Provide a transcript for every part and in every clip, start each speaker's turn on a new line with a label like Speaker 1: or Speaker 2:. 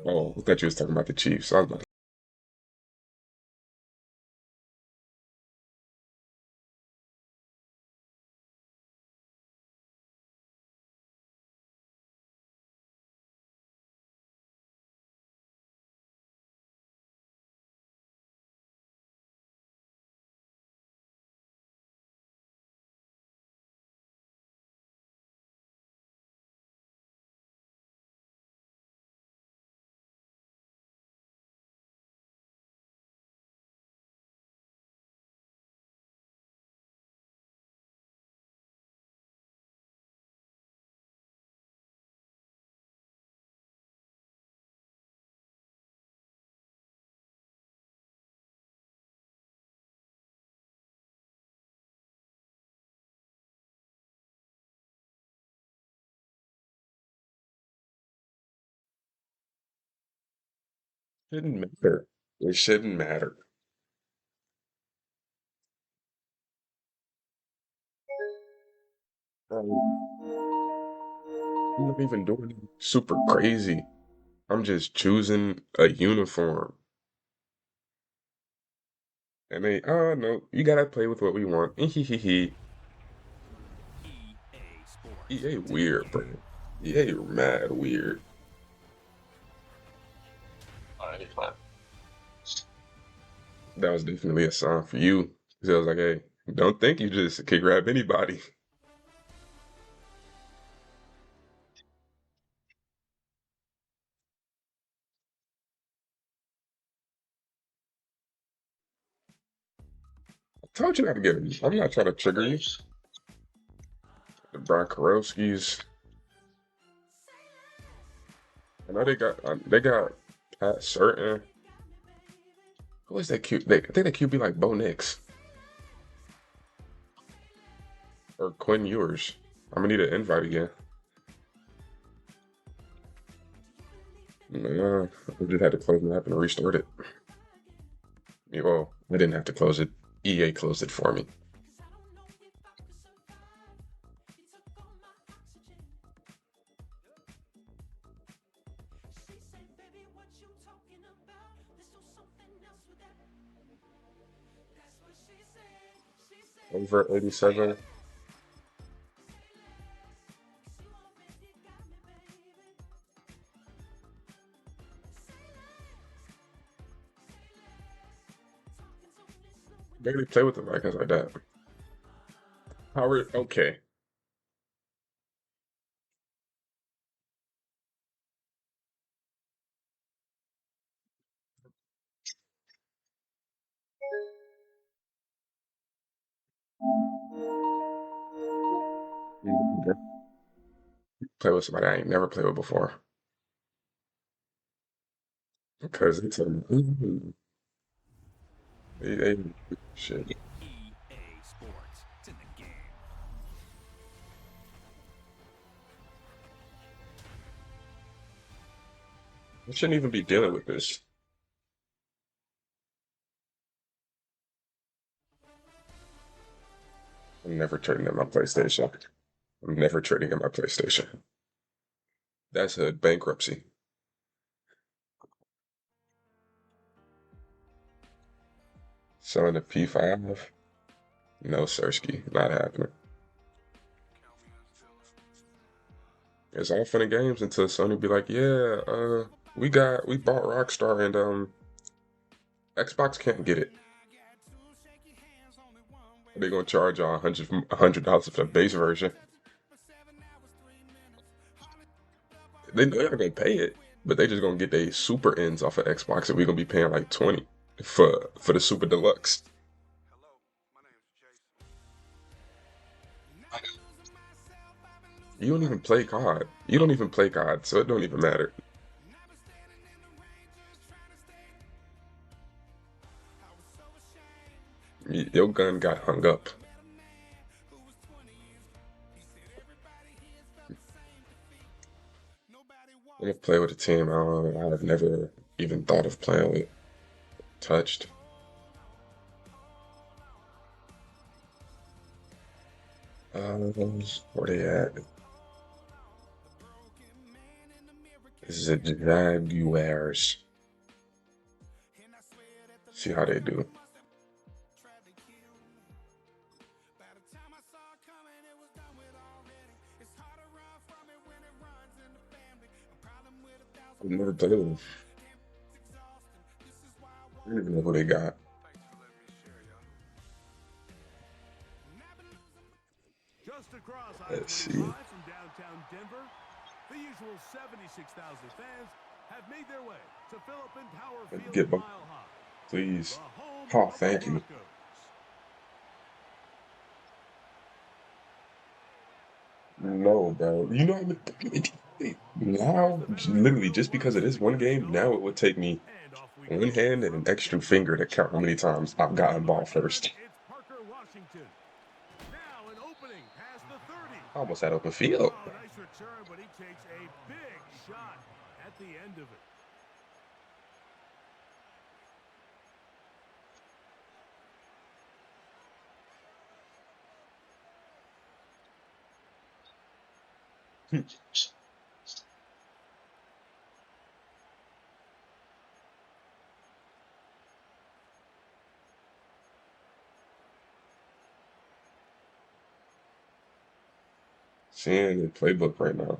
Speaker 1: Oh, I thought you was talking about the Chiefs. I was like, shouldn't matter. It shouldn't matter. I'm not even doing super crazy. I'm just choosing a uniform. And they, oh no, you gotta play with what we want. EA weird, bro. EA mad weird. That was definitely a sign for you. 'Cause I was like, hey, don't think you just can grab anybody. I told you not to get him. I'm not trying to trigger you. The Bronkorowskis. I know they got Pat Certain. Who is that cute? I think that QB like Bo Nix or Quinn Ewers. I'm gonna need an invite again. No, I just had to close my app and restart it. Yeah, well, I didn't have to close it. EA closed it for me. Over 87. Barely play with the Vikings like that. Howard, okay. Play with somebody I ain't never played with before. Because it's a shit. I shouldn't even be dealing with this. I'm never trading in my PlayStation. I'm never trading in my PlayStation. That's a bankruptcy. Selling a P5? No, Sirski, not happening. It's all fun and games until Sony be like, yeah, we bought Rockstar and Xbox can't get it. They're gonna charge y'all $100 for the base version. They know y'all gonna pay it, but they just gonna get their super ends off of Xbox, and we gonna be paying like 20 for the super deluxe. You don't even play COD. You don't even play COD, so it don't even matter. Your gun got hung up. I'm gonna play with a team I've never even thought of playing with. Touched. Where they at? The Jaguars. See how they do. I've never played them. I don't even know who they got.
Speaker 2: Just across
Speaker 1: Let's see.
Speaker 2: I-25 from downtown Denver, the usual 76,000 fans have made their way to Philippine Power Field
Speaker 1: Get
Speaker 2: at
Speaker 1: my,
Speaker 2: Mile High,
Speaker 1: please.
Speaker 2: the home
Speaker 1: Oh,
Speaker 2: of the
Speaker 1: thank you.
Speaker 2: Broncos.
Speaker 1: No, bro. You know, now, literally, just because it is one game, now it would take me
Speaker 2: And off we go
Speaker 1: one hand and
Speaker 2: from
Speaker 1: an
Speaker 2: the
Speaker 1: extra
Speaker 2: kickoff.
Speaker 1: finger to count how many times I've gotten
Speaker 2: Under
Speaker 1: ball
Speaker 2: return,
Speaker 1: first.
Speaker 2: it's Parker Washington. Now an opening past the 30.
Speaker 1: I almost had open field.
Speaker 2: Oh, nice return, but he takes a big shot at the end of it.
Speaker 1: Seeing the playbook right now.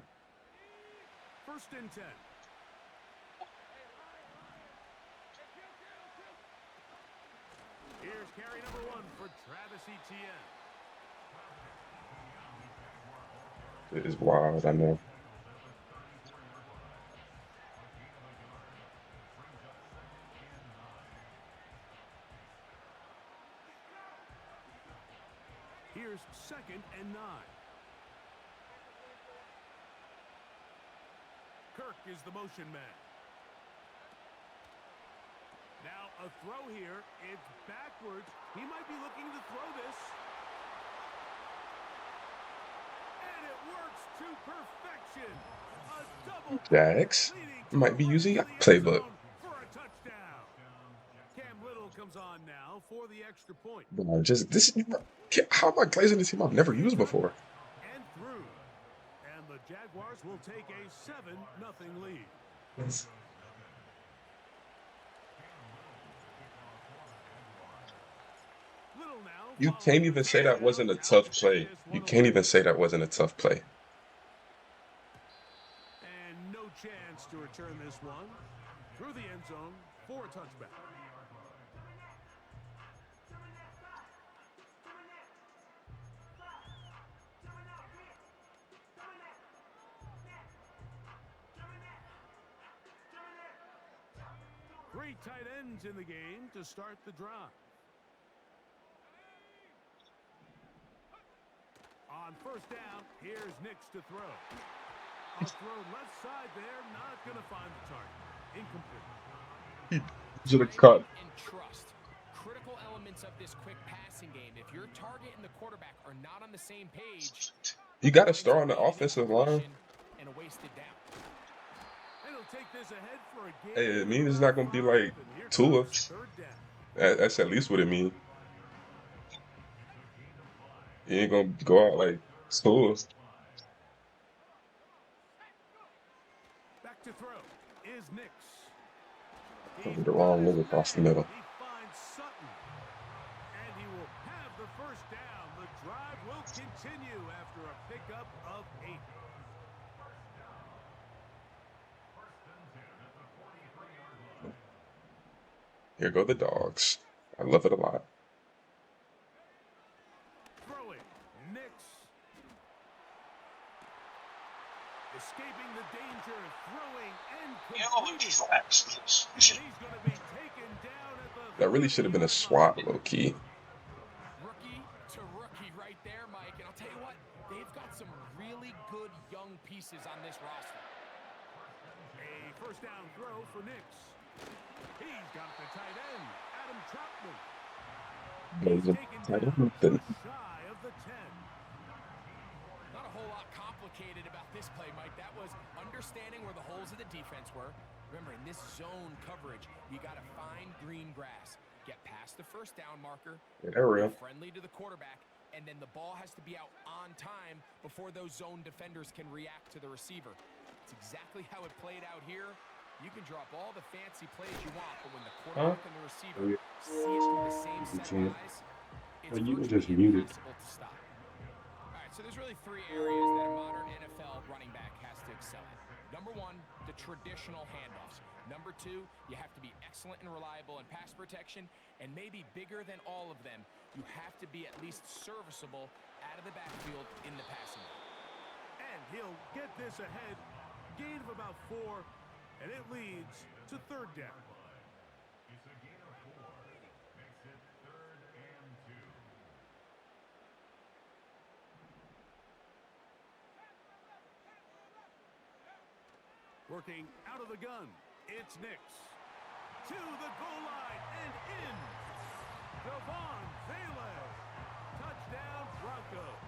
Speaker 2: First and 10. Here's carry number 1 for Travis Etienne.
Speaker 1: It is wild, I know.
Speaker 2: Here's second and 9. Kirk is the motion man. Now a throw here. It's backwards. He might be looking to throw this. And it works to perfection. A double play
Speaker 1: Jags
Speaker 2: leading to a
Speaker 1: might be
Speaker 2: run
Speaker 1: using
Speaker 2: into
Speaker 1: a
Speaker 2: the end
Speaker 1: playbook.
Speaker 2: zone for a touchdown. Cam Little comes on now for the extra point.
Speaker 1: Bro, just this. How am I glazing this team I've never used
Speaker 2: It's up
Speaker 1: before?
Speaker 2: and through. And the Jaguars will take a 7-0 lead. Little now
Speaker 1: You
Speaker 2: following
Speaker 1: can't
Speaker 2: the
Speaker 1: even say
Speaker 2: first
Speaker 1: that
Speaker 2: down,
Speaker 1: wasn't a
Speaker 2: out
Speaker 1: tough
Speaker 2: to kick
Speaker 1: play.
Speaker 2: this
Speaker 1: You
Speaker 2: one
Speaker 1: can't
Speaker 2: away.
Speaker 1: even say that wasn't a tough play.
Speaker 2: And no chance to return this one through the end zone for a touchback. Three tight ends in the game to start the drive. On first down, here's Nix to throw. A throw left side there, not going to find the target. Incomplete.
Speaker 1: Should have
Speaker 3: Timing
Speaker 1: cut.
Speaker 3: and trust. Critical elements of this quick passing game. If your target and the quarterback are not on the same page,
Speaker 1: You got to
Speaker 3: finds a
Speaker 1: start on the
Speaker 3: way to get
Speaker 1: offensive line.
Speaker 3: completion and a wasted down.
Speaker 2: And he'll take this ahead for a
Speaker 1: Hey,
Speaker 2: gain
Speaker 1: it
Speaker 2: of
Speaker 1: means it's
Speaker 2: about
Speaker 1: not going to be
Speaker 2: 5,
Speaker 1: like
Speaker 2: and here
Speaker 1: Tua.
Speaker 2: comes third down.
Speaker 1: That's at least what it means. You ain't going to go out like Tua.
Speaker 2: Back to throw is Nix. He's
Speaker 1: Probably the
Speaker 2: got
Speaker 1: wrong
Speaker 2: his
Speaker 1: move across the
Speaker 2: man.
Speaker 1: middle.
Speaker 2: He finds Sutton. And he will have the first down. The drive will continue after a pickup of 8.
Speaker 1: Here go the dogs. I love it a lot.
Speaker 2: Throwing. Nix. Escaping the danger. Throwing and completing. And he's going to be taken down at the
Speaker 1: That really should have been a
Speaker 2: 30-yard line.
Speaker 1: swat, low key.
Speaker 3: Rookie to rookie right there, Mike. And I'll tell you what, they've got some really good young pieces on this roster.
Speaker 2: A first down throw for Nix. He's got the tight end, Adam Troutman. He's taken down just shy of the 10.
Speaker 3: Not a whole lot complicated about this play, Mike. That was understanding where the holes of the defense were. Remember, in this zone coverage, you got to find green grass. Get past the first down marker.
Speaker 1: Yeah, they're real.
Speaker 3: Be friendly to the quarterback. And then the ball has to be out on time before those zone defenders can react to the receiver. It's exactly how it played out here. You can drop all the fancy plays you want, but when the
Speaker 1: Huh?
Speaker 3: quarterback and the
Speaker 1: Oh,
Speaker 3: receiver
Speaker 1: yeah.
Speaker 3: see it through the same set of
Speaker 1: Okay.
Speaker 3: eyes,
Speaker 1: Oh,
Speaker 3: it's
Speaker 1: you were
Speaker 3: virtually
Speaker 1: just muted.
Speaker 3: impossible to stop. All right, so there's really three areas that a modern NFL running back has to excel at. Number one, the traditional handoffs. Number two, you have to be excellent and reliable in pass protection. And maybe bigger than all of them, you have to be at least serviceable out of the backfield in the passing game.
Speaker 2: And he'll get this ahead. Gain of about 4, and it leads to third down.
Speaker 4: It's a gain of 4. Makes it 3rd and 2.
Speaker 2: Working out of the gun, it's Nix. To the goal line and in. Devon Vele. Touchdown Broncos.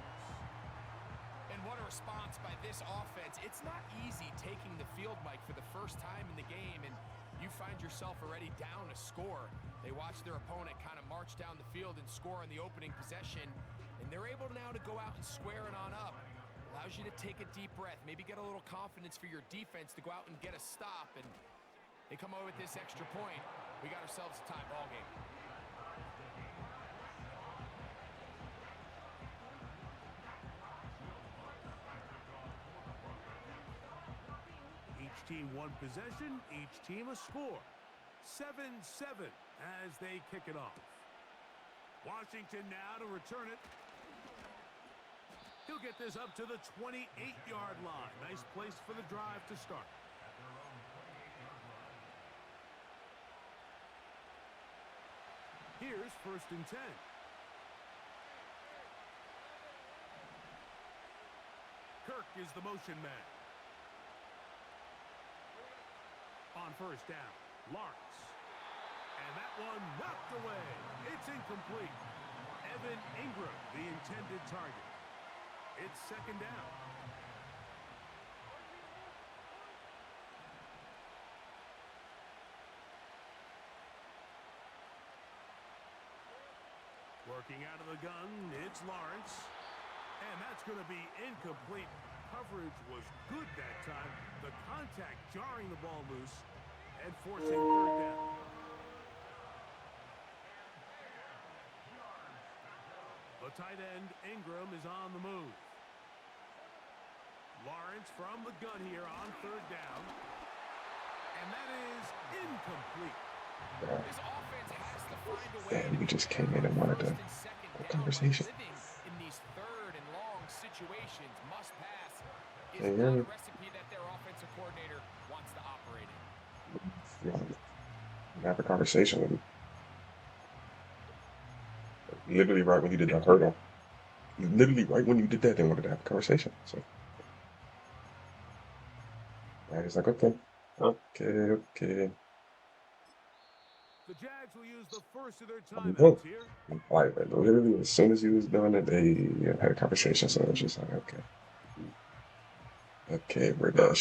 Speaker 3: And what a response by this offense. It's not easy taking the field, Mike, for the first time in the game, and you find yourself already down a score. They watch their opponent kind of march down the field and score in the opening possession, and they're able now to go out and square it on up. Allows you to take a deep breath, maybe get a little confidence for your defense to go out and get a stop, and they come away with this extra point. We got ourselves a tie ball game.
Speaker 2: Each team one possession, each team a score. 7-7 as they kick it off. Washington now to return it. He'll get this up to the 28-yard line. Nice place for the drive to start. Here's 1st and 10. Kirk is the motion man. On 1st down, Lawrence. And that one knocked away. It's incomplete. Evan Ingram, the intended target. It's 2nd down. Working out of the gun, it's Lawrence. And that's going to be incomplete. Coverage was good that time. The contact jarring the ball loose and forcing 3rd down. The tight end, Ingram, is on the move. Lawrence from the gun here on 3rd down. And that is incomplete.
Speaker 3: This offense has to find a way
Speaker 1: Man, we
Speaker 3: to
Speaker 1: just
Speaker 3: convert
Speaker 1: came in
Speaker 3: on
Speaker 1: and wanted
Speaker 3: 1st
Speaker 1: to
Speaker 3: and 2nd
Speaker 1: have a
Speaker 3: down, but
Speaker 1: conversation.
Speaker 3: living in these 3rd and long situations, must pass, is
Speaker 1: Can you hear
Speaker 3: not
Speaker 1: me?
Speaker 3: a recipe that their offensive coordinator wants to operate in.
Speaker 1: You want to have a conversation with him. Literally right when you did that hurdle. Literally right when you did that, they wanted to have a conversation. So and he's like, okay.
Speaker 2: The Jags will use the first of their
Speaker 1: I'm done.
Speaker 2: timeouts here.
Speaker 1: Like, literally, as soon as he was doing it, they had a conversation. So I was just like, okay, we're done.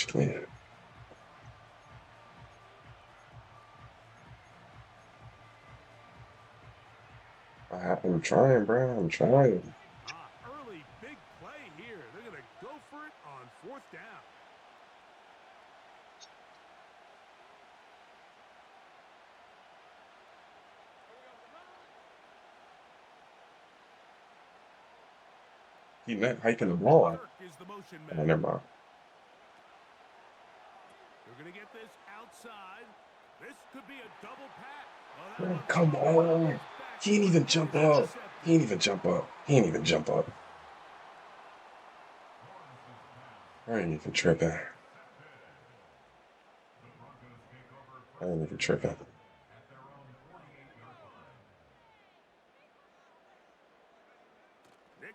Speaker 1: I'm trying, bro. I'm trying.
Speaker 2: Early big play here. They're going to go for it on 4th down.
Speaker 1: He not hiking the ball.
Speaker 2: Kirk is the motion
Speaker 1: Oh,
Speaker 2: man.
Speaker 1: never mind.
Speaker 2: They're going to get this outside. This could be a double pack. Oh, that
Speaker 1: Man,
Speaker 2: one's
Speaker 1: come
Speaker 2: caught.
Speaker 1: on.
Speaker 2: It's
Speaker 1: He ain't
Speaker 2: back
Speaker 1: even
Speaker 2: foot
Speaker 1: jump
Speaker 2: is
Speaker 1: up.
Speaker 2: intercepted.
Speaker 1: He ain't even jump up. He ain't even jump up. I ain't even tripping. I ain't even tripping.
Speaker 2: Nix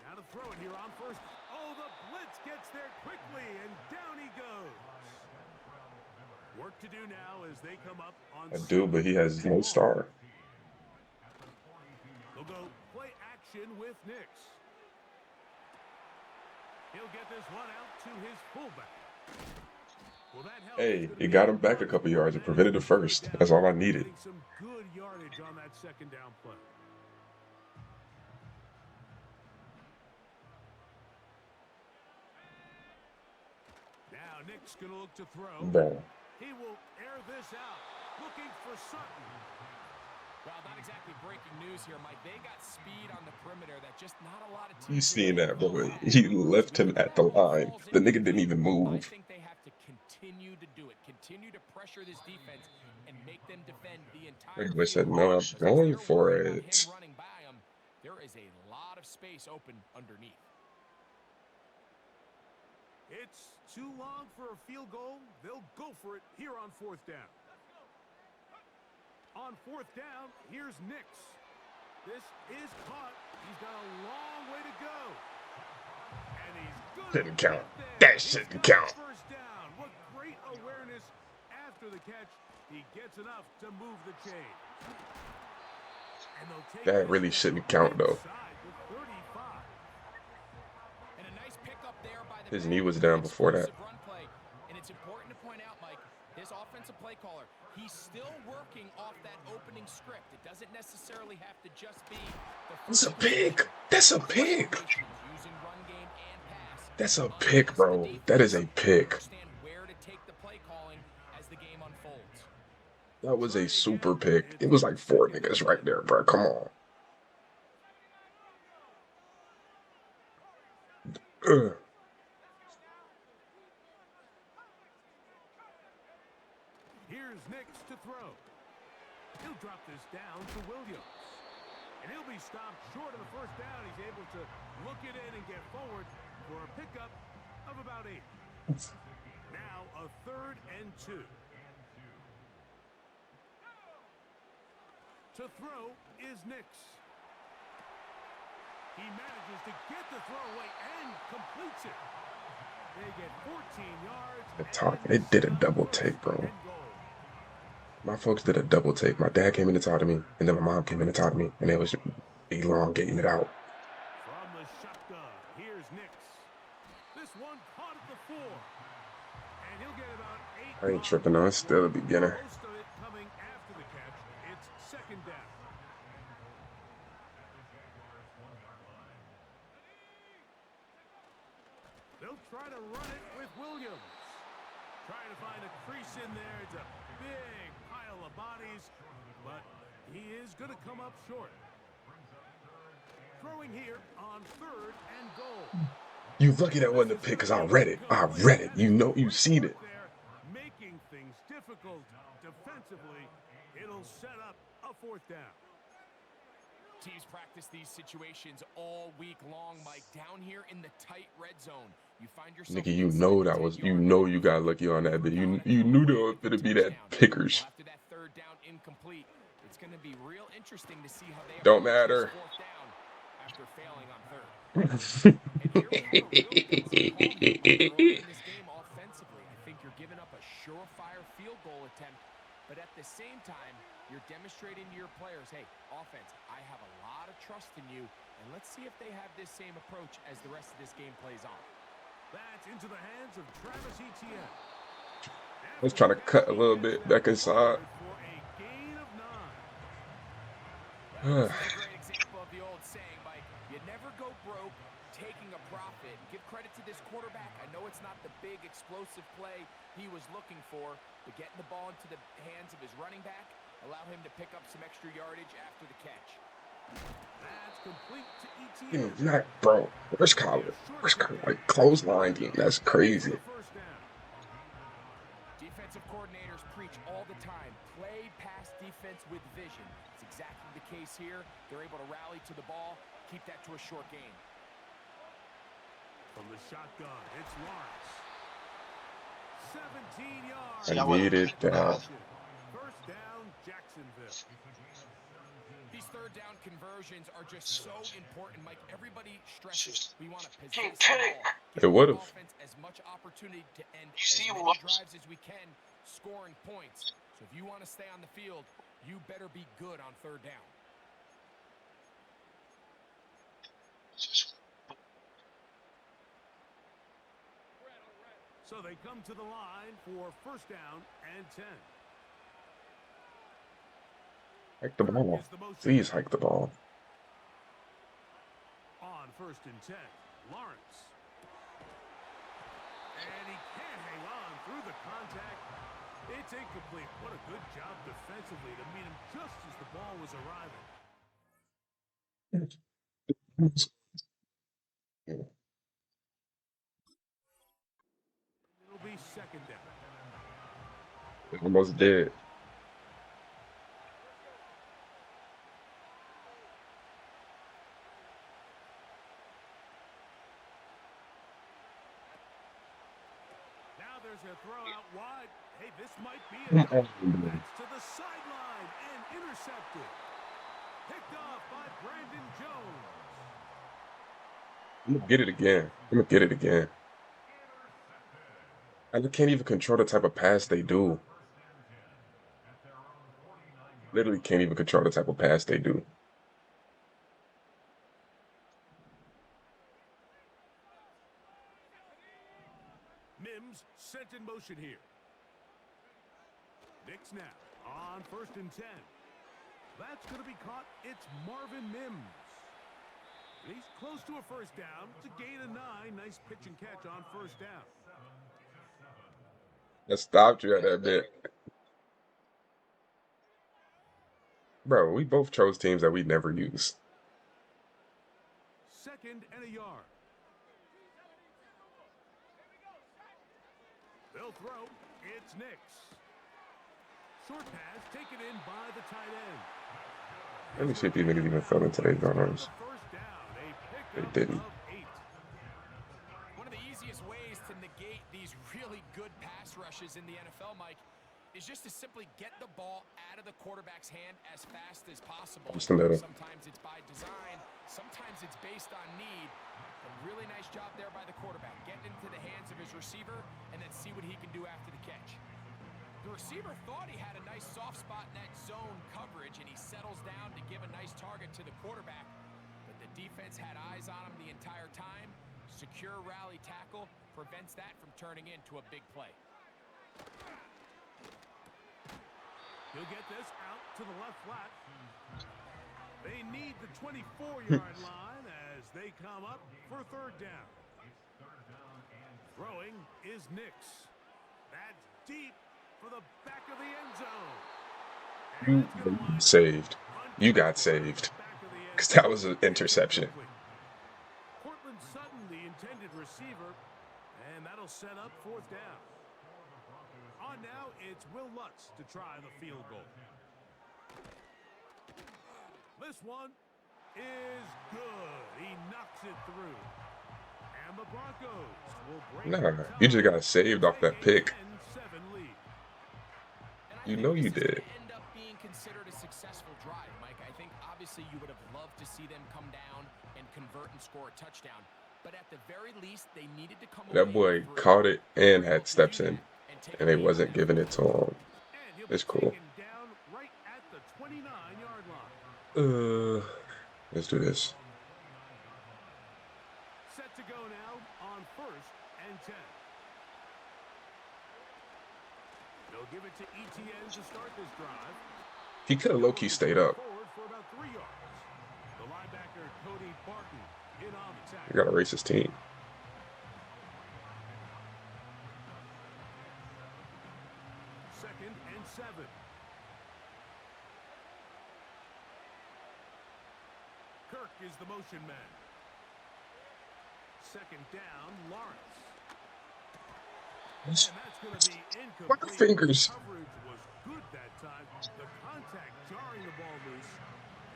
Speaker 2: now to throw it here on 1st. Oh, the blitz gets there quickly, and down he goes. Work to do now as they come up on
Speaker 1: I do, but he has no star.
Speaker 2: They'll go play action with Nix. He'll get this one out to his fullback. Well, that helps.
Speaker 1: Hey, it got him back a couple yards. It prevented the first. That's all I needed.
Speaker 2: Getting some good yardage on that 2nd down play. Now Nick's going to look to throw.
Speaker 1: Bro.
Speaker 2: He will air this out, looking for Sutton.
Speaker 3: Well, not exactly breaking news here, Mike. They got speed on the perimeter that just not a lot of
Speaker 1: You
Speaker 3: teams in the
Speaker 1: seen that,
Speaker 3: NFL
Speaker 1: bro?
Speaker 3: have.
Speaker 1: He left
Speaker 3: So
Speaker 1: him
Speaker 3: maybe
Speaker 1: at
Speaker 3: that
Speaker 1: the
Speaker 3: ball
Speaker 1: line.
Speaker 3: falls
Speaker 1: The nigga didn't
Speaker 3: incomplete,
Speaker 1: even
Speaker 3: but I
Speaker 1: move.
Speaker 3: think they have to continue to do it, continue to pressure this defense and make them defend the entire
Speaker 1: Anyway, said
Speaker 3: field.
Speaker 1: no, I'm
Speaker 3: Because once
Speaker 1: going
Speaker 3: they're
Speaker 1: for
Speaker 3: worried about him
Speaker 1: it.
Speaker 3: running by them, there is a lot of space open underneath.
Speaker 2: It's too long for a field goal. They'll go for it here on fourth down. On fourth down, here's Nix. This is caught. He's got a long way to go. And he's going to
Speaker 1: Shouldn't count.
Speaker 2: get there.
Speaker 1: That
Speaker 2: He's
Speaker 1: shouldn't
Speaker 2: got
Speaker 1: count.
Speaker 2: the first down. What great awareness after the catch. He gets enough to move the chain. And they'll take
Speaker 1: That
Speaker 2: this
Speaker 1: really
Speaker 2: down
Speaker 1: shouldn't count, though.
Speaker 2: inside the 35.
Speaker 3: And a nice pickup there by the
Speaker 1: His
Speaker 3: back
Speaker 1: knee was
Speaker 3: with
Speaker 1: down
Speaker 3: an
Speaker 1: before that.
Speaker 3: explosive run play. And it's important to point out, Mike, this offensive play caller, he's still working off that opening script. It doesn't necessarily have to just be the
Speaker 1: That's
Speaker 3: first
Speaker 1: a pick.
Speaker 3: possession.
Speaker 1: That's a pick.
Speaker 3: Using run game and pass.
Speaker 1: That's a
Speaker 3: Unless
Speaker 1: pick,
Speaker 3: the
Speaker 1: bro. That is a
Speaker 3: defense
Speaker 1: pick.
Speaker 3: understand where to take the play calling as the game unfolds.
Speaker 1: That was a super pick. It was like 4 niggas right there, bro. Come on. Ugh.
Speaker 2: Here's Nix to throw. He'll drop this down to Williams. And he'll be stopped short of the first down. He's able to look it in and get forward for a pickup of about 8. Now a 3rd and 2. To throw is Nix. He manages to get the throw away and completes it. They get 14 yards.
Speaker 1: They did a double take, bro. My folks did a double take. My dad came in to talk to me, and then my mom came in to talk to me, and they was elongating it out.
Speaker 2: From the shotgun, here's Nix. This one caught at the 4. And he'll get about 8.
Speaker 1: I ain't tripping on. It's still a beginner.
Speaker 2: Most of it coming after the catch. It's 2nd down. They'll try to run it with Williams. Trying to find a crease in there. It's a big pile of bodies, but he is going to come up short. Throwing here on 3rd and goal.
Speaker 1: You lucky that wasn't a pick, because I read it. I read it. You know, you seen it.
Speaker 2: Making things difficult defensively. It'll set up a 4th down.
Speaker 3: Teams practice these situations all week long, Mike. Down here in the tight red zone, you find yourself.
Speaker 1: Nigga, you know that was. You know you got lucky on that bit. You knew there was gonna be that pickers.
Speaker 3: After that 3rd down incomplete, it's going to be real interesting to see how they
Speaker 1: Don't
Speaker 3: approach
Speaker 1: matter.
Speaker 3: this 4th down after failing on 3rd. And here we have a real defensive call here in this game offensively. I think you're giving up a surefire field goal attempt, but at the same time, you're demonstrating to your players, hey, offense, I have a lot of trust in you, and let's see if they have this same approach as the rest of this game plays on.
Speaker 2: That's into the hands of Travis Etienne.
Speaker 1: I was trying to cut a little bit back inside.
Speaker 2: For a gain of 9.
Speaker 3: Well, this is a great example of the old saying, Mike, you never go broke taking a profit. Give credit to this quarterback. I know it's not the big explosive play he was looking for, but getting the ball into the hands of his running back allow him to pick up some extra yardage after the catch.
Speaker 2: That's complete to
Speaker 1: You
Speaker 2: Etienne.
Speaker 1: know, not, bro. Where's Kyler? Where's Kyler? Like, clotheslined him. That's crazy.
Speaker 2: First down.
Speaker 3: Defensive coordinators preach all the time, play pass defense with vision. It's exactly the case here. They're able to rally to the ball, keep that to a short gain.
Speaker 2: From the shotgun, it's Lawrence. 17 yards.
Speaker 1: I needed that.
Speaker 2: First down, Jacksonville.
Speaker 3: These 3rd down conversions are just so important, Mike. Everybody stresses we want to possess the ball.
Speaker 1: It would have.
Speaker 3: Offense as much opportunity to end as many drives as we can, scoring points. So if you want to stay on the field, you better be good on 3rd down.
Speaker 2: So they come to the line for first down and 10.
Speaker 1: Hike the ball. Please hike the ball.
Speaker 2: On 1st and 10, Lawrence. And he can't hang on. through the contact. It's incomplete. What a good job defensively to meet him just as the ball was arriving. It'll be second down.
Speaker 1: Almost dead.
Speaker 2: Now there's a throw out wide. Hey, this might be
Speaker 1: Come
Speaker 2: it.
Speaker 1: on, bro.
Speaker 2: That's to the sideline and intercepted. Picked off by Brandon Jones.
Speaker 1: I'm gonna get it again. I'm gonna get it again. I can't even control the type of pass they do. Literally can't even control the type of pass they do.
Speaker 2: Mims sent in motion here. Knicks now on 1st and 10. That's going to be caught. It's Marvin Mims. He's close to a first down. It's a gain of 9. Nice pitch and catch on first down.
Speaker 1: I stopped you at that bit. Bro, we both chose teams that we never use.
Speaker 2: Second and a yard. They'll throw. It's Knicks. Short pass taken in by the tight end.
Speaker 1: Let me see if these niggas even fell into their arms.
Speaker 2: First down. A
Speaker 1: They
Speaker 2: pickup
Speaker 1: didn't.
Speaker 2: of 8.
Speaker 3: One of the easiest ways to negate these really good pass rushes in the NFL, Mike, is just to simply get the ball out of the quarterback's hand as fast as possible.
Speaker 1: Just a little.
Speaker 3: Sometimes it's by design, sometimes it's based on need. A really nice job there by the quarterback, getting into the hands of his receiver and then see what he can do after the catch. The receiver thought he had a nice soft spot in that zone coverage, and he settles down to give a nice target to the quarterback. But the defense had eyes on him the entire time. Secure rally tackle prevents that from turning into a big play.
Speaker 2: He'll get this out to the left flat. They need the 24-yard line as they come up for third down. Throwing is Knicks. That's deep for the back of the end zone. And it's gonna line up
Speaker 1: Saved. You got saved.
Speaker 2: back of the end
Speaker 1: Because that
Speaker 2: zone.
Speaker 1: was an interception.
Speaker 2: Cortland Sutton, the intended receiver, and that'll set up fourth down. On now, it's Will Lutz to try the field goal. This one is good. He knocks it through. And the Broncos will break
Speaker 1: Nah,
Speaker 2: the
Speaker 1: you just
Speaker 2: tie.
Speaker 1: got saved off that pick.
Speaker 2: 10-7 lead.
Speaker 3: And I
Speaker 1: You
Speaker 3: think
Speaker 1: know you
Speaker 3: this is
Speaker 1: did.
Speaker 3: gonna end up being considered a successful drive, Mike. I think obviously you would have loved to see them come down and convert and score a touchdown. But at the very least, they needed to come
Speaker 1: That
Speaker 3: away
Speaker 1: boy
Speaker 3: with
Speaker 1: caught it and
Speaker 3: three.
Speaker 1: had steps in,
Speaker 3: take
Speaker 1: and
Speaker 3: a
Speaker 1: they
Speaker 3: lead on
Speaker 1: wasn't
Speaker 3: that
Speaker 1: giving
Speaker 3: field
Speaker 1: it to
Speaker 3: goal.
Speaker 1: him.
Speaker 2: And he'll
Speaker 1: It's
Speaker 2: be
Speaker 1: cool.
Speaker 2: taken down right at the 29-yard line.
Speaker 1: Let's do this.
Speaker 2: Set to go now on 1st and 10. They'll give it to ETN to start this drive.
Speaker 1: He could have low-key stayed up.
Speaker 2: Forward for about 3 yards. The linebacker, Cody Barton, in on the
Speaker 1: You
Speaker 2: tackle.
Speaker 1: got to race his team.
Speaker 2: Second and 7. Kirk is the motion man. Second down, Lawrence. And that's going to be
Speaker 1: My
Speaker 2: incomplete.
Speaker 1: fingers.
Speaker 2: Coverage was good that time. The contact jarring the ball loose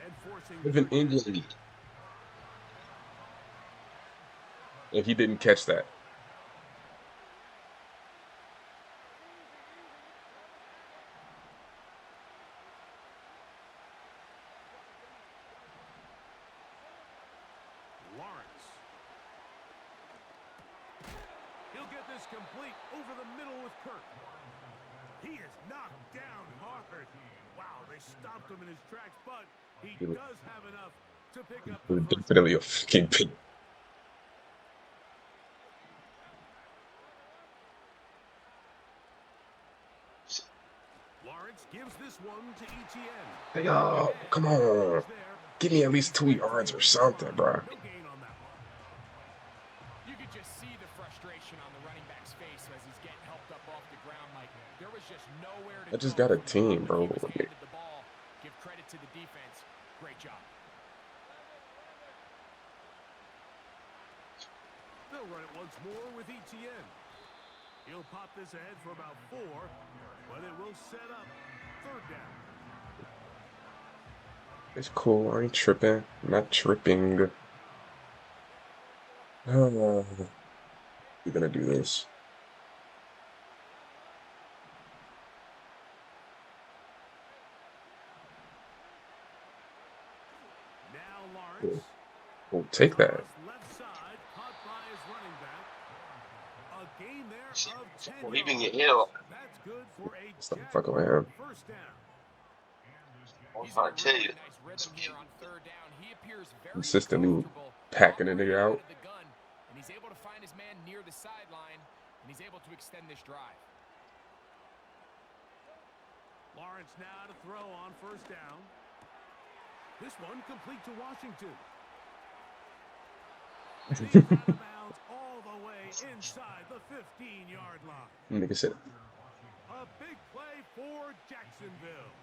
Speaker 2: and forcing
Speaker 1: Even
Speaker 2: third down.
Speaker 1: England. And he didn't catch that.
Speaker 2: Lawrence. He'll get this complete over the middle with Kirk. He is knocked down hard. Wow, they stopped him in his tracks, but he does have enough to pick up the first
Speaker 1: Definitely a fucking pin.
Speaker 2: Lawrence gives this one to ETN.
Speaker 1: Hey, y'all, come on. Give me at least 2 yards or something, bro.
Speaker 2: No gain on that one.
Speaker 3: You could just see the frustration on the running back's face as he's getting helped up off There was just nowhere to
Speaker 1: I just
Speaker 3: go
Speaker 1: got a
Speaker 3: from the
Speaker 1: team,
Speaker 3: moment he
Speaker 1: bro.
Speaker 3: was handed the ball. Give credit to the defense. Great job.
Speaker 2: They'll run it once more with ETN. He'll pop this ahead for about 4, but it will set up 3rd down.
Speaker 1: It's cool. I ain't tripping. I'm not tripping. We're gonna do this.
Speaker 2: Now Lawrence.
Speaker 1: Cool. We'll take that.
Speaker 2: Across left side, caught by his running back. A gain there of 10
Speaker 5: Leaving your
Speaker 2: yards.
Speaker 5: ear.
Speaker 2: That's good for a
Speaker 1: Stop fucking with
Speaker 2: Jaguar
Speaker 1: him.
Speaker 2: 1st down.
Speaker 5: I'm
Speaker 3: He's in
Speaker 5: trying
Speaker 3: a
Speaker 5: to tell
Speaker 3: really
Speaker 5: you.
Speaker 3: nice rhythm here on 3rd down. He appears very
Speaker 1: Consistently
Speaker 3: comfortable
Speaker 1: packing a
Speaker 3: operating
Speaker 1: nigga
Speaker 3: out
Speaker 1: out.
Speaker 3: of the gun, and he's able to find his man near the sideline, and he's able to extend this drive.
Speaker 2: Lawrence now to throw on 1st down. This one complete to Washington. And he's out of bounds all the way inside the 15-yard line.
Speaker 1: Nigga said,
Speaker 2: A big play for Jacksonville.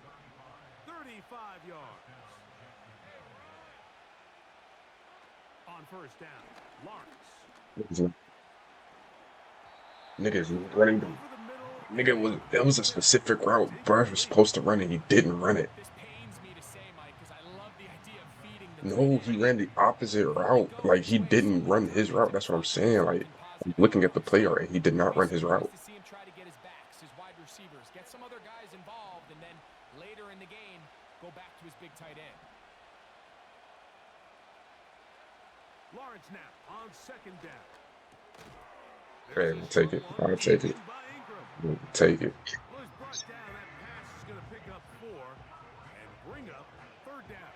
Speaker 2: 35 yards. On 1st down, Lawrence.
Speaker 1: niggas running the
Speaker 2: Over the middle,
Speaker 1: nigga was that was a specific route Brush was supposed to run and he didn't run it.
Speaker 3: This pains me to say, Mike, because I love the idea of feeding the
Speaker 1: No,
Speaker 3: tight
Speaker 1: he
Speaker 3: end.
Speaker 1: ran the opposite
Speaker 3: But when
Speaker 1: route.
Speaker 3: it goes
Speaker 1: Like
Speaker 3: his
Speaker 1: he
Speaker 3: way so
Speaker 1: didn't
Speaker 3: many
Speaker 1: run his
Speaker 3: times,
Speaker 1: route.
Speaker 3: it
Speaker 1: That's what I'm
Speaker 3: fosters
Speaker 1: saying. Like
Speaker 3: something
Speaker 1: I'm
Speaker 3: positive
Speaker 1: looking
Speaker 3: in
Speaker 1: at the
Speaker 3: the
Speaker 1: play
Speaker 3: players.
Speaker 1: art and he did not
Speaker 3: Makes
Speaker 1: run
Speaker 3: it
Speaker 1: his
Speaker 3: nice
Speaker 1: route.
Speaker 3: to see him try to get his backs, his wide receivers, get some other guys involved, and then later in the game, go back to his big tight end.
Speaker 2: Lawrence now on 2nd down.
Speaker 1: Hey,
Speaker 2: There's a
Speaker 1: take
Speaker 2: short
Speaker 1: it.
Speaker 2: one
Speaker 1: I'll take it.
Speaker 2: taken by Ingram.
Speaker 1: Take it.
Speaker 2: Well, he's brought down. That pass is going to pick up 4 and bring up 3rd down.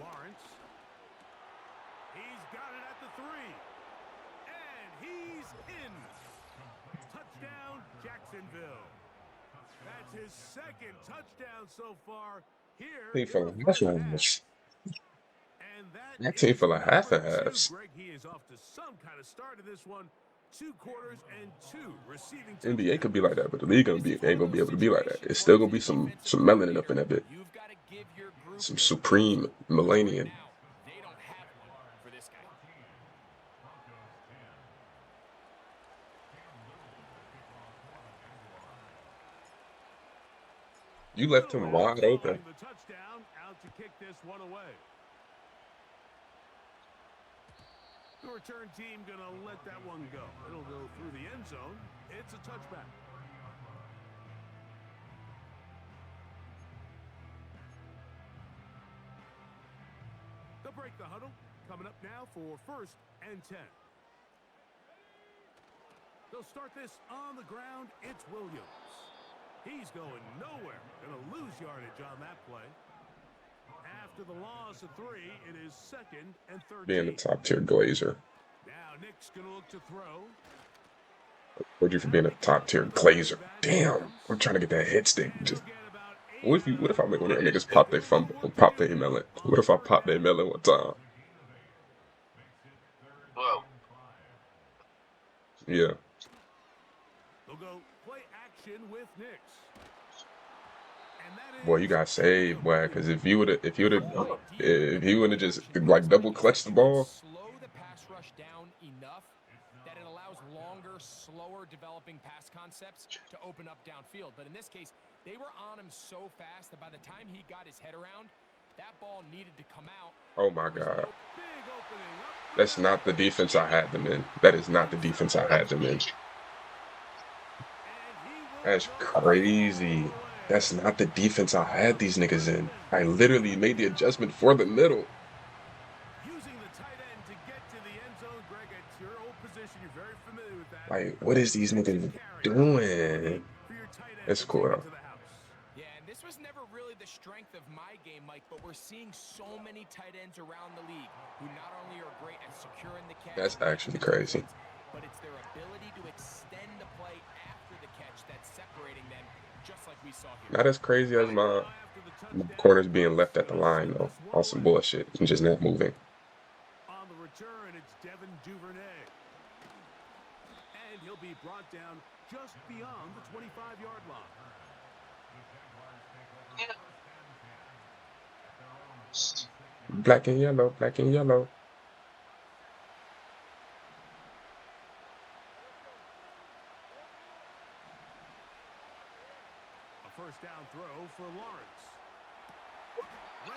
Speaker 2: Lawrence. He's got it at the 3. And he's in. Touchdown, Jacksonville. That's his 2nd touchdown so far here
Speaker 1: Team
Speaker 2: in
Speaker 1: full
Speaker 2: the
Speaker 1: of
Speaker 2: 1st half.
Speaker 1: half.
Speaker 2: And that
Speaker 1: That team
Speaker 2: is
Speaker 1: full of half and
Speaker 2: number 2.
Speaker 1: halves.
Speaker 2: Greg, he is off to some kind of start in this one. 2 quarters and 2 receiving
Speaker 1: NBA
Speaker 2: touchdowns.
Speaker 1: could be like that, but the league
Speaker 3: This is
Speaker 1: ain't
Speaker 3: one
Speaker 1: gonna
Speaker 3: of
Speaker 1: be
Speaker 3: those
Speaker 1: able to be like that.
Speaker 3: situations
Speaker 1: It's
Speaker 3: where
Speaker 1: still
Speaker 3: as
Speaker 1: gonna
Speaker 3: the
Speaker 1: be some
Speaker 3: defensive
Speaker 1: melanin up
Speaker 3: coordinator,
Speaker 1: in that bit.
Speaker 3: you've got to give your group
Speaker 1: Some
Speaker 3: an
Speaker 1: supreme
Speaker 3: advantage. Because right
Speaker 1: melanium.
Speaker 3: now, they don't have one for this guy.
Speaker 1: You left him wide open.
Speaker 2: The touchdown out to kick this one away. The return team going to let that one go. It'll go through the end zone. It's a touchback. They'll break the huddle. Coming up now for 1st and 10. They'll start this on the ground. It's Williams. He's going nowhere. Going to lose yardage on that play. After the loss of 3, it is 2nd and 13.
Speaker 1: Being a top tier glazer.
Speaker 2: Now Nick's going to look to throw.
Speaker 1: What'd you for being a top tier glazer? Damn, I'm trying to get that hit stick. Just what if I make one of the niggas pop their fumble, pop their melon? What if I pop their melon one time?
Speaker 5: Well,
Speaker 1: Yeah.
Speaker 2: They'll go play action with Knicks.
Speaker 1: Boy, you got saved, boy. Because if he would have just like double clutched the ball.
Speaker 3: Slow the pass rush down enough that it allows longer, slower developing pass concepts to open up downfield. But in this case, they were on him so fast that by the time he got his head around, that ball needed to come out.
Speaker 1: Oh my God. That's not the defense I had them in. That is not the defense I had them in. That's crazy. That's not the defense I had these niggas in. I literally made the adjustment for the middle.
Speaker 2: Using the tight end to get to the end zone, Greg, it's your old position. You're very familiar with that.
Speaker 1: Like, what is these niggas doing? It's cool though.
Speaker 3: Yeah, and this was never really the strength of my game, Mike, but we're seeing so many tight ends around the league who not only are great at securing the catch.
Speaker 1: That's actually crazy.
Speaker 3: but it's their ability to extend the play after the catch that's separating them, just like we saw here.
Speaker 1: Not as crazy as my corners being left at the line though. On some bullshit and just not moving.
Speaker 2: On the return, it's Devin Duvernay. And he'll be brought down just beyond the 25-yard line.
Speaker 1: Black and yellow, black and yellow.
Speaker 2: A first down throw for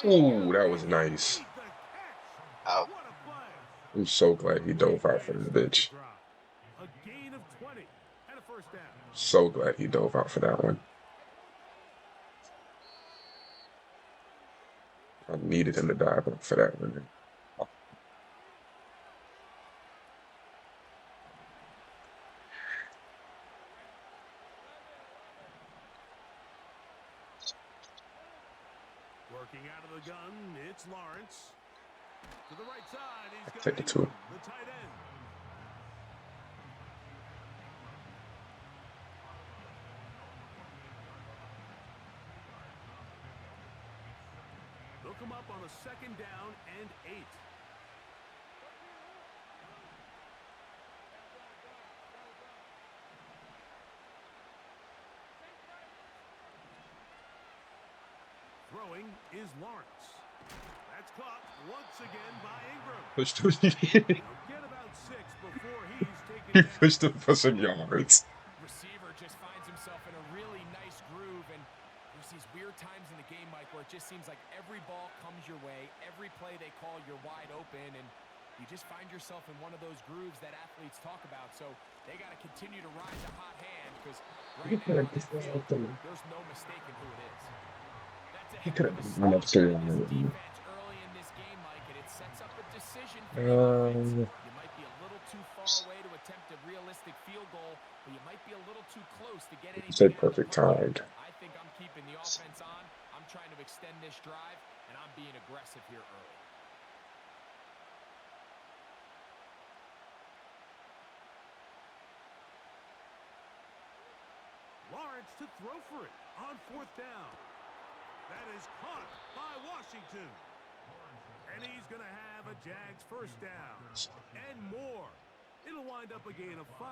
Speaker 2: Lawrence.
Speaker 1: Ooh, that was nice.
Speaker 2: Made the catch.
Speaker 5: Out.
Speaker 2: What a play.
Speaker 1: I'm so glad he dove out for this bitch.
Speaker 2: A gain of 20 and a first down.
Speaker 1: So glad he dove out for that one. I needed him to dive up for that one.
Speaker 2: Working out of the gun, it's Lawrence. To the right side, he's got
Speaker 1: Take the two.
Speaker 2: the tight end. They'll come up on a second down and 8. Throwing is Lawrence. That's caught once again by Ingram.
Speaker 1: Pushed him.
Speaker 2: He'll get about 6 before he's
Speaker 1: He
Speaker 2: taken down.
Speaker 1: pushed him for some yards.
Speaker 3: Receiver just finds himself in a really nice groove, and there's these weird times in the game, Mike, where it just seems like every ball comes your way, every play they call, you're wide open, and you just find yourself in one of those grooves that athletes talk about. So they got to continue to ride the hot hand, because right now on this field, there's no mistaking who it is. That's a
Speaker 1: He
Speaker 3: heck
Speaker 1: could
Speaker 3: of a
Speaker 1: have
Speaker 3: start
Speaker 1: run up to
Speaker 3: by this
Speaker 1: him.
Speaker 3: defense early in this game, Mike, and it sets up a decision for the offense. You might be a little too far away to attempt a realistic field goal, but you might be a little too close to get
Speaker 1: He
Speaker 3: anything
Speaker 1: said
Speaker 3: out of the
Speaker 1: perfect
Speaker 3: play.
Speaker 1: timed.
Speaker 3: I think I'm keeping the offense on. I'm trying to extend this drive, and I'm being aggressive here early.
Speaker 2: Lawrence to throw for it on 4th down. That is caught by Washington. And he's going to have a Jags first down. And more. It'll wind up a gain of 5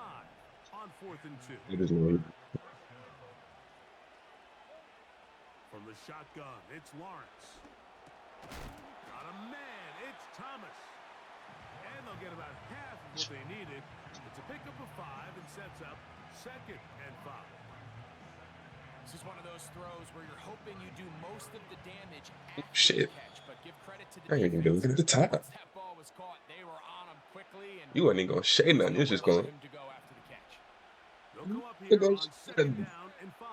Speaker 2: on 4th and 2.
Speaker 1: It is no.
Speaker 2: From the shotgun, it's Lawrence. Got a man, it's Thomas. And they'll get about half of what they needed. It's a pickup of 5 and sets up 2nd and 5.
Speaker 3: This is one of those throws where you're hoping you do most of the damage after
Speaker 1: Shit.
Speaker 3: the catch, but give credit to
Speaker 1: I
Speaker 3: the
Speaker 1: ain't even gonna look at the top.
Speaker 3: Once that ball was caught, they were on him quickly, and
Speaker 1: You wasn't even gonna say nothing. You was just
Speaker 3: nowhere
Speaker 1: going.
Speaker 3: for him to go after the catch.
Speaker 2: They'll go up
Speaker 1: There
Speaker 2: here
Speaker 1: goes
Speaker 2: on 2nd down and 5.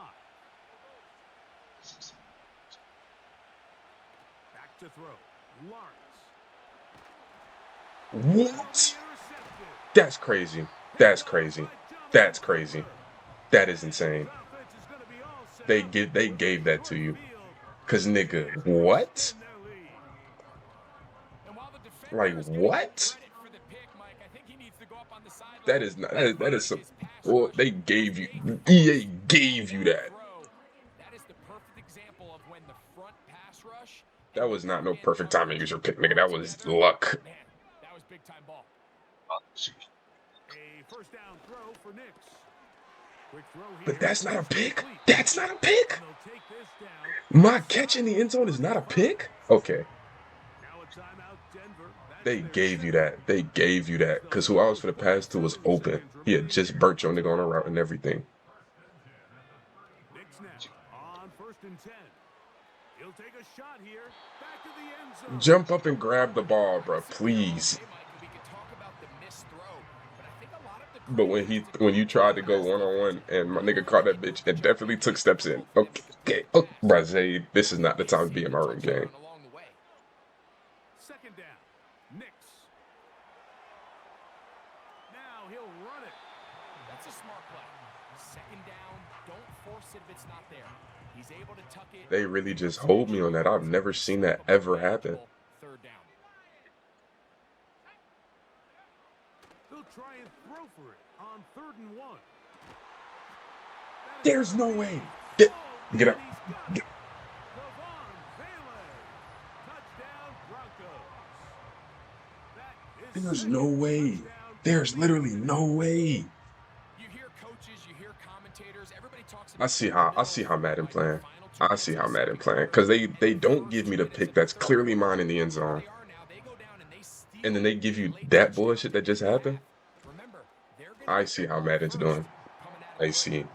Speaker 2: Back to throw. Lawrence.
Speaker 1: What?
Speaker 2: Intercepted.
Speaker 1: That's crazy. That's crazy. That's crazy. That is insane.
Speaker 2: Offense is gonna be all set
Speaker 1: They
Speaker 2: up
Speaker 1: gave that to you.
Speaker 2: field.
Speaker 1: Cause nigga, what?
Speaker 2: Extend their lead.
Speaker 3: And while the defender
Speaker 1: Like
Speaker 3: is getting
Speaker 1: what?
Speaker 3: credit for the pick, Mike, I think he needs to go up on the sideline.
Speaker 1: That is not. That is some.
Speaker 3: His pass
Speaker 1: Well,
Speaker 3: rush
Speaker 1: they gave you.
Speaker 3: was
Speaker 1: EA gave you that.
Speaker 3: throw. That is the perfect example of when the front pass rush.
Speaker 1: That was not no perfect timing. Use your pick, nigga. That was luck.
Speaker 3: Man, that was big time ball.
Speaker 2: A first down throw for Knicks. Quick throw here.
Speaker 1: But that's not a pick.
Speaker 2: Complete.
Speaker 1: That's not a pick.
Speaker 2: And they'll take this down.
Speaker 1: My catch in the end zone is not a pick. Okay,
Speaker 2: Now a timeout, Denver. That's
Speaker 1: they
Speaker 2: their
Speaker 1: gave you
Speaker 2: second.
Speaker 1: that. They gave you that. Cause who I was for the pass to was open. He had just burnt your nigga on a route and everything.
Speaker 2: Knicks now on 1st and 10. He'll take a shot here. Back to the end zone.
Speaker 1: Jump up and grab the ball, bro. Please.
Speaker 3: Hey, Mike, we can talk about the missed throw, but I think a lot of the
Speaker 1: But when you tried to go 1-on-1 and my nigga caught that bitch and definitely took steps in. Okay. Oh, Brazil, this is not the time to be in my ring game.
Speaker 3: along the way.
Speaker 2: Second down. Knicks. Now he'll run it.
Speaker 3: That's a smart play. Second down, don't force it if it's not there. He's able to tuck it.
Speaker 1: They really just hold me on that. I've never seen that ever happen.
Speaker 3: Third down.
Speaker 2: They'll He'll try and throw for it on 3rd and 1.
Speaker 1: There's no way. Get up. Get. There's no way. There's literally no way.
Speaker 3: You hear coaches, you hear commentators, everybody talks
Speaker 1: I
Speaker 3: about
Speaker 1: see how Madden
Speaker 3: like the
Speaker 1: playing.
Speaker 3: final 2
Speaker 1: I
Speaker 3: minutes
Speaker 1: see
Speaker 3: of
Speaker 1: how
Speaker 3: the
Speaker 1: Madden
Speaker 3: season.
Speaker 1: playing because they
Speaker 3: The
Speaker 1: don't
Speaker 3: first
Speaker 1: give me
Speaker 3: 2
Speaker 1: the
Speaker 3: minutes
Speaker 1: pick
Speaker 3: of the
Speaker 1: that's
Speaker 3: third
Speaker 1: clearly
Speaker 3: quarter,
Speaker 1: mine in the end
Speaker 3: here
Speaker 1: zone,
Speaker 3: they are now. They go down and they steal
Speaker 1: and then they
Speaker 3: a
Speaker 1: give you
Speaker 3: late
Speaker 1: that
Speaker 3: touchdown
Speaker 1: bullshit
Speaker 3: to
Speaker 1: that just
Speaker 3: end the
Speaker 1: happened.
Speaker 3: half. Remember, they're going to
Speaker 1: I
Speaker 3: get
Speaker 1: see
Speaker 3: the
Speaker 1: how
Speaker 3: ball
Speaker 1: Madden's
Speaker 3: first
Speaker 1: doing.
Speaker 3: coming out of
Speaker 1: I
Speaker 3: the
Speaker 1: see.
Speaker 3: break.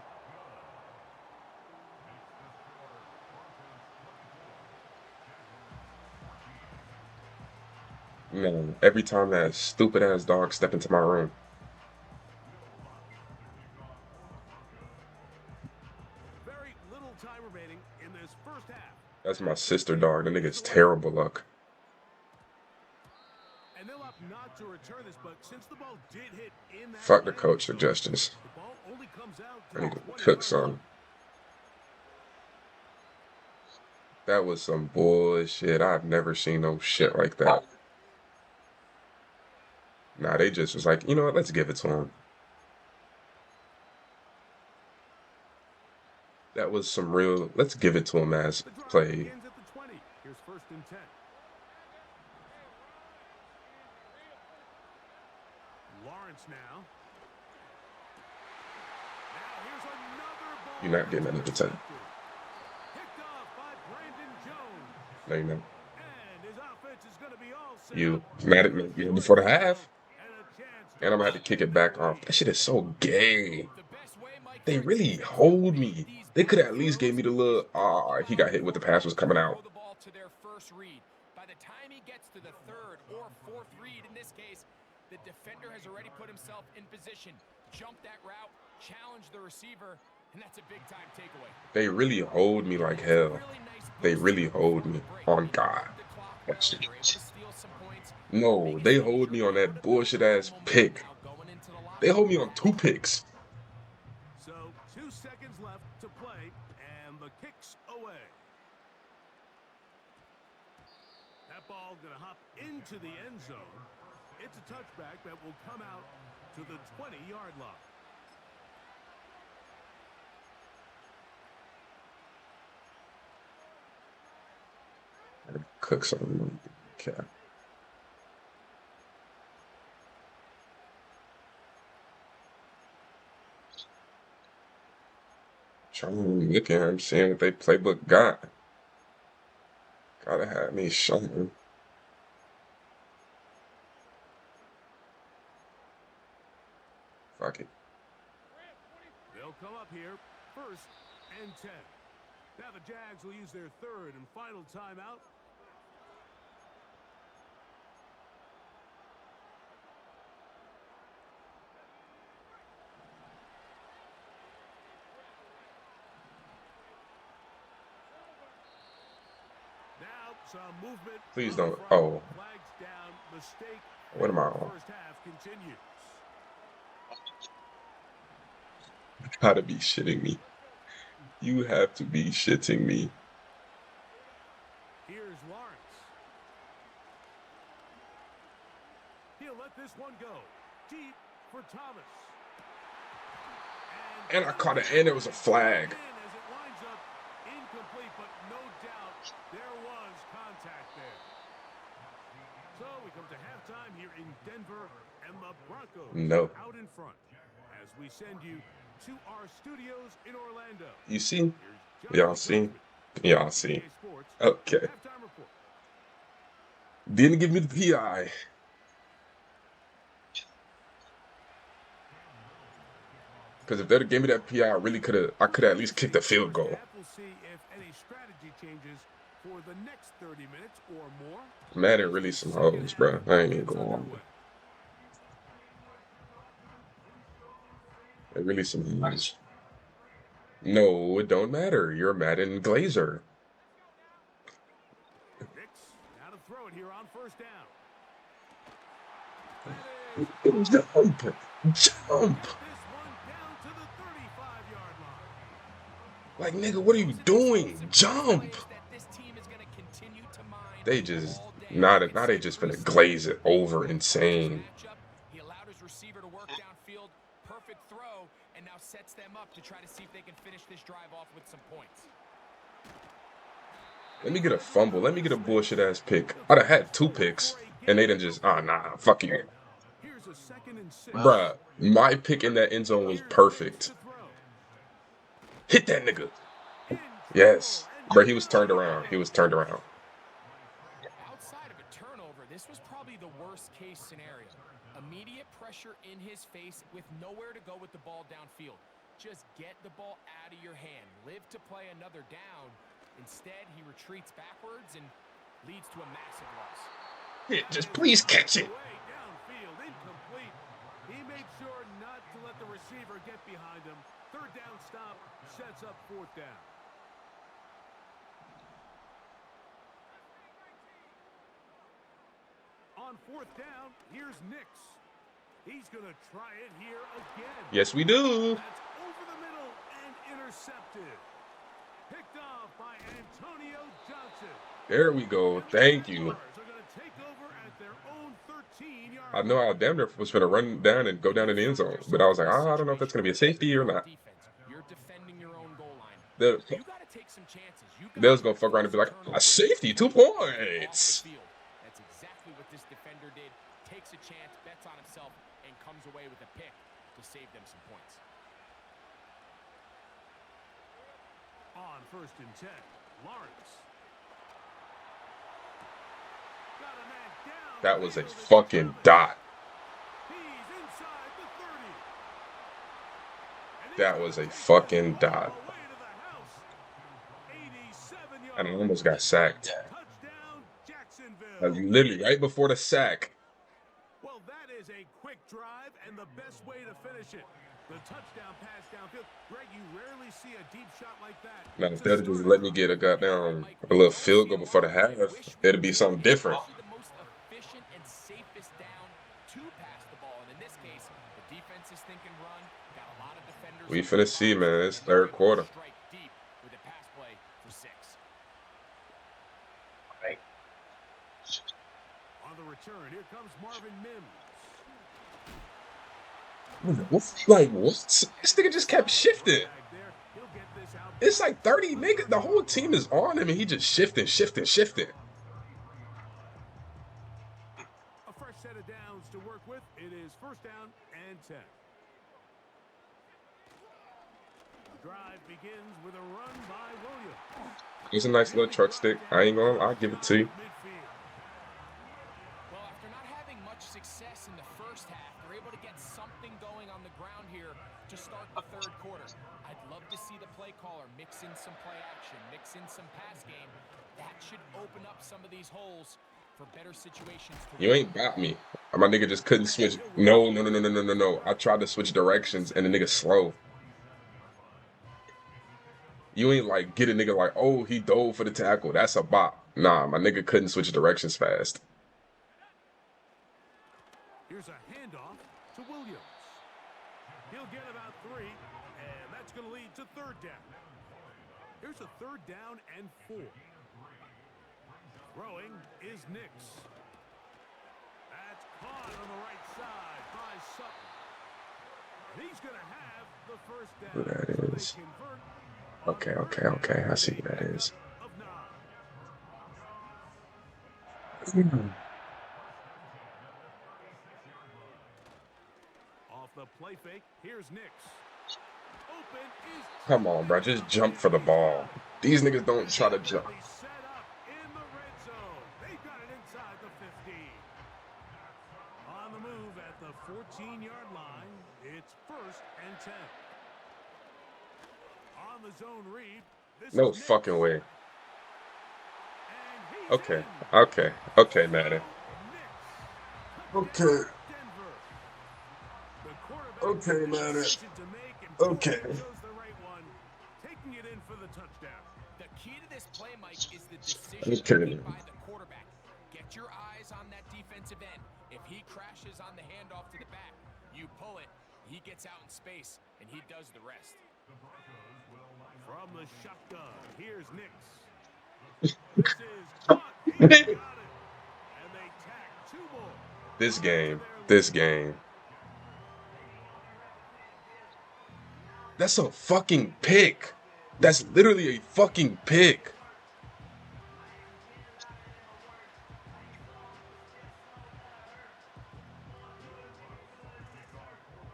Speaker 1: Man, every time that stupid ass dog step into my room,
Speaker 2: Very little time remaining in this first half.
Speaker 1: that's my sister dog. The nigga's terrible luck.
Speaker 2: And they'll opt not to return this, but since the ball did hit in that
Speaker 1: Fuck the
Speaker 2: landing
Speaker 1: coach
Speaker 2: zone,
Speaker 1: suggestions.
Speaker 2: the ball only comes out to
Speaker 1: I
Speaker 2: the
Speaker 1: need to
Speaker 2: 20-yard
Speaker 1: cook
Speaker 2: line.
Speaker 1: some. That was some bullshit. I've never seen no shit like that. Nah, they just was like, you know what? Let's give it to him. That was some real. Let's give it to him as
Speaker 2: The drive
Speaker 1: play.
Speaker 2: begins at the 20. Here's 1st and 10. Lawrence now. Now here's another ball.
Speaker 1: You're not getting another 10.
Speaker 2: Picked off by Brandon Jones.
Speaker 1: No, you know.
Speaker 2: And his offense is going to be all set
Speaker 1: You
Speaker 2: up.
Speaker 1: mad at me before the half,
Speaker 2: And a chance
Speaker 1: and I'm gonna have to kick it back off. That shit is so gay.
Speaker 3: The best way, Mike,
Speaker 1: They
Speaker 3: for a
Speaker 1: really
Speaker 3: defense to
Speaker 1: hold
Speaker 3: beat
Speaker 1: me.
Speaker 3: these
Speaker 1: They could
Speaker 3: big
Speaker 1: at least
Speaker 3: throws
Speaker 1: gave me the
Speaker 3: is
Speaker 1: little.
Speaker 3: hold the
Speaker 1: He
Speaker 3: ball
Speaker 1: got hit with the
Speaker 3: and
Speaker 1: pass was coming
Speaker 3: throw
Speaker 1: out.
Speaker 3: the ball to their first read. By the time he gets to the 3rd or 4th read, in this case, the defender has already put himself in position, jump that route, challenge the receiver, and that's a big-time takeaway.
Speaker 1: They really hold me like hell. They really hold me on God. That shit. No, they hold me on that bullshit ass pick. They hold me on 2 picks.
Speaker 2: So 2 seconds left to play, and the kick's away. That ball going to hop into the end zone. It's a touchback that will come out to the 20-yard line.
Speaker 1: I gotta cook something. Okay. Trying to look at him, seeing what they playbook got. Gotta have me something. Fuck it.
Speaker 2: They'll come up here 1st and 10. Now the Jags will use their 3rd and final timeout. Now some movement.
Speaker 1: Please
Speaker 2: on the
Speaker 1: don't.
Speaker 2: front.
Speaker 1: Oh,
Speaker 2: Flags down. Mistake.
Speaker 1: what am I
Speaker 2: The
Speaker 1: on?
Speaker 2: first half continues.
Speaker 1: You gotta be shitting me. You have to be shitting me.
Speaker 2: Here's Lawrence. He'll let this one go. Deep for Thomas.
Speaker 1: And I caught it, and there was a flag.
Speaker 2: As it winds up incomplete, but no doubt there was contact there. So we come to halftime here in Denver, and the Broncos
Speaker 1: No.
Speaker 2: are out in front as we send you to our studios in Orlando.
Speaker 1: You see?
Speaker 2: Here's
Speaker 1: Y'all
Speaker 2: John
Speaker 1: see?
Speaker 2: Coachman,
Speaker 1: Y'all see?
Speaker 2: NBA Sports
Speaker 1: Okay.
Speaker 2: halftime report.
Speaker 1: Didn't give me the PI. Because if they'd have gave me that PI, I could have at least kicked a field goal.
Speaker 2: We'll see if any strategy changes for the next 30 minutes or more.
Speaker 1: Madden really some hoes, bro. I ain't even going on. They really some hoes. No, it don't matter. You're a Madden Glazer.
Speaker 2: Now to throw it here on 1st down.
Speaker 1: Jump! Jump!
Speaker 2: This one down to the 35-yard line.
Speaker 1: Like, nigga, what are you doing? Jump! They just, now they just finna glaze it over insane.
Speaker 3: He allowed his receiver to sets them up to try to see if they can finish this drive off with some points.
Speaker 1: Let me get a fumble. Let me get a bullshit ass pick. I'd have had 2 picks, and they done just, nah, fuck you.
Speaker 2: Here's a 2nd and 6.
Speaker 1: Bruh, my pick in that end zone was perfect. Hit that nigga. Yes. Bruh, he was turned around. He was turned around.
Speaker 3: Outside of a turnover, this was probably the worst case scenario. Immediate pressure in his face with nowhere to go with the ball downfield. Just get the ball out of your hand. Live to play another down. Instead, he retreats backwards and leads to a massive loss.
Speaker 1: Yeah, just please catch it.
Speaker 2: Downfield, incomplete. He made sure not to let the receiver get behind him. 3rd down stop sets up 4th down. On 4th down, here's Nix. He's going to try it here again.
Speaker 1: Yes, we do.
Speaker 2: That's over the middle and intercepted. Picked off by Antonio Johnson.
Speaker 1: There we go. Thank you. I know I damn near was going to run down and go down in the end zone, but I was like, I don't know if that's going to be a safety or not.
Speaker 3: You're defending your own goal line.
Speaker 1: They was going to fuck around and be like, a safety, 2 points.
Speaker 3: That's exactly what this defender did. Takes a chance, bets on himself, and comes away with a pick to save them some points.
Speaker 2: On 1st and 10, Lawrence. Got a man down.
Speaker 1: That was a fucking dot.
Speaker 2: He's inside the 30.
Speaker 1: That was a fucking dot. And I almost got sacked.
Speaker 2: Touchdown, Jacksonville.
Speaker 1: Literally right before the sack.
Speaker 2: Well, that is a quick drive and the best way to finish it. The touchdown pass downfield. Greg, you rarely see a deep shot like that.
Speaker 1: Now, if they'd just let me get a goddamn a little field goal before the half, it'd be something different.
Speaker 3: The most efficient and safest down to pass the ball. And in this case, the defense is thinking run. Got a lot of defenders.
Speaker 1: We finna see, man. It's 3rd quarter.
Speaker 3: Strike deep with a pass play for 6.
Speaker 2: On the return, here comes Marvin Mims.
Speaker 1: What's like what? This nigga just kept shifting. It's like 30 niggas. The whole team is on him, and he just shifting.
Speaker 2: A fresh set of downs to work with. It is 1st down and 10. The drive begins with a run by Williams.
Speaker 1: It's a nice little truck stick. I ain't gonna. I'll give it to you.
Speaker 3: Well, after not having much success in the first half, they're able to get something going on the ground here to start the 3rd quarter. I'd love to see the play caller mix in some play action, mix in some pass game. That should open up some of these holes for better situations.
Speaker 1: You ain't got me. My nigga just couldn't switch. No. I tried to switch directions, and the nigga slow. You ain't like get a nigga like, oh, he dove for the tackle. That's a bop. Nah, my nigga couldn't switch directions fast.
Speaker 2: Here's a handoff to Williams. He'll get about 3, and that's going to lead to 3rd down. Here's a 3rd down and 4. Throwing is Nix. That's caught on the right side by Sutton. And he's going to have the 1st down.
Speaker 1: Who that
Speaker 2: So
Speaker 1: is?
Speaker 2: they convert
Speaker 1: Okay. I see who that is.
Speaker 2: of 9. Off the play fake, here's Nix. Open is
Speaker 1: Come on, bro. Just jump for the ball. These niggas don't try to jump.
Speaker 2: set up in the red zone. They've got it inside the 50. On the move at the 14-yard line, it's 1st and 10. On the zone read, this
Speaker 1: No
Speaker 2: is Nix.
Speaker 1: fucking way.
Speaker 2: And he's
Speaker 1: Okay,
Speaker 2: in.
Speaker 1: Madden.
Speaker 2: Nix.
Speaker 1: Okay.
Speaker 2: Denver. The quarterback
Speaker 1: Okay,
Speaker 2: with a
Speaker 1: Madden.
Speaker 2: decision to make, and
Speaker 1: Okay.
Speaker 2: chose the right one, taking it in for the touchdown.
Speaker 3: The key to this play, Mike, is the decision
Speaker 1: Okay.
Speaker 3: made by the quarterback. Get your eyes on that defensive end. If he crashes on the handoff to the back, you pull it, he gets out in space, and he does the rest.
Speaker 2: From the shotgun, here's Nix. This is caught. He got it. And they tack 2 more.
Speaker 1: This game. That's a fucking pick. That's literally a fucking pick.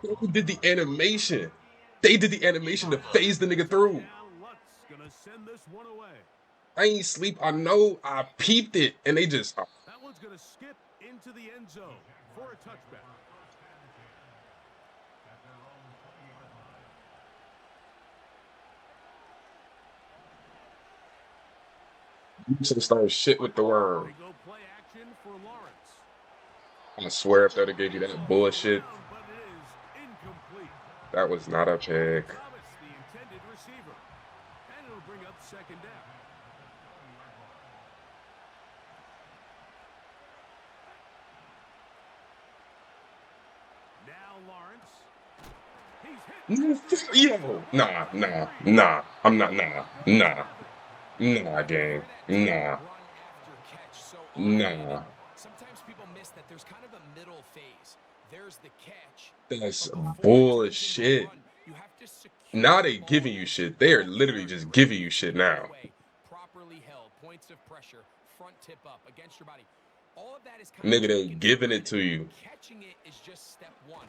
Speaker 1: Who did the animation? They did the animation to phase the nigga through.
Speaker 2: Down, Lutz gonna send this one away.
Speaker 1: I ain't sleep. I know. I peeped it, and they just.
Speaker 2: That one's gonna skip into the end zone for a touchback.
Speaker 1: You should have started shit with the worm.
Speaker 2: They go play action for Lawrence.
Speaker 1: I swear, if they'd have gave you that bullshit,
Speaker 2: Down, but it is incomplete.
Speaker 1: that was not a pick.
Speaker 2: Thomas, the intended receiver. And it'll bring up second down. Now Lawrence. He's hit.
Speaker 1: Yo, I'm not, gang, nah.
Speaker 3: Sometimes people miss that there's kind of a middle phase. There's the catch.
Speaker 1: That's
Speaker 3: but before you can
Speaker 1: bullshit.
Speaker 3: run, you have to secure
Speaker 1: Now
Speaker 3: the
Speaker 1: they
Speaker 3: ball
Speaker 1: giving you
Speaker 3: with
Speaker 1: shit.
Speaker 3: the
Speaker 1: They are
Speaker 3: ball
Speaker 1: literally
Speaker 3: carrier
Speaker 1: just
Speaker 3: right
Speaker 1: giving you shit now.
Speaker 3: away, properly held, points of pressure, front tip up against your body. All of that is kind
Speaker 1: Nigga,
Speaker 3: of
Speaker 1: they
Speaker 3: taken for
Speaker 1: giving it
Speaker 3: granted.
Speaker 1: to you.
Speaker 3: Catching it is just step one.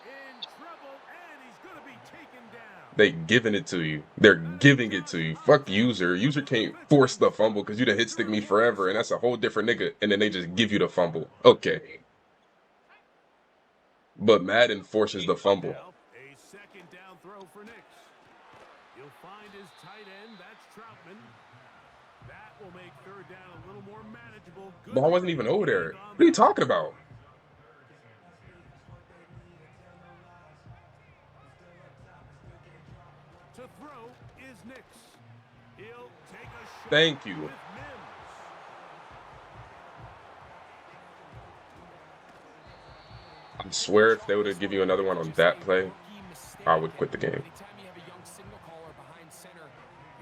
Speaker 2: In trouble, and he's gonna be taken down.
Speaker 1: They giving it to you. They're giving it to you. Fuck user. User can't force the fumble because you done hit stick me forever, and that's a whole different nigga. And then they just give you the fumble. Okay. But Madden forces the fumble.
Speaker 2: Now, a second down throw for Nix. He'll find his tight end. That's Troutman. That will make third down a little more manageable. Good
Speaker 1: But I wasn't even over there. What are you talking about?
Speaker 2: To throw is Nix. He'll take a shot.
Speaker 1: Thank you.
Speaker 2: With Mims.
Speaker 1: I swear if they would have given you another one on that play, I would quit the game.
Speaker 3: Anytime you have a young signal caller behind center,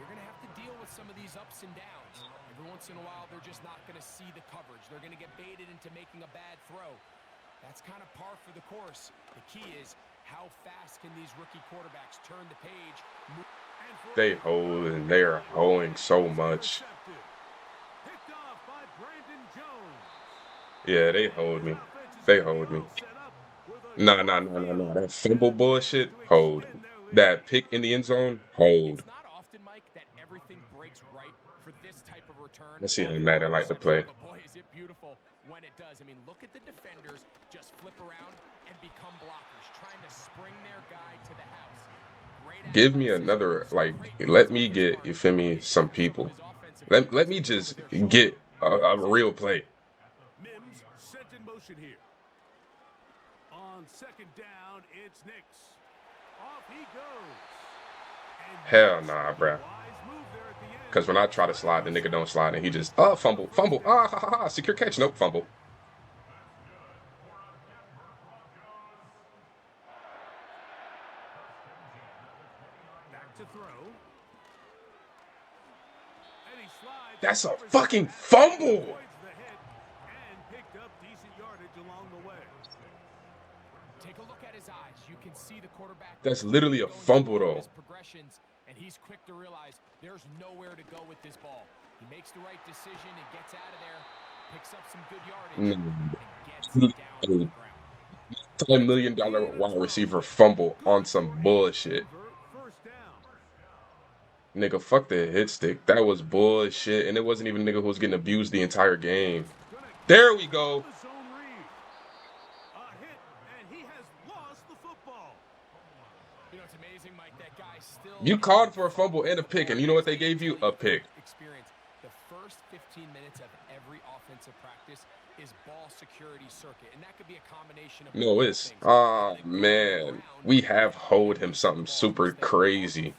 Speaker 3: you're going to have to deal with some of these ups and downs. Every once in a while, they're just not going to see the coverage. They're going to get baited into making a bad throw. That's kind of par for the course. The key is how fast can these rookie quarterbacks turn the page.
Speaker 1: They hold and they are holding so much.
Speaker 2: Picked off by Brandon Jones.
Speaker 1: Yeah, they hold me. They hold me. Nah. That fumble bullshit, hold. That pick in the end zone, hold.
Speaker 3: It's not often, Mike, that everything breaks right for this type of return.
Speaker 1: Let's see how Madden like to play.
Speaker 3: But boy, is it beautiful when it does. I mean, look at the defenders just flip around and become blockers, trying to spring their guy to the house. Great
Speaker 1: Give me
Speaker 3: athleticism,
Speaker 1: another,
Speaker 3: some
Speaker 1: like,
Speaker 3: great
Speaker 1: let me
Speaker 3: defensive
Speaker 1: get, you
Speaker 3: response.
Speaker 1: feel me,
Speaker 3: Big
Speaker 1: some
Speaker 3: credit to
Speaker 1: people.
Speaker 3: his offensive
Speaker 1: Let
Speaker 3: players
Speaker 1: me
Speaker 3: who
Speaker 1: just
Speaker 3: put their
Speaker 1: get
Speaker 3: shoulders
Speaker 1: a real play.
Speaker 2: Mims sent in motion here. On second down, it's Nix. Off he goes. And
Speaker 1: Hell
Speaker 2: Nix,
Speaker 1: nah, bruh.
Speaker 2: wise move there at the end.
Speaker 1: Because when I try to slide, the nigga don't slide, and he just, fumble, secure catch, nope, fumble.
Speaker 2: Back to throw. And he slides.
Speaker 1: That's a
Speaker 2: covers
Speaker 1: fucking
Speaker 2: the pass,
Speaker 1: fumble.
Speaker 2: avoids the hit, and picked up decent yardage along the way.
Speaker 3: Take a look at his eyes. You can see the quarterback.
Speaker 1: That's literally a
Speaker 3: going through
Speaker 1: fumble,
Speaker 3: all of
Speaker 1: though.
Speaker 3: his progressions, and he's quick to realize there's nowhere to go with this ball. He makes the right decision and gets out of there, picks up some good yardage, and gets it down to the ground.
Speaker 1: $10 million wide receiver fumble on some bullshit.
Speaker 2: First down.
Speaker 1: Nigga, fuck the hit stick. That was bullshit, and it wasn't even a nigga who was getting abused the entire game. There we go.
Speaker 2: The zone read. A hit, and he has lost the football.
Speaker 3: You know, it's amazing, Mike, that guy still...
Speaker 1: You called for a fumble and a pick, and you know what they gave you? A pick.
Speaker 3: Experience. The first 15 minutes of every offensive practice is ball security circuit, and that could be a combination of...
Speaker 1: No, it's, man, we have hold him something super crazy.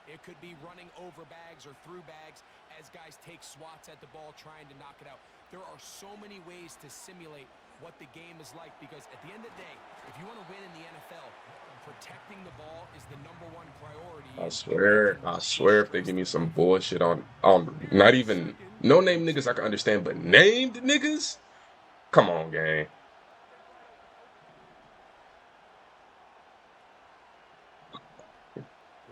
Speaker 3: It could be running over bags or through bags as guys take swats at the ball trying to knock it out. There are so many ways to simulate what the game is like, because at the end of the day, if you want to win in the NFL, protecting the ball is the #1 priority.
Speaker 1: I swear if they give me some bullshit on not even no name niggas I can understand, but named niggas? Come on, gang.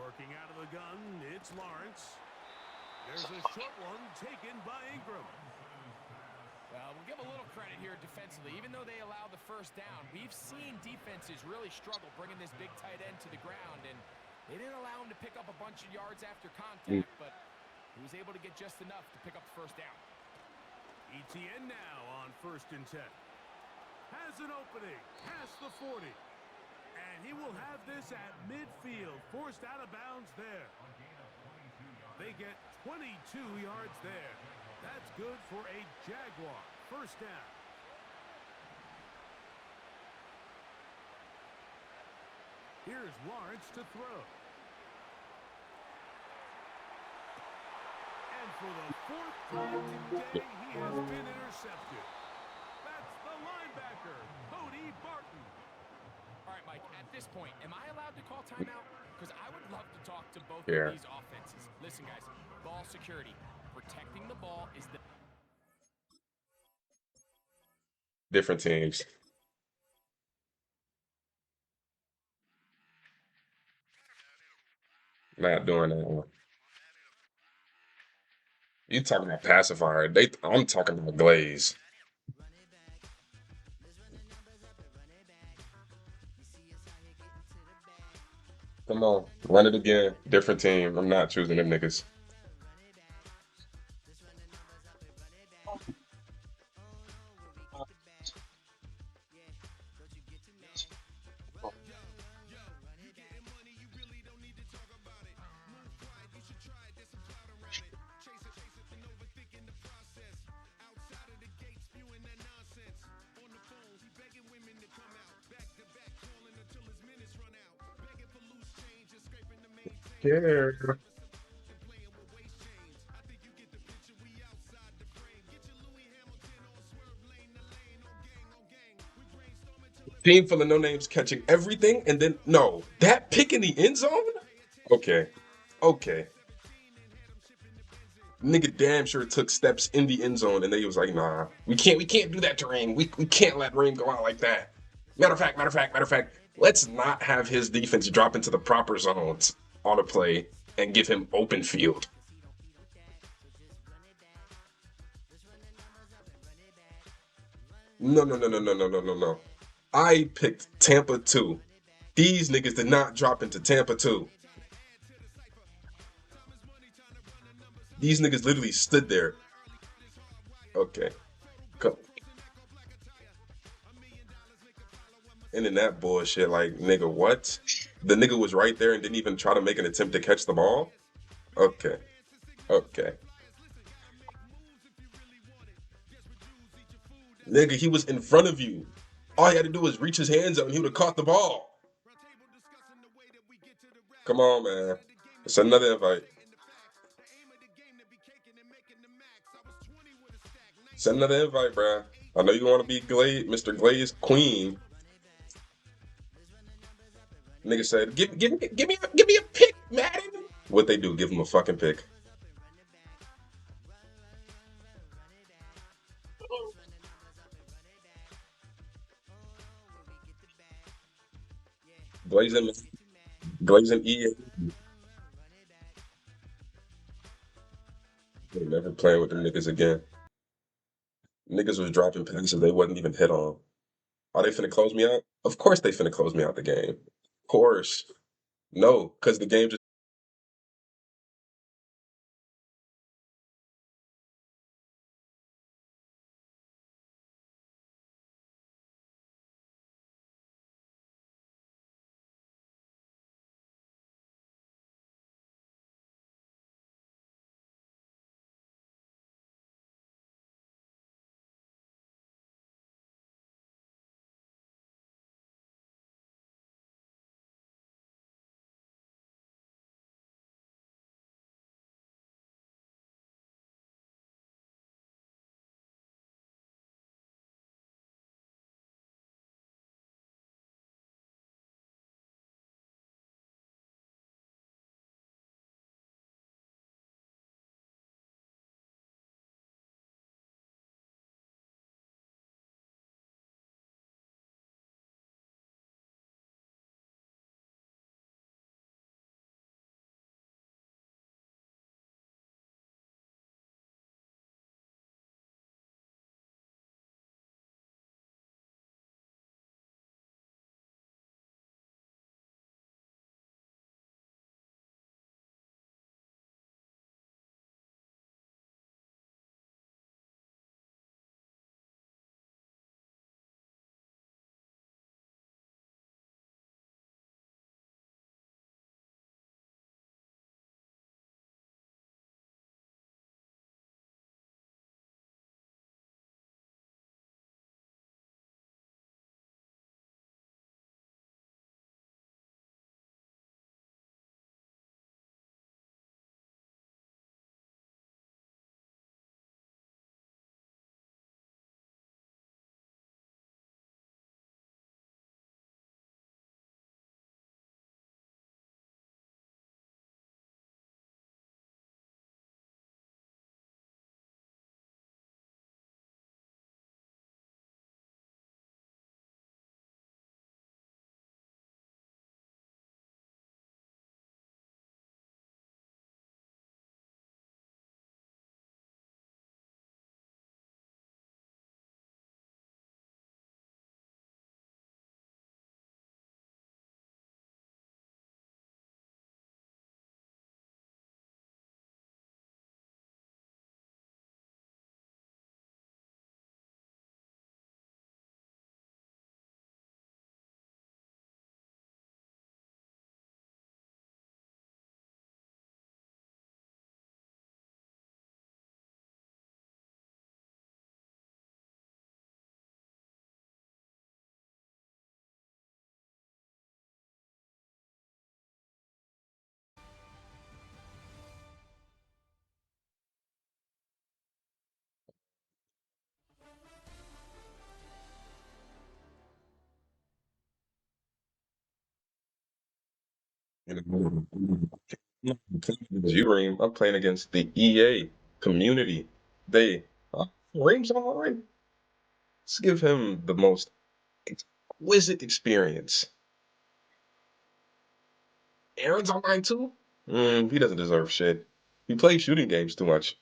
Speaker 2: Working out of the gun, it's Lawrence. There's a short one taken by Ingram.
Speaker 3: We'll give a little credit here defensively. Even though they allow the first down, we've seen defenses really struggle bringing this big tight end to the ground, and they didn't allow him to pick up a bunch of yards after contact, but he was able to get just enough to pick up the first down.
Speaker 2: ETN now on 1st and 10. Has an opening past the 40. And he will have this at midfield, forced out of bounds there. They get 22 yards there. That's good for a Jaguar. First down. Here's Lawrence to throw. And for the 4th time today, he has been intercepted. That's the linebacker, Cody Barton.
Speaker 3: All right, Mike, at this point, am I allowed to call timeout? Because I would love to talk to both
Speaker 1: Yeah.
Speaker 3: of these offenses. Listen, guys, ball security. Protecting the ball is the...
Speaker 1: Different teams. Not doing that one. You talking about pacifier? I'm talking about glaze. Come on, run it again. Different team. I'm not choosing them niggas. Yeah. Team full of no names catching everything, and then no, that pick in the end zone. Okay, okay. Nigga damn sure took steps in the end zone, and they was like, nah, we can't do that to Reem. We can't let Reem go out like that. Matter of fact, let's not have his defense drop into the proper zones on a play and give him open field. No. I picked Tampa 2. These niggas did not drop into Tampa 2. These niggas literally stood there. Okay. Come. And then that bullshit, like, nigga, what? The nigga was right there and didn't even try to make an attempt to catch the ball? Okay. Okay. Nigga, he was in front of you. All he had to do was reach his hands up and he would have caught the ball. Come on, man. It's another invite. Send another invite, bruh. I know you want to be Mr. Glaze Queen. Nigga said, give me a pick, Madden. What they do? Give him a fucking pick. Glazing, glazing E. They never playing with them niggas again. Niggas was dropping passes they wasn't even hit on. Are they finna close me out? Of course they finna close me out the game. Of course. No, because the game just And I'm not playing against you, Reem. I'm playing against the EA community. They Reem's online. Let's give him the most exquisite experience. Aaron's online too? He doesn't deserve shit. He plays shooting games too much.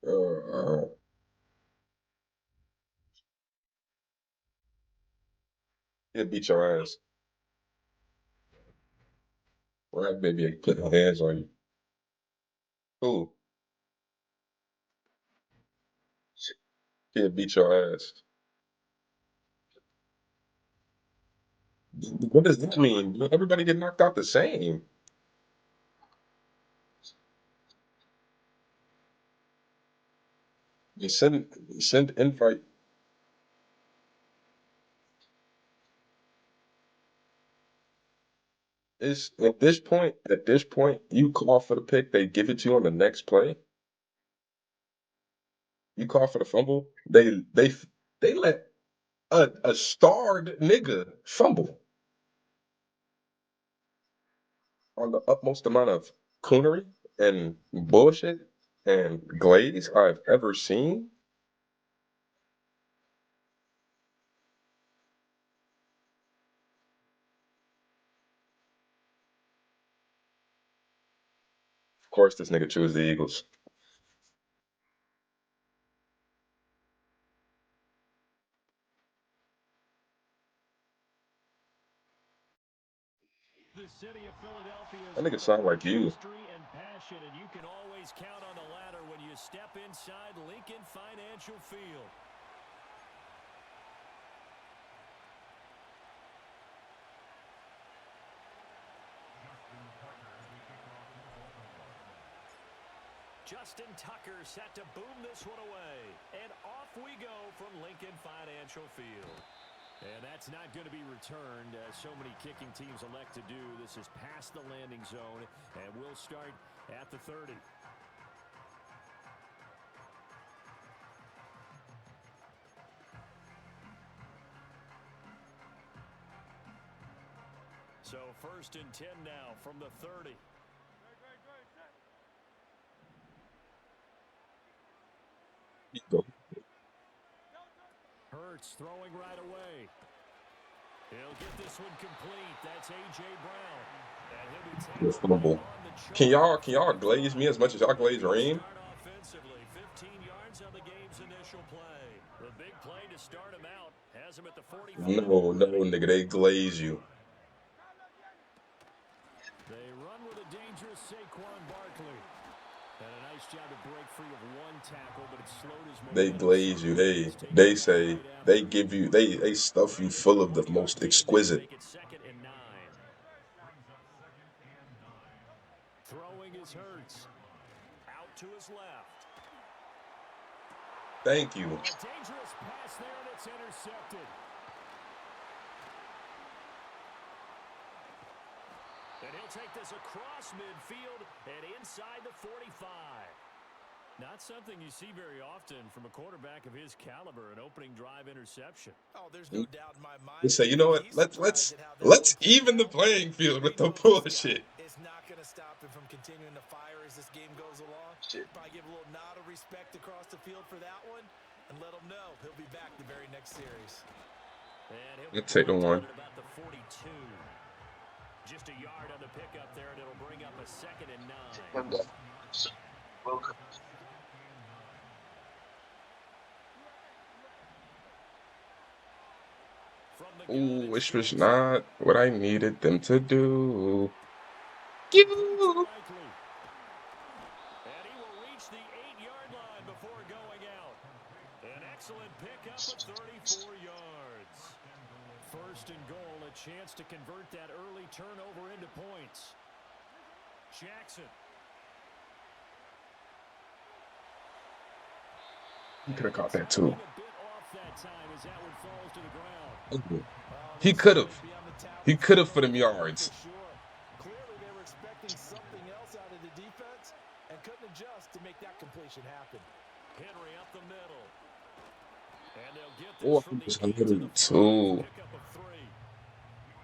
Speaker 1: Uh, he'll beat your ass. Right, baby, put her hands on you. Cool. He'll beat your ass. What does that mean? Everybody get knocked out the same. You send invite. It's at this point, you call for the pick, they give it to you on the next play. You call for the fumble, they let a starred nigga fumble on the utmost amount of coonery and bullshit and glaze I've ever seen. Of course, this nigga choose the Eagles.
Speaker 5: The city of Philadelphia is
Speaker 1: That nigga sound like you.
Speaker 5: history and passion, and you can always count on the ladder when you step inside Lincoln Financial Field. Justin Tucker set to boom this one away. And off we go from Lincoln Financial Field. And that's not going to be returned, as so many kicking teams elect to do. This is past the landing zone, and we'll start at the 30. So 1st and 10 now from the 30. Hurts throwing right away. He'll get this one complete. That's A.J. Brown. And he'll be tackled
Speaker 1: Fumble.
Speaker 5: on the
Speaker 1: Can y'all glaze me as much as y'all glaze Reem?
Speaker 5: start offensively. 15 yards on the game's initial play. The big play to start him out has him at the 45.
Speaker 1: No, nigga, they glaze you.
Speaker 5: They run with a dangerous Saquon Barkley. And a nice job to break free of one tackle, but it slowed his
Speaker 1: They
Speaker 5: momentum.
Speaker 1: glaze you. They say they give you they stuff you full of the most exquisite.
Speaker 5: Make it 2nd and 9. Throwing his Hurts. Out to his left.
Speaker 1: Thank you.
Speaker 5: A dangerous pass there, and it's intercepted. And he'll take this across midfield and inside the 45. Not something you see very often from a quarterback of his caliber, an opening drive interception.
Speaker 3: Oh, there's no doubt in my mind.
Speaker 1: They say, you know what?
Speaker 3: He's
Speaker 1: Let's
Speaker 3: surprised
Speaker 1: let's
Speaker 3: at how this
Speaker 1: let's
Speaker 3: one played
Speaker 1: even the
Speaker 3: out.
Speaker 1: playing field with the
Speaker 3: Big play this
Speaker 1: bullshit.
Speaker 3: guy is not going to stop him from continuing to fire as this game goes along.
Speaker 1: Shit.
Speaker 3: Probably give a little nod of respect across the field for that one, and let him know he'll be back the very next series.
Speaker 5: And he'll
Speaker 1: Let's take the one.
Speaker 5: at about the 42. Just a yard on the pickup there, and it'll bring up a 2nd and 9.
Speaker 1: Ooh, which was not what I needed them to do. You.
Speaker 5: And he will reach the 8-yard line before going out. An excellent pickup of 34 yards. 1st and goal, a chance to convert that early turnover into points. Jackson.
Speaker 1: He could have caught that too.
Speaker 5: A bit off that time as that one falls to the ground.
Speaker 1: He could have. He could have for them yards.
Speaker 3: Clearly, they were expecting something else out of the defense and couldn't adjust to make that completion happen.
Speaker 5: Henry up the middle. And they'll get
Speaker 1: Oh, I
Speaker 5: from the
Speaker 1: was
Speaker 5: 8 to the 5
Speaker 1: too.
Speaker 5: pickup of 3.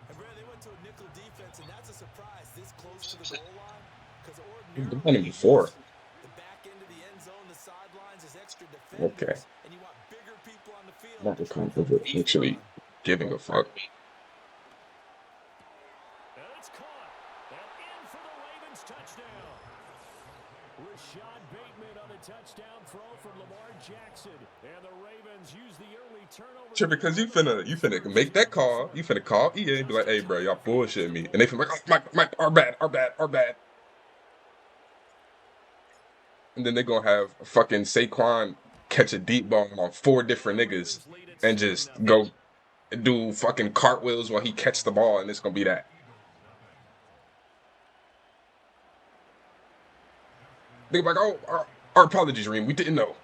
Speaker 6: And Brad, they went to a nickel defense, and that's a surprise this close to the goal line. Because
Speaker 1: They're
Speaker 6: ordinarily
Speaker 1: running
Speaker 6: you
Speaker 1: before.
Speaker 6: use the back end of the end zone, the sidelines as extra
Speaker 1: Okay.
Speaker 6: defenders, and you want bigger people on the field
Speaker 1: Not
Speaker 6: to
Speaker 1: the
Speaker 6: try and help against the
Speaker 1: actually
Speaker 6: run.
Speaker 1: giving a fuck.
Speaker 5: And it's caught. And in for the Ravens touchdown. Rashad Bateman on a touchdown throw from Lamar Jackson. And the Ravens use the early turnover.
Speaker 1: Sure, because you finna make that call. You finna call EA and be like, hey, bro, y'all bullshit me. And they finna be like, oh, my, our bad, our bad, our bad. And then they gonna have fucking Saquon catch a deep ball on 4 different niggas and just go do fucking cartwheels while he catch the ball, and it's gonna be that. They're like, oh, our apologies, Reem. We didn't know.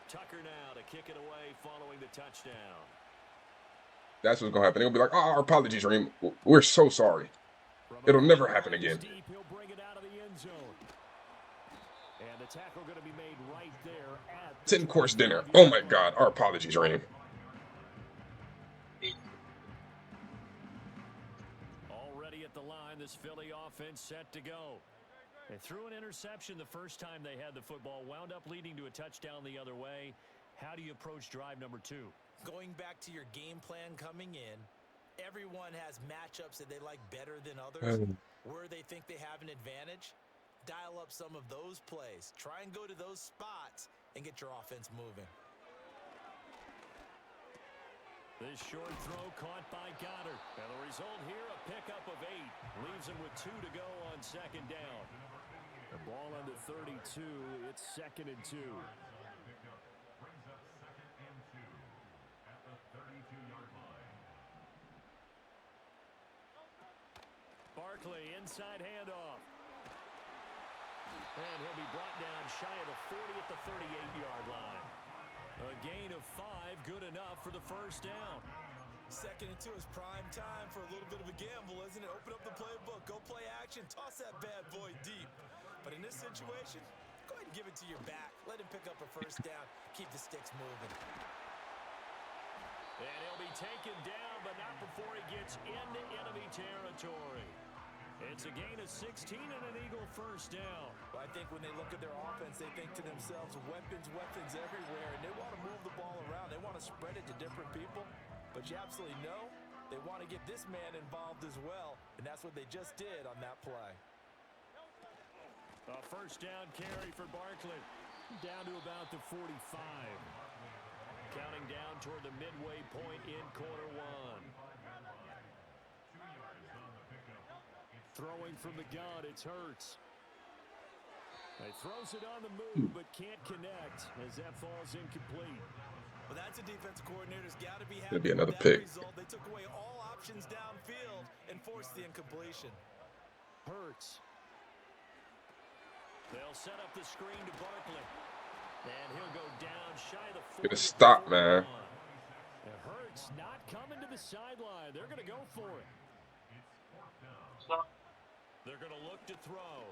Speaker 5: Tucker now to kick it away following the touchdown.
Speaker 1: That's what's gonna happen. They're gonna be like, oh, our apologies, Reem. We're so sorry. It'll never happen again.
Speaker 5: Deep, he'll bring it out of the end zone. And the tackle going to be made right there at
Speaker 1: 10-course dinner. Oh my God. Our apologies, Reem.
Speaker 5: Already at the line, this Philly offense set to go. They threw an interception the first time they had the football, wound up leading to a touchdown the other way. How do you approach drive number 2?
Speaker 6: Going back to your game plan coming in, everyone has matchups that they like better than others. Where they think they have an advantage, dial up some of those plays. Try and go to those spots and get your offense moving.
Speaker 5: This short throw caught by Goddard. And the result here, a pickup of 8. Leaves him with 2 to go on second down. The ball under 32. It's 2nd and 2.
Speaker 4: Brings up 2nd and 2 at the 32-yard line.
Speaker 5: Barkley, inside handoff. And he'll be brought down shy of the 40 at the 38-yard line. A gain of 5, good enough for the first down.
Speaker 6: 2nd and 2 is prime time for a little bit of a gamble, isn't it? Open up the playbook, go play action, toss that bad boy deep. But in this situation, go ahead and give it to your back. Let him pick up a first down, keep the sticks moving.
Speaker 5: And he'll be taken down, but not before he gets into enemy territory. It's a gain of 16 and an Eagle first down.
Speaker 6: Well, I think when they look at their offense, they think to themselves, weapons, weapons everywhere, and they want to move the ball around. They want to spread it to different people, but you absolutely know they want to get this man involved as well, and that's what they just did on that play.
Speaker 5: A first down carry for Barkley, down to about the 45. Counting down toward the midway point in quarter 1. Throwing from the gun, it's Hurts. He throws it on the move, but can't connect as that falls incomplete.
Speaker 6: Well, that's a defensive coordinator's got to be happy.
Speaker 1: It'll be another
Speaker 6: with that
Speaker 1: pick.
Speaker 6: result. They took away all options downfield and forced the incompletion.
Speaker 5: Hurts. They'll set up the screen to Barkley. And he'll go down shy of the 40.
Speaker 1: Get a stop, man.
Speaker 5: And Hurts not coming to the sideline. They're going to go for it. They're going to look to throw.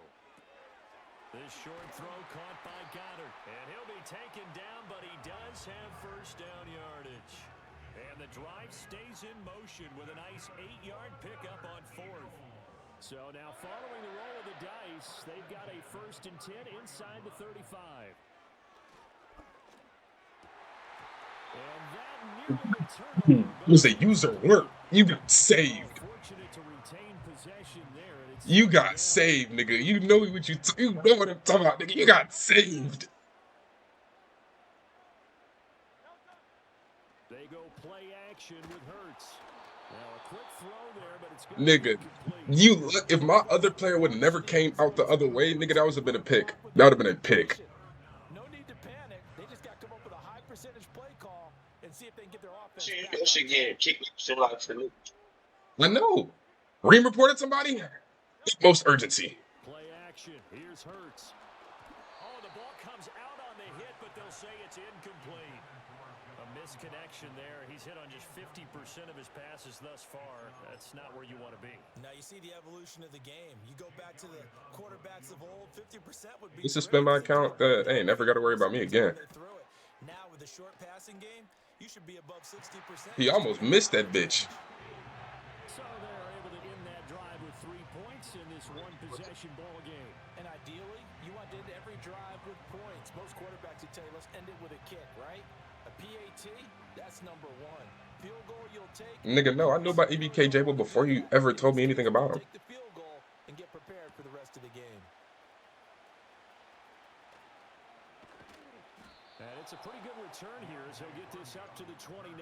Speaker 5: This short throw caught by Goddard. And he'll be taken down, but he does have first down yardage. And the drive stays in motion with a nice 8-yard pickup on 4th. So now following the roll of the dice, they've got a 1st and 10 inside the 35. And that nearly a turnover.
Speaker 1: It was a user work. You got saved.
Speaker 5: Fortunate to retain possession there.
Speaker 1: You got saved, nigga. You know what you know what I'm talking about, nigga. You got saved.
Speaker 5: They go play action with Hurts. Now a quick throw there, but it's
Speaker 1: Nigga, you look, if my other player would have never came out the other way, nigga, that would have been a pick. That would have been a pick.
Speaker 6: No need to panic. They just got to come up with a high percentage play call and see if they can get their offense back.
Speaker 1: I know. Reem reported somebody? Most urgency.
Speaker 5: play action. Here's Hurts. Oh, the ball comes out on the hit, but they'll say it's incomplete. A misconnection there. He's hit on just 50% of his passes thus far. That's not where you want to be.
Speaker 6: Now you see the evolution of the game. You go back to the quarterbacks of old, 50% would be.
Speaker 1: You suspend my account. Hey, never got to worry about me again.
Speaker 6: Now with the short passing game, you should be above 60%.
Speaker 1: He almost missed that bitch.
Speaker 5: So they're able to end that drive with 3 points in this one-possession ball game.
Speaker 6: And ideally, you want to end every drive with points. Most quarterbacks would tell you, let's end it with a kick, right? A PAT, that's number one. Field goal you'll take.
Speaker 1: Nigga, no, I knew about EBKJ before you ever told me anything about him.
Speaker 6: Take the field goal and get prepared for the rest of the game.
Speaker 5: And it's a pretty good return here as he'll get this up to the 29.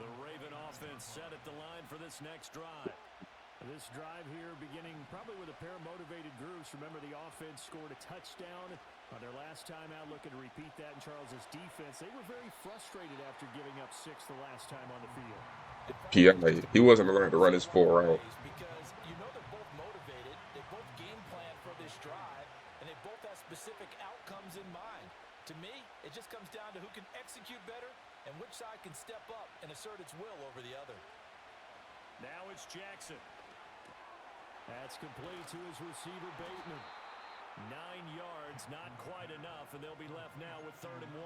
Speaker 5: The Raven offense set at the line for this next drive. This drive here beginning probably with a pair of motivated groups. Remember, the offense scored a touchdown on their last time out, looking to repeat that in Charles's defense. They were very frustrated after giving up 6 the last time on the field.
Speaker 1: Yeah, he wasn't allowed to run his full route.
Speaker 6: Because you know they're both motivated, they both game plan for this drive, and they both have specific outcomes in mind. To me, it just comes down to who can execute better and which side can step up and assert its will over the other.
Speaker 5: Now it's Jackson. That's complete to his receiver, Bateman. 9 yards, not quite enough, and they'll be left now with 3rd and 1.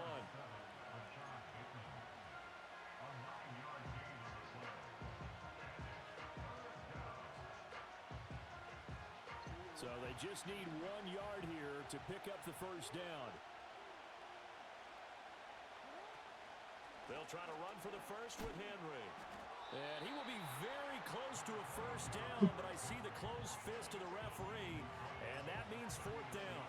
Speaker 5: So they just need 1 yard here to pick up the first down. They'll try to run for the first with Henry. And he will be very close to a first down, but I see the closed fist of the referee, and that means 4th down.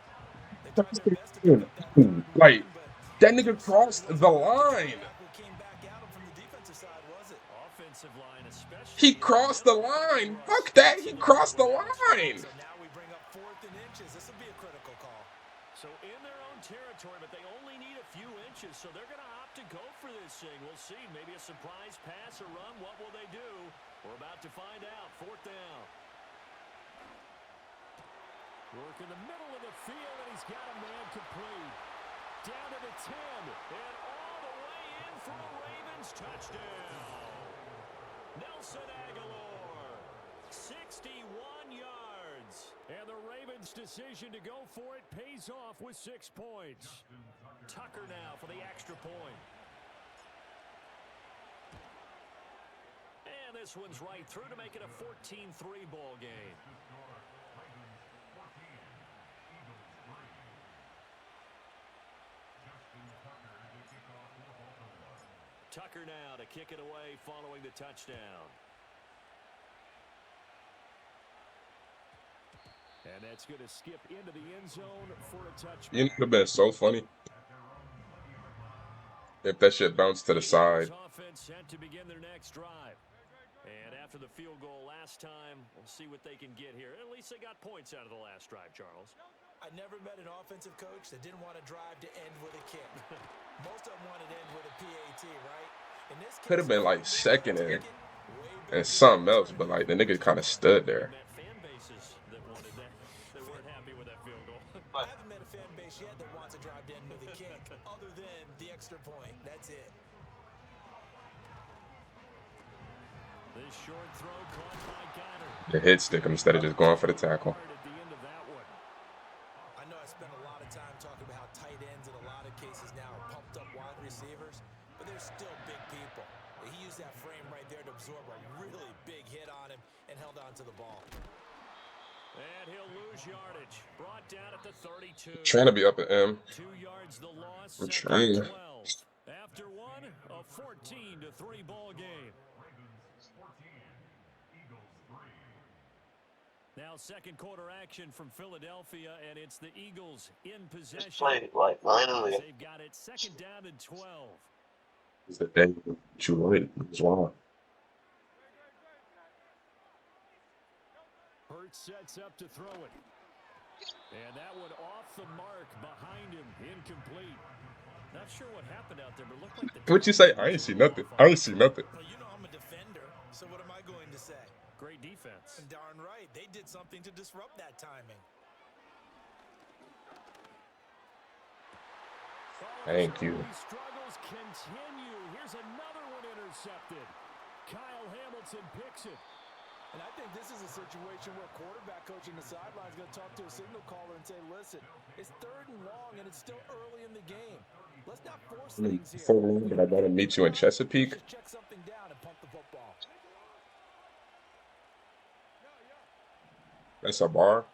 Speaker 6: They tried their best to pick up that third
Speaker 1: Like,
Speaker 6: one, but
Speaker 1: that nigga crossed the line.
Speaker 6: came back at him from the defensive side, was it?
Speaker 5: Offensive line especially.
Speaker 1: He crossed the line. Fuck that. He crossed the line.
Speaker 6: So now we bring up 4th and inches. This will be a critical call.
Speaker 5: So in their own territory, but they only need a few inches, so they're going to opt to go for this thing. We'll see. Maybe a surprise pass or run. What will they do? We're about to find out. 4th down. Work in the middle of the field, and he's got a man complete. Down to the 10, and all the way in for a Ravens touchdown. Nelson Aguilar, 61 yards. And the Ravens' decision to go for it pays off with 6 points. Tucker now for the extra point. And this one's right through to make it a 14-3 ball game. Tucker now to kick it away following the touchdown. And that's going to skip into the end zone for a touchback.
Speaker 1: You know, it would have been so funny if that shit bounced to the side.
Speaker 5: Offense set to begin their next drive. And after the field goal last time, we'll see what they can get here. At least they got points out of the last drive, Charles.
Speaker 6: I never met an offensive coach that didn't want to drive to end with a kick. Most of them wanted to end with a PAT, right? In this case,
Speaker 1: Could have been like second and something else, but like the nigga kind of stood there.
Speaker 5: Fan bases that wanted that weren't happy with that field goal.
Speaker 6: I haven't met a fan base yet that wants to drive to end with a kick, other than the extra point. That's it.
Speaker 5: This short throw caught by Goddard.
Speaker 1: The hit stick him instead of just going for the tackle.
Speaker 5: At the end of that one.
Speaker 6: I know I spent a lot of time talking about how tight ends in a lot of cases now are pumped up wide receivers, but they're still big people. He used that frame right there to absorb a really big hit on him and held on to the ball.
Speaker 5: And he'll lose yardage. Brought down at the 32.
Speaker 1: Trying to be up at M.
Speaker 5: 2 yards the loss.
Speaker 1: I'm
Speaker 5: second
Speaker 1: trying.
Speaker 5: 12. After one, a 14-3 ball game. Now second quarter action from Philadelphia, and it's the Eagles in possession.
Speaker 7: Play like finally.
Speaker 5: They've got it 2nd down and 12.
Speaker 1: It's the day that you wanted as well.
Speaker 5: Hurts sets up to throw it. And that one off the mark behind him, incomplete. Not sure what happened out there, but it looked like the...
Speaker 1: What'd you say? I ain't see nothing. I ain't see nothing.
Speaker 6: Well, you know I'm a defender, so what am I going to say?
Speaker 5: Great defense.
Speaker 6: Darn right. They did something to disrupt that timing.
Speaker 1: Thank you.
Speaker 5: Struggles continue. Here's another one intercepted. Kyle Hamilton picks it.
Speaker 6: And I think this is a situation where quarterback coaching the sideline is going to talk to a signal caller and say, listen, it's 3rd and long and it's still early in the game. Let's not force things here.
Speaker 1: So
Speaker 6: If
Speaker 1: long,
Speaker 6: we
Speaker 1: but I
Speaker 6: don't
Speaker 1: gotta
Speaker 6: get
Speaker 1: meet
Speaker 6: the
Speaker 1: you in
Speaker 6: ball,
Speaker 1: Chesapeake.
Speaker 6: just check something down and pump the football.
Speaker 1: That's a bar.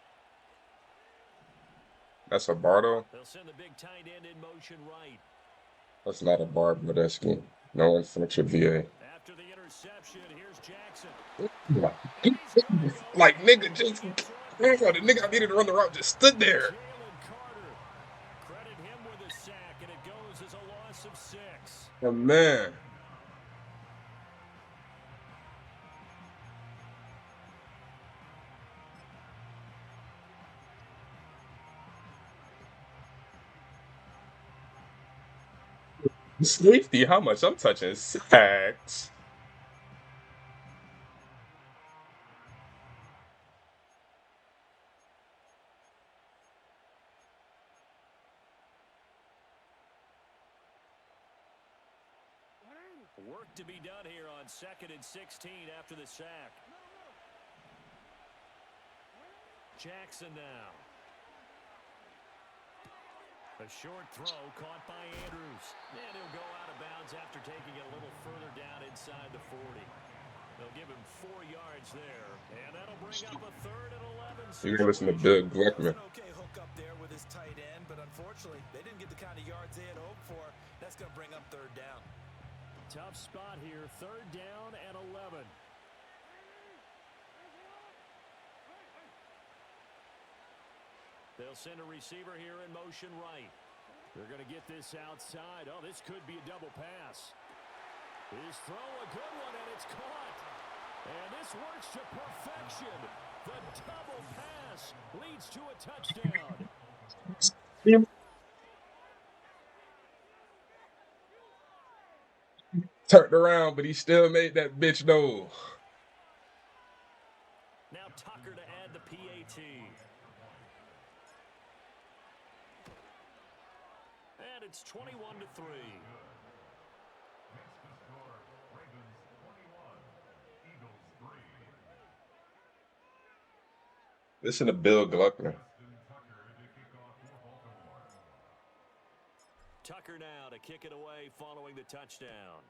Speaker 1: That's a bar though.
Speaker 5: They'll send the big tight end in motion right.
Speaker 1: That's not a bar, but that's good. No one for VA.
Speaker 5: After the interception, here's Jackson.
Speaker 1: Like nigga, just the nigga I needed to run the route just stood there.
Speaker 5: Jalen Carter. Credit him with a sack, and it goes as a loss of 6.
Speaker 1: Oh man. Safety, how much I'm touching sacks.
Speaker 5: Work to be done here on 2nd and 16 after the sack. Jackson now. A short throw caught by Andrews. And he'll go out of bounds after taking it a little further down inside the 40. They'll give him 4 yards there. And that'll bring up a 3rd and 11.
Speaker 1: You're gonna listen to Bill Gluckman.
Speaker 6: Okay, hook up there with his tight end, but unfortunately, they didn't get the kind of yards they had hoped for. That's going to bring up 3rd down.
Speaker 5: Tough spot here, 3rd down and 11. They'll send a receiver here in motion right. They're going to get this outside. Oh, this could be a double pass. His throw, a good one, and it's caught. And this works to perfection. The double pass leads to a touchdown.
Speaker 1: Turned around, but he still made that bitch know.
Speaker 5: Now Tucker to add the PAT. And it's 21-3.
Speaker 1: Listen to Bill Gluckman.
Speaker 5: Tucker now to kick it away following the touchdown.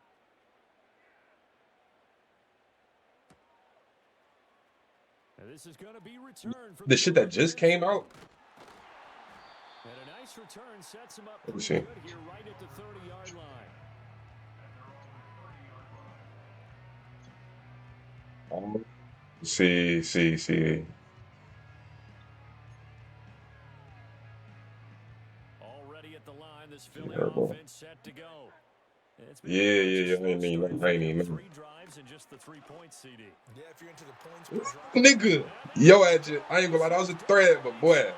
Speaker 5: And this is going to be returned from
Speaker 1: The shit that just came out.
Speaker 5: And a nice return sets him up
Speaker 1: Let me
Speaker 5: pretty
Speaker 1: see.
Speaker 5: good here right at the 30-yard line.
Speaker 1: See.
Speaker 5: Already at the line, this Philly
Speaker 1: Terrible.
Speaker 5: offense set to go. It's been
Speaker 1: Yeah.
Speaker 5: a
Speaker 1: I ain't even.
Speaker 5: 3 drives and just the 3 points, CD.
Speaker 6: Yeah, if you're into the points per drive.
Speaker 1: Nigga, yo, I ain't gonna lie, that was a thread, but boy,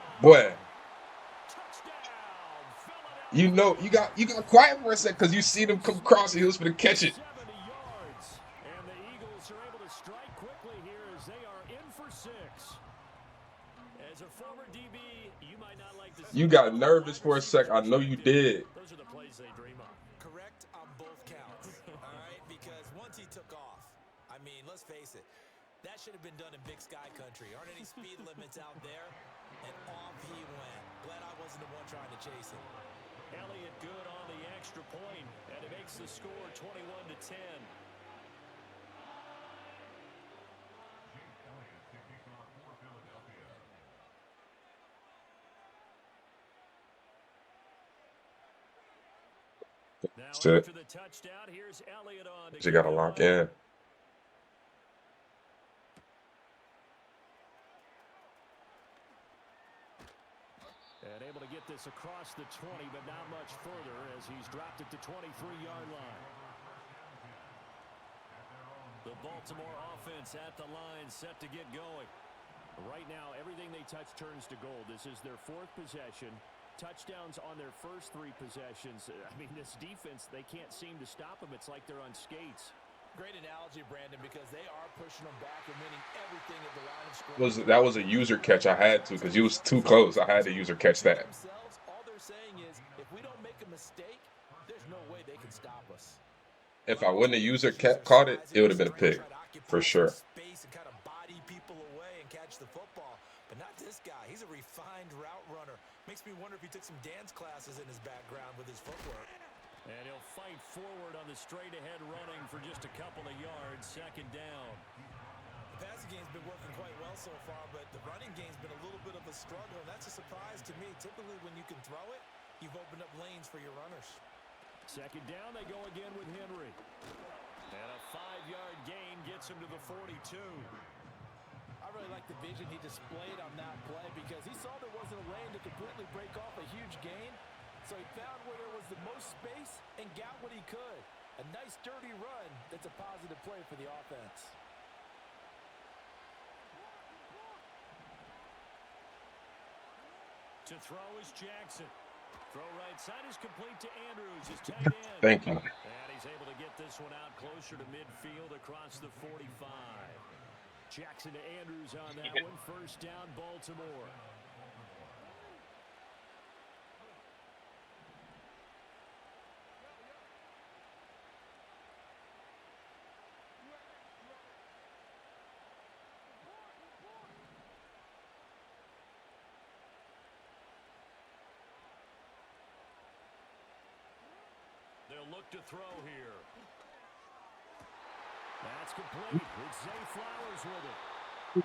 Speaker 1: you know, you got quiet for a sec because you see them come across and he was gonna catch it.
Speaker 5: 70 yards. And the Eagles are able to strike quickly here as they are in for 6. As a former DB, you might not like to see.
Speaker 1: You got nervous for a sec. I know you did.
Speaker 5: Those are the plays they dream of.
Speaker 6: Correct on both counts, all right? Because once he took off, I mean, let's face it, that should have been done in Big Sky Country. Aren't any speed limits out there? And off he went. Glad I wasn't the one trying to chase him.
Speaker 5: Elliott good on the extra point, and it makes the score 21-10. Now
Speaker 1: Shit.
Speaker 5: after the touchdown, here's Elliott on.
Speaker 1: You gotta lock in.
Speaker 5: And able to get this across the 20, but not much further as he's dropped it to 23-yard line. The Baltimore offense at the line set to get going. Right now, everything they touch turns to gold. This is their 4th possession. Touchdowns on their first 3 possessions. I mean, this defense, they can't seem to stop them. It's like they're on skates.
Speaker 6: Great analogy, Brandon, because they are pushing them back and winning everything at the line of scrimmage.
Speaker 1: That was a user catch I had to because he was too close. I had to user catch that.
Speaker 6: All they're saying is, if we don't make a mistake, there's no way they can stop us.
Speaker 1: If I wouldn't have user caught it, it would have been a pick for sure.
Speaker 6: Space and kind of body Not this guy. He's a refined route runner. Makes me wonder if he took some dance classes in his background with his footwork.
Speaker 5: And he'll fight forward on the straight-ahead running for just a couple of yards. Second down.
Speaker 6: The passing game's been working quite well so far, but the running game's been a little bit of a struggle. And that's a surprise to me. Typically, when you can throw it, you've opened up lanes for your runners.
Speaker 5: Second down, they go again with Henry. And a 5-yard gain gets him to the 42.
Speaker 7: I really like the vision he displayed on that play because he saw there wasn't a lane to completely break off a huge gain. So he found where there was the most space and got what he could. A nice, dirty run that's a positive play for the offense.
Speaker 5: To throw is Jackson. Throw right side is complete to Andrews, his tight end.
Speaker 1: Thank you.
Speaker 5: And he's able to get this one out closer to midfield across the 45. Jackson to Andrews on that one. First down, Baltimore. They'll look to throw here. That's complete. It's Zay Flowers with it.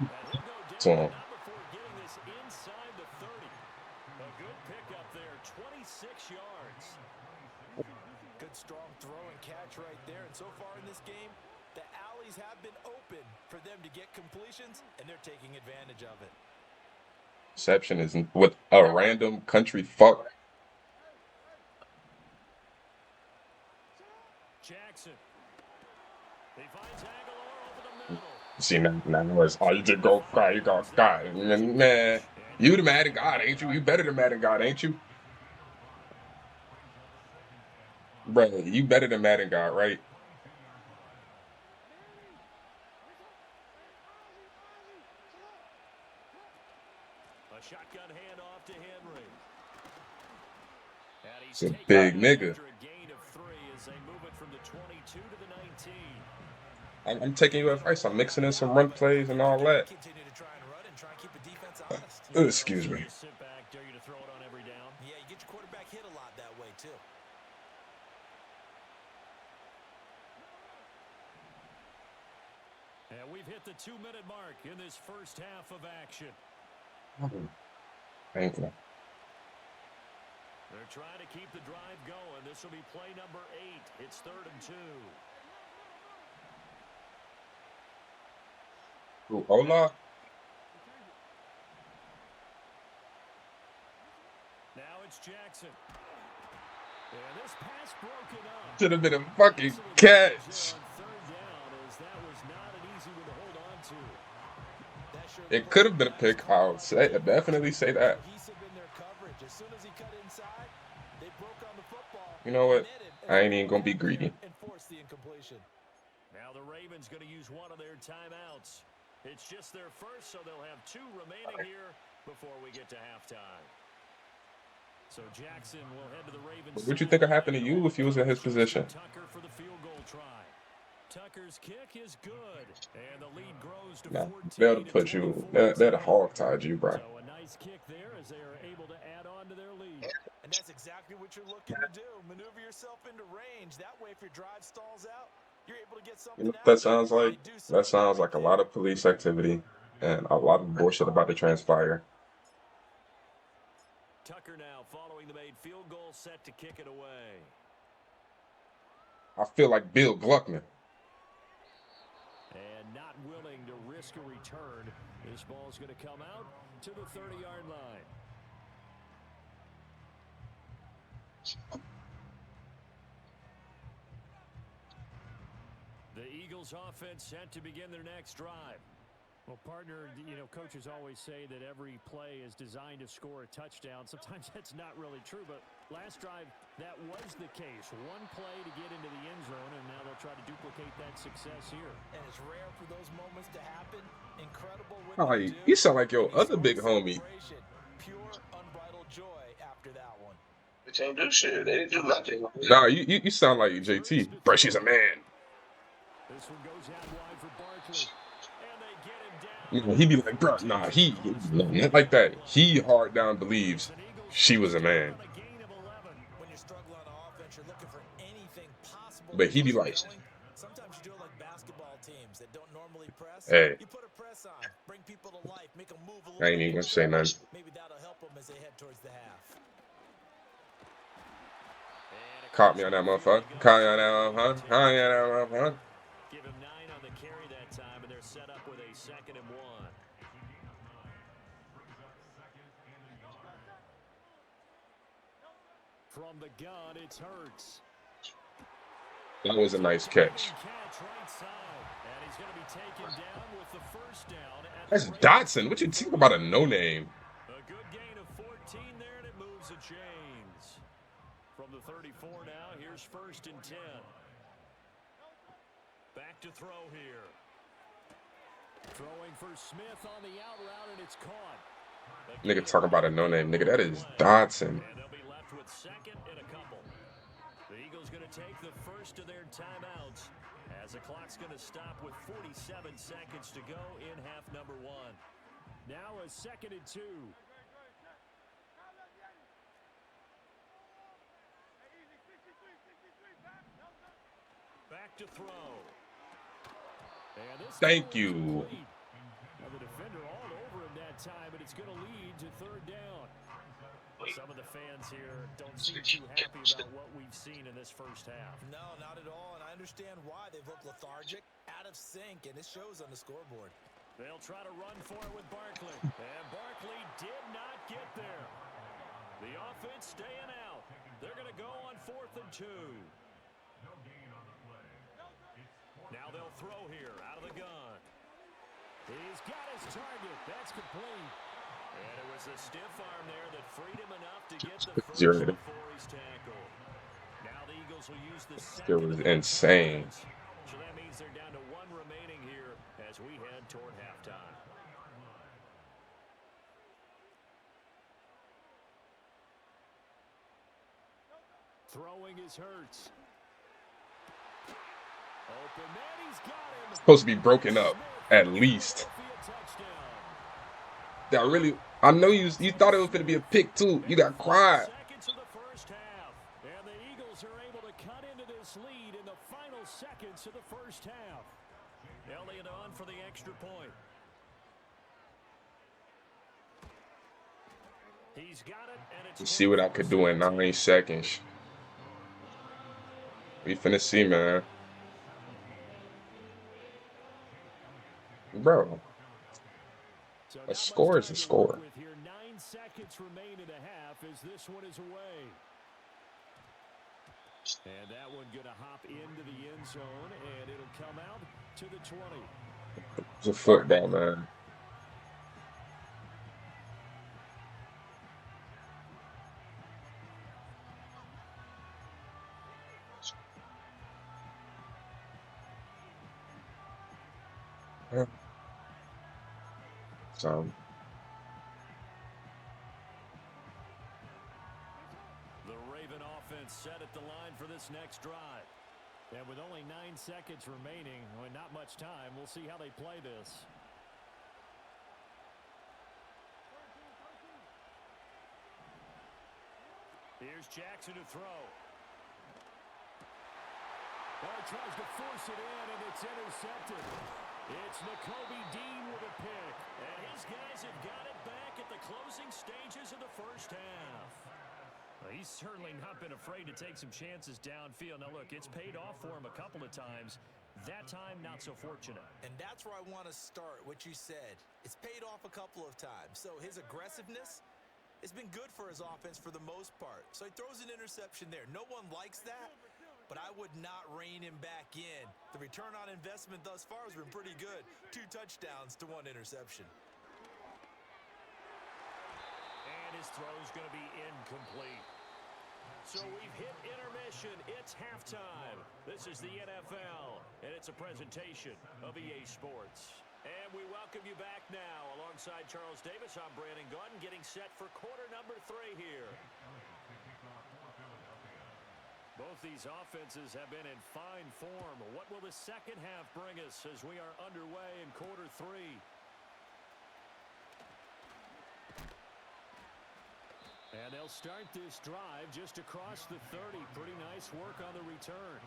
Speaker 5: And he'll go down, not before getting this inside the 30. A good pickup there, 26 yards.
Speaker 6: Good, strong throw and catch right there. And so far in this game, the alleys have been open for them to get completions, and they're taking advantage of it.
Speaker 1: Reception is with a random country fuck.
Speaker 5: Jackson. He finds Aguilar over the middle.
Speaker 1: See, now it's, oh, you just go, God, you go, God. Man, you the Madden God, ain't you? You better than Madden God, ain't you? Bro, you better than Madden God, right?
Speaker 5: A shotgun handoff to Henry. And he's
Speaker 1: It's a
Speaker 5: taken
Speaker 1: big
Speaker 5: out
Speaker 1: nigga.
Speaker 5: after a gain of 3 as they move it from the 22 to the 19.
Speaker 1: I'm taking your advice. I'm mixing in some run plays and all that.
Speaker 6: Continue to try and run and try and keep the defense honest.
Speaker 1: Excuse me.
Speaker 5: Just sit back, dare you to throw it on every down.
Speaker 6: Yeah, you get your quarterback hit a lot that way, too.
Speaker 5: And we've hit the 2-minute mark in this first half of action.
Speaker 1: Thank you.
Speaker 5: They're trying to keep the drive going. This will be play number 8. It's 3rd and 2.
Speaker 1: Ooh, hola.
Speaker 5: Now it's Jackson. And this pass broken up.
Speaker 1: Should have been a fucking catch.
Speaker 5: Third down, as that was not an easy one to hold on to.
Speaker 6: That sure
Speaker 1: It could have been a pick. I'll definitely say that.
Speaker 6: cohesive in their coverage. As soon as he cut inside, they broke on the football.
Speaker 1: You know what?
Speaker 6: Committed,
Speaker 1: I ain't even gonna be greedy.
Speaker 6: and forced the incompletion.
Speaker 5: Now the Ravens going to use one of their timeouts. It's just their first, so they'll have 2 remaining here before we get to halftime. So Jackson will head to the Ravens.
Speaker 1: What would you think would happen to you if you was in his position?
Speaker 5: Tucker for the field goal try. Tucker's kick is good, and the lead grows to
Speaker 1: Nah,
Speaker 5: 14.
Speaker 1: they'll put you. They'll hog-tied you, bro.
Speaker 5: So a nice kick there as they are able to add on to their lead.
Speaker 6: And that's exactly what you're looking to do. Maneuver yourself into range. That way, if your drive stalls out, you're able to get
Speaker 1: You
Speaker 6: something
Speaker 1: know
Speaker 6: out
Speaker 1: what that
Speaker 6: of it.
Speaker 1: sounds like?
Speaker 6: They do
Speaker 1: That
Speaker 6: something
Speaker 1: sounds like a lot of police activity and a lot of bullshit about to transpire.
Speaker 5: Tucker now following the made field goal, set to kick it away.
Speaker 1: I feel like Bill Gluckman.
Speaker 5: And not willing to risk a return. This ball's going to come out to the 30-yard line. The Eagles offense set to begin their next drive.
Speaker 7: Well, partner, coaches always say that every play is designed to score a touchdown. Sometimes that's not really true, but last drive, that was the case. One play to get into the end zone, and now they'll try to duplicate that success here.
Speaker 6: And it's rare for those moments to happen. Incredible when
Speaker 1: Oh,
Speaker 6: they do.
Speaker 1: you sound like your
Speaker 6: And he
Speaker 1: other big
Speaker 6: scored
Speaker 1: homie.
Speaker 6: celebration. Pure, unbridled joy after that one.
Speaker 8: They can't do shit. They didn't do nothing.
Speaker 1: Nah, you sound like JT. Bro, she's a man.
Speaker 5: This one goes out wide for Barkley. And they get him down
Speaker 1: You know, he be like, bro, nah, no, not like that. He hard down believes
Speaker 5: It's an Eagles
Speaker 1: she was
Speaker 5: first
Speaker 1: a
Speaker 5: down
Speaker 1: man,
Speaker 5: on a gain of 11.
Speaker 6: When you're struggling on offense, you're looking for anything possible
Speaker 1: but
Speaker 6: to
Speaker 1: he
Speaker 6: get
Speaker 1: be
Speaker 6: you
Speaker 1: like,
Speaker 6: going. Sometimes you do it like basketball teams that don't normally press.
Speaker 1: hey,
Speaker 6: You put a press on, bring people to life, make them move a
Speaker 1: I
Speaker 6: little
Speaker 1: ain't
Speaker 6: bit
Speaker 1: even gonna say
Speaker 6: quicker.
Speaker 1: nothing.
Speaker 6: Maybe that'll help them as they head towards the half.
Speaker 5: And
Speaker 1: Caught me
Speaker 5: across
Speaker 1: on that
Speaker 5: midfield he
Speaker 1: motherfucker. Caught
Speaker 5: goes
Speaker 1: me on
Speaker 5: for
Speaker 1: that
Speaker 5: the gain of
Speaker 1: motherfucker.
Speaker 5: 10.
Speaker 1: Caught me on that motherfucker.
Speaker 5: Give him 9 on the carry that time, and they're set up with a 2nd and 1. From the gun, it's Hurts.
Speaker 1: That was a nice
Speaker 5: Diving
Speaker 1: catch.
Speaker 5: catch right side. And he's going to be taken down with the first down at the
Speaker 1: That's
Speaker 5: Ravens'
Speaker 1: Dotson. What you
Speaker 5: 33.
Speaker 1: think about a no name?
Speaker 5: A good gain of 14 there, and it moves the chains. From the 34 now, here's 1st and 10. Back to throw here. Throwing for Smith on the out route, and it's caught.
Speaker 1: Nigga talking about a no name. Nigga, that is Dotson.
Speaker 5: And they'll be left with 2nd and a couple. The Eagles going to take the first of their timeouts as the clock's going to stop with 47 seconds to go in half number 1. Now a 2nd and 2. Back to throw. And this
Speaker 1: Thank
Speaker 5: throw is
Speaker 1: you.
Speaker 5: complete. Now the defender all over him that time, and it's going to lead to 3rd down. Some of the fans here don't seem too happy about what we've seen in this first half.
Speaker 6: No, not at all. And I understand why they've looked lethargic, out of sync, and it shows on the scoreboard.
Speaker 5: They'll try to run for it with Barkley. And Barkley did not get there. The offense staying out. They're going to go on 4th and 2. Now they'll throw here out of the gun. He's got his target. That's complete. And it was the stiff arm there that freed him enough to get the first
Speaker 1: Zero.
Speaker 5: before he's tackled. Now the Eagles will use the
Speaker 1: It
Speaker 5: 2nd
Speaker 1: was
Speaker 5: of their
Speaker 1: insane.
Speaker 5: timeouts. So that means they're down to 1 remaining here as we head toward halftime. Throwing is Hurts. Open man, he's got him.
Speaker 1: Supposed to be broken up, at least. That really, I know you thought it was going to be a pick too. You got quiet.
Speaker 5: Seconds of the first half, and the Eagles are able to cut into this lead in the final seconds of the first half. Elliott on for the extra point. He's got it, and it's
Speaker 1: You see what I could do in 9 seconds. We finna see, man. Bro,
Speaker 5: so
Speaker 1: a score is a score.
Speaker 5: with here. 9 seconds remain in the half as this one is away. And that one going to hop into the end zone, and it'll come out to the 20.
Speaker 1: It's a football, man. So,
Speaker 5: The Raven offense set at the line for this next drive. And with only 9 seconds remaining, well, not much time, we'll see how they play this. Here's Jackson to throw. Oh, tries to force it in, and it's intercepted. It's Nakobe Dean with a pick. And his guys have got it back at the closing stages of the first half. Well, he's certainly not been afraid to take some chances downfield. Now, look, it's paid off for him a couple of times. That time, not so fortunate.
Speaker 6: And that's where I want to start, what you said. It's paid off a couple of times. So his aggressiveness has been good for his offense for the most part. So he throws an interception there. No one likes that, but I would not rein him back in. The return on investment thus far has been pretty good. 2 touchdowns to 1 interception.
Speaker 5: And his throw's going to be incomplete. So we've hit intermission. It's halftime. This is the NFL, and it's a presentation of EA Sports. And we welcome you back now. Alongside Charles Davis, I'm Brandon Gordon, getting set for quarter number 3 here. Both these offenses have been in fine form. What will the second half bring us as we are underway in quarter 3? And they'll start this drive just across the 30. Pretty nice work on the return.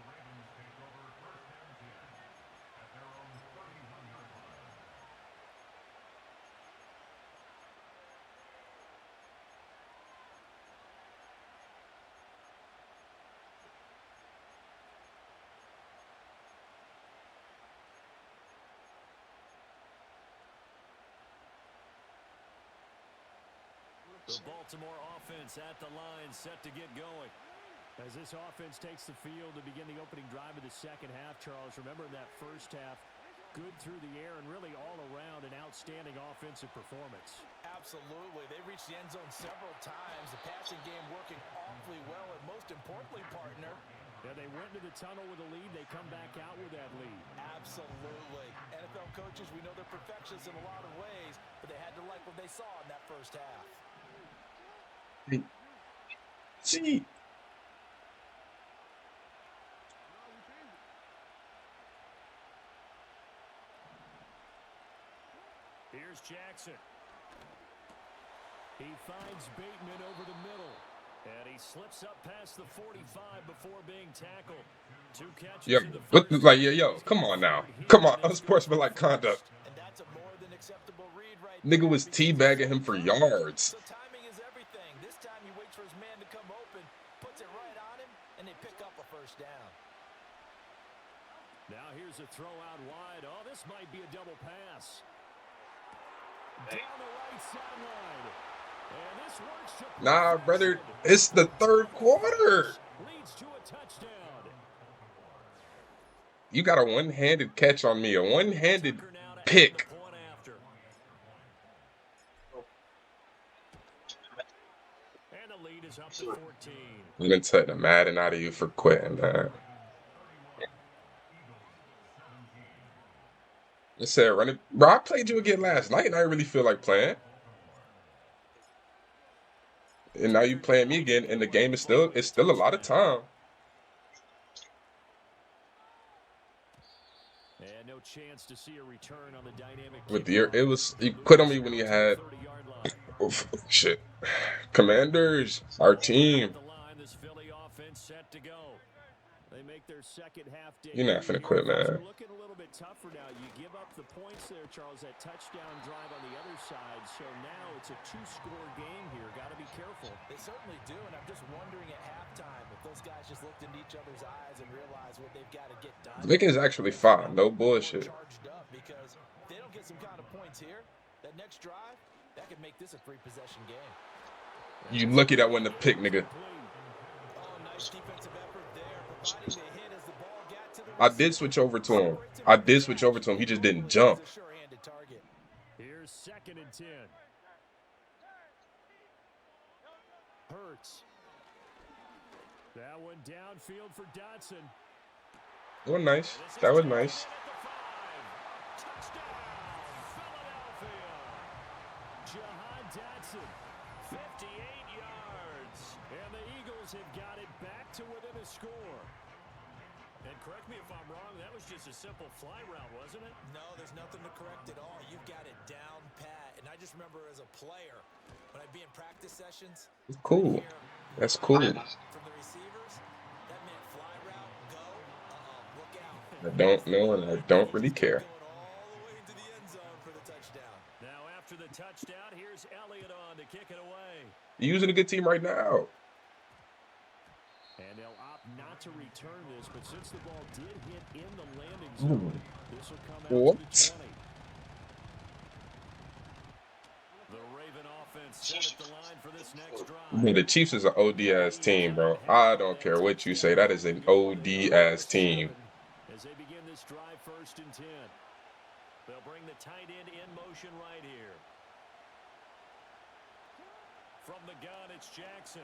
Speaker 5: The Baltimore offense at the line, set to get going. As this offense takes the field to begin the opening drive of the second half, Charles, remember in that first half, good through the air and really all around an outstanding offensive performance.
Speaker 7: Absolutely. They reached the end zone several times. The passing game working awfully well, and most importantly, partner,
Speaker 5: Yeah, they went to the tunnel with a lead. They come back out with that lead.
Speaker 7: absolutely. NFL coaches, we know they're perfectionists in a lot of ways, but they had to like what they saw in that first half.
Speaker 1: See,
Speaker 5: Here's Jackson. He finds Bateman over the middle. And he slips up past the 45 before being tackled. 2 catches
Speaker 1: yeah,
Speaker 5: in the
Speaker 1: but
Speaker 5: first.
Speaker 1: like, yo, come on now, come on, unsportsmanlike conduct.
Speaker 7: And that's a more than acceptable read right
Speaker 1: Nigga
Speaker 7: there
Speaker 1: was
Speaker 7: because he's
Speaker 1: teabagging
Speaker 7: so
Speaker 1: him for
Speaker 7: covered.
Speaker 1: yards.
Speaker 7: So timing is everything. This time he waits for his man to come open, puts it right on him, and they pick up a first down.
Speaker 5: Now here's a throw out wide. Oh, this might be a double pass. Down the right sideline. And this works to
Speaker 1: Nah, brother,
Speaker 5: perfection.
Speaker 1: it's the third quarter.
Speaker 5: Leads to a touchdown.
Speaker 1: You got a one-handed catch on me, a one-handed
Speaker 5: Tucker now to add the
Speaker 1: pick.
Speaker 5: point after. And the lead is up to 14.
Speaker 1: I'm gonna take the Madden out of you for quitting, man. I said, run it, bro. I played you again last night, and I didn't really feel like playing. And now you playing me again, and the game is still a lot of time.
Speaker 5: And no chance to see a return on the dynamic
Speaker 1: With the
Speaker 5: kickoff.
Speaker 1: it was he quit on me when he had
Speaker 5: 30-yard line.
Speaker 1: oh, shit. Commanders, our team.
Speaker 5: At the line, this Philly offense set to go. They make their second half
Speaker 1: You're not finna quit, man.
Speaker 5: They're looking a little bit tougher now. You give up the points there, Charles, that touchdown drive on the other side. So now it's a 2-score game here. Got to be careful.
Speaker 7: They certainly do, and I'm just wondering at halftime if those guys just looked into each other's eyes and realized what they've got to get done.
Speaker 1: Vic is actually fine, no bullshit.
Speaker 7: Charged up because if they don't get some kind of points here, that next drive, that could make this a 3-possession game.
Speaker 1: You lucky that wasn't a pick, nigga.
Speaker 7: Oh, nice defensive effort there, providing the hit as the ball got to the
Speaker 1: I did switch over to him. He just didn't jump.
Speaker 7: sure-handed target.
Speaker 5: Here's 2nd and 10. Hurts. That one downfield for Dotson.
Speaker 1: That was nice. That was nice.
Speaker 5: Touchdown, Philadelphia. Jahan Dotson, 58 yards. And the Eagles have got it back to within a score. And correct me if I'm wrong, that was just a simple fly route, wasn't it?
Speaker 7: No, there's nothing to correct at all. You've got it down pat. And I just remember as a player, when I'd be in practice sessions,
Speaker 1: It's cool. That's cool.
Speaker 7: from the receivers, that meant fly route, go, look out.
Speaker 1: I don't know, and I don't really care.
Speaker 7: Going all the way into the end zone for the touchdown.
Speaker 5: Now after the touchdown, here's Elliott on to kick it away.
Speaker 1: You're using a good team right now.
Speaker 5: And they'll opt not to return this, but since the ball did hit in the landing zone, this will come out
Speaker 1: What?
Speaker 5: to the 20. The Raven offense set at the line for this next drive.
Speaker 1: I mean, the Chiefs is an OD-ass team, bro. I don't care what you say. That is an OD-ass team.
Speaker 5: As they begin this drive, 1st and 10. They'll bring the tight end in motion right here. From the gun, it's Jackson.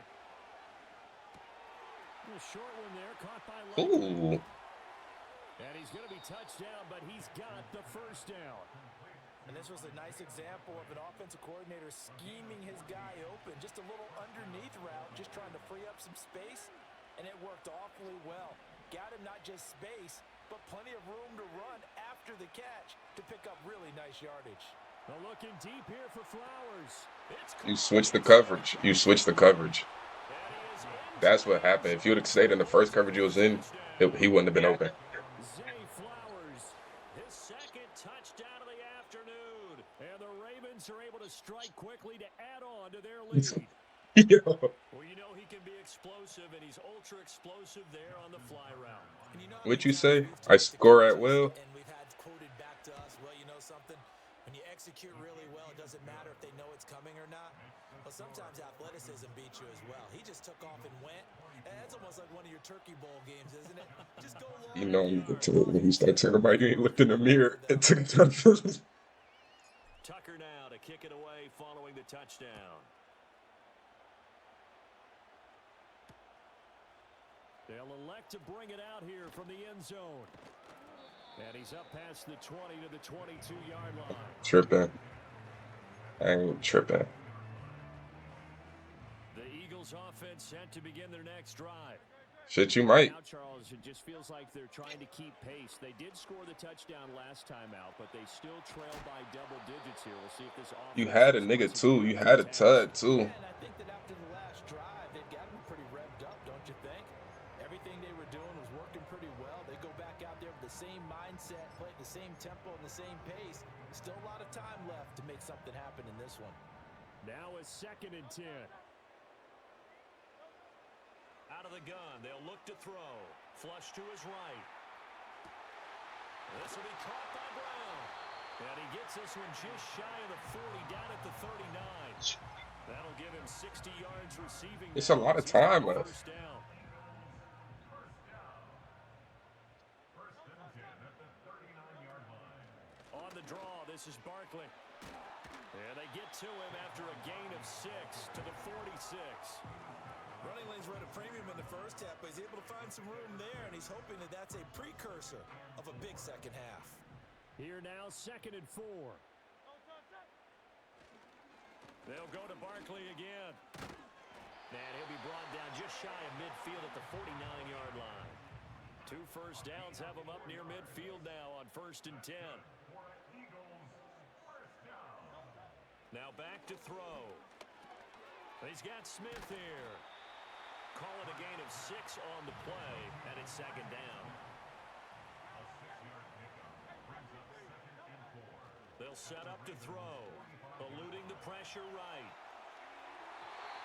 Speaker 5: A short one there, caught by Lane.
Speaker 1: Ooh.
Speaker 5: And he's going to be touched down, but he's got the first down.
Speaker 7: And this was a nice example of an offensive coordinator scheming his guy open. Just a little underneath route, just trying to free up some space, and it worked awfully well. Got him not just space, but plenty of room to run after the catch to pick up really nice yardage.
Speaker 5: Looking deep here for Flowers.
Speaker 1: You switch the coverage. You switch the coverage. That's what happened. If you would have stayed in the first coverage he was in, he wouldn't have been open.
Speaker 5: Zay Flowers, his second touchdown of the afternoon. And the Ravens are able to strike quickly to add on to their lead.
Speaker 1: Yo.
Speaker 5: Well, you know he can be explosive, and he's ultra explosive there on the fly route.
Speaker 6: And you know how
Speaker 1: What
Speaker 6: many
Speaker 1: you say?
Speaker 6: times we've
Speaker 1: I
Speaker 6: talked to
Speaker 1: score at
Speaker 6: coaches
Speaker 1: will.
Speaker 6: and we've had quoted back to us, well, you know something? When you execute really well, it doesn't matter if they know it's coming or not. Well, sometimes athleticism beats you as well. He just took off and went. And that's almost like one of your Turkey Bowl games, isn't it? Just go long.
Speaker 1: You know when he started talking about you ain't looked in the mirror and took a time.
Speaker 5: Tucker now to kick it away following the touchdown. They'll elect to bring it out here from the end zone. And he's up past the 20 to the 22-yard line.
Speaker 1: Tripping. I ain't tripping.
Speaker 5: The Eagles offense set to begin their next drive.
Speaker 1: Shit, you might.
Speaker 5: Now, Charles, it just feels like they're trying to keep pace. They did score the touchdown last time out, but they still trail by double digits here. We'll see if this offense...
Speaker 1: You had a nigga too. You had a tud too.
Speaker 7: And I think that after the last drive, they've got them pretty revved up, don't you think? Everything they were doing was working pretty well. They go back out there with the same mindset, play at the same tempo and the same pace. Still a lot of time left to make something happen in this one.
Speaker 5: Now a 2nd and 10. Out of the gun, they'll look to throw. Flush to his right. This will be caught by Brown. And he gets this one just shy of the 40, down at the 39. That'll give him 60 yards receiving.
Speaker 1: It's a lot of time left.
Speaker 5: First down. On the draw, this is Barkley. And they get to him after a gain of 6 to the 46.
Speaker 6: Running lanes were at a premium in the first half, but he's able to find some room there, and he's hoping that that's a precursor of a big second half.
Speaker 5: Here now, 2nd and 4. They'll go to Barkley again. And he'll be brought down just shy of midfield at the 49-yard line. 2 first downs have him up near midfield now on 1st and 10. Now back to throw. He's got Smith here. Call it a gain of 6 on the play, and it's 2nd down. They'll set up to throw, eluding the pressure right.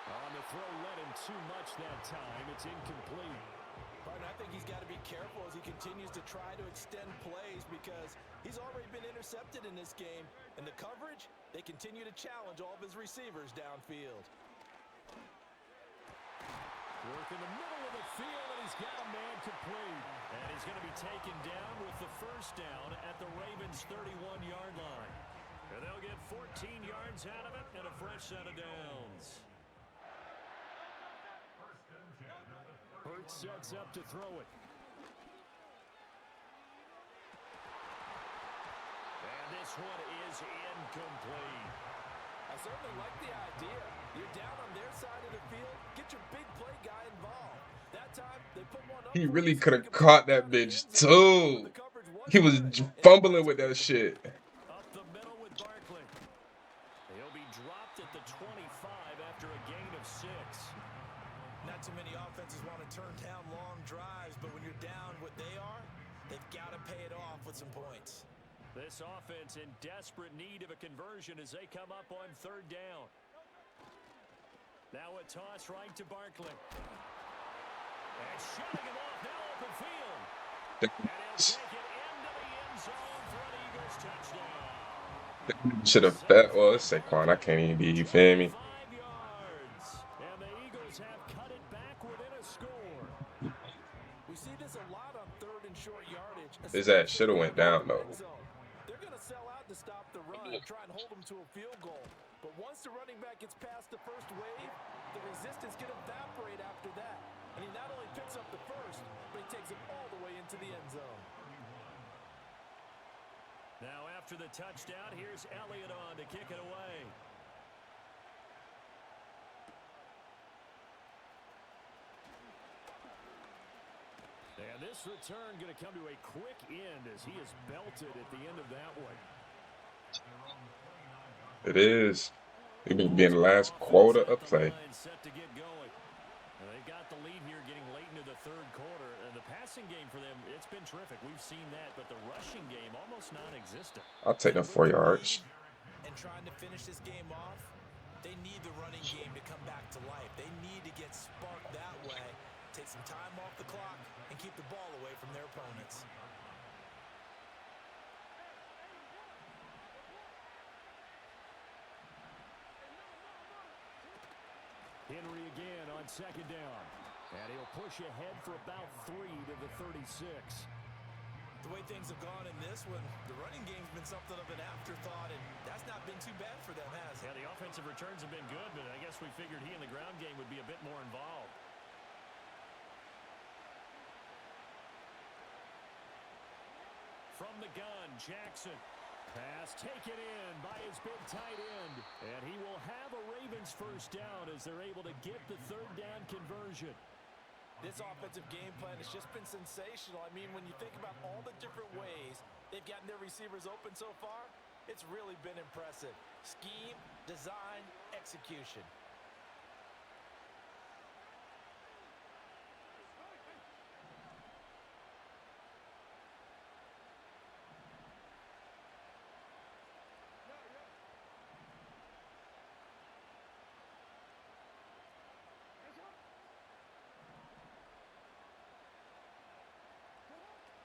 Speaker 5: On the throw, led him too much that time. It's incomplete.
Speaker 7: Partner, I think he's got to be careful as he continues to try to extend plays because he's already been intercepted in this game. And the coverage, they continue to challenge all of his receivers downfield.
Speaker 5: Work in the middle of the field, and he's got a man complete. And he's going to be taken down with the first down at the Ravens' 31-yard line. And they'll get 14 yards out of it and a fresh set of downs. Hurts sets up to throw it. And this one is incomplete.
Speaker 7: I certainly like the idea. You're down on their side of the field. Get your big play guy involved. That time, they put one up.
Speaker 1: He really could have caught that bitch too. He was fumbling with that shit.
Speaker 5: Up the middle with Barkley. He'll be dropped at the 25 after a gain of 6.
Speaker 6: Not too many offenses want to turn down long drives, but when you're down what they are, they've got to pay it off with some points.
Speaker 5: This offense in desperate need of a conversion as they come up on 3rd down. Now a toss right to Barkley. And shutting him off now open field. And he'll take it into the end zone for an Eagles touchdown.
Speaker 1: Should have bet. Well, it's Saquon. I can't even be. You feel me?
Speaker 5: 5 yards. And the Eagles have cut it back within a score.
Speaker 7: We see this a lot on 3rd and short yardage.
Speaker 1: His ass should have went down though.
Speaker 7: They're going to sell out to stop the run and try and hold them to a field goal. But once the running back gets past the first wave, the resistance can evaporate after that. And he not only picks up the first, but he takes it all the way into the end zone.
Speaker 5: Now after the touchdown, here's Elliott on to kick it away. And this return going to come to a quick end as he is belted at the end of that one.
Speaker 1: It is. It will be in the last quarter of play.
Speaker 5: Set to get going. They've got the lead here getting late into the third quarter. And the passing game for them, it's been terrific. We've seen that, but the rushing game almost non-existent.
Speaker 1: I'll take them 4 yards.
Speaker 6: And trying to finish this game off, they need the running game to come back to life. They need to get sparked that way, take some time off the clock, and keep the ball away from their opponents.
Speaker 5: Henry again on second down. And he'll push ahead for about 3 to the 36.
Speaker 6: The way things have gone in this one, the running game's been something of an afterthought, and that's not been too bad for them, has it?
Speaker 5: Yeah, the offensive returns have been good, but I guess we figured he in the ground game would be a bit more involved. From the gun, Jackson. Pass taken in by his big tight end. And he will have a Ravens first down as they're able to get the third down conversion.
Speaker 7: This offensive game plan has just been sensational. I mean, when you think about all the different ways they've gotten their receivers open so far, it's really been impressive. Scheme, design, execution.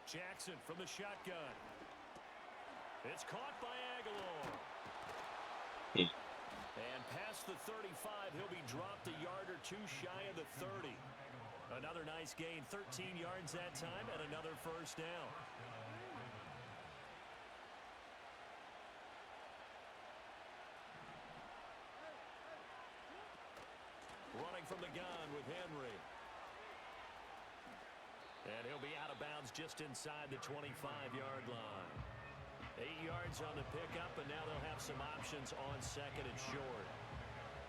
Speaker 5: Jackson from the shotgun. It's caught by Aguilar. And past the 35, he'll be dropped a yard or two shy of the 30. Another nice gain, 13 yards that time, and another first down. Running from the gun with Henry. And he'll be out of bounds just inside the 25-yard line. 8 yards on the pickup, and now they'll have some options on second and short.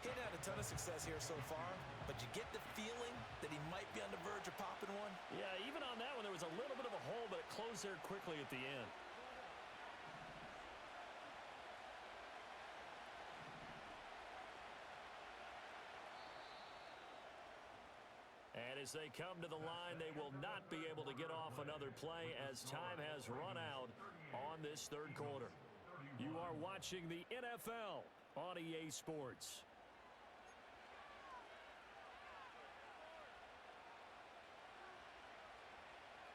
Speaker 6: He had a ton of success here so far, but you get the feeling that he might be on the verge of popping one.
Speaker 5: Yeah, even on that one, there was a little bit of a hole, but it closed there quickly at the end. And as they come to the line, they will not be able to get off another play as time has run out on this third quarter. You are watching the NFL on EA Sports.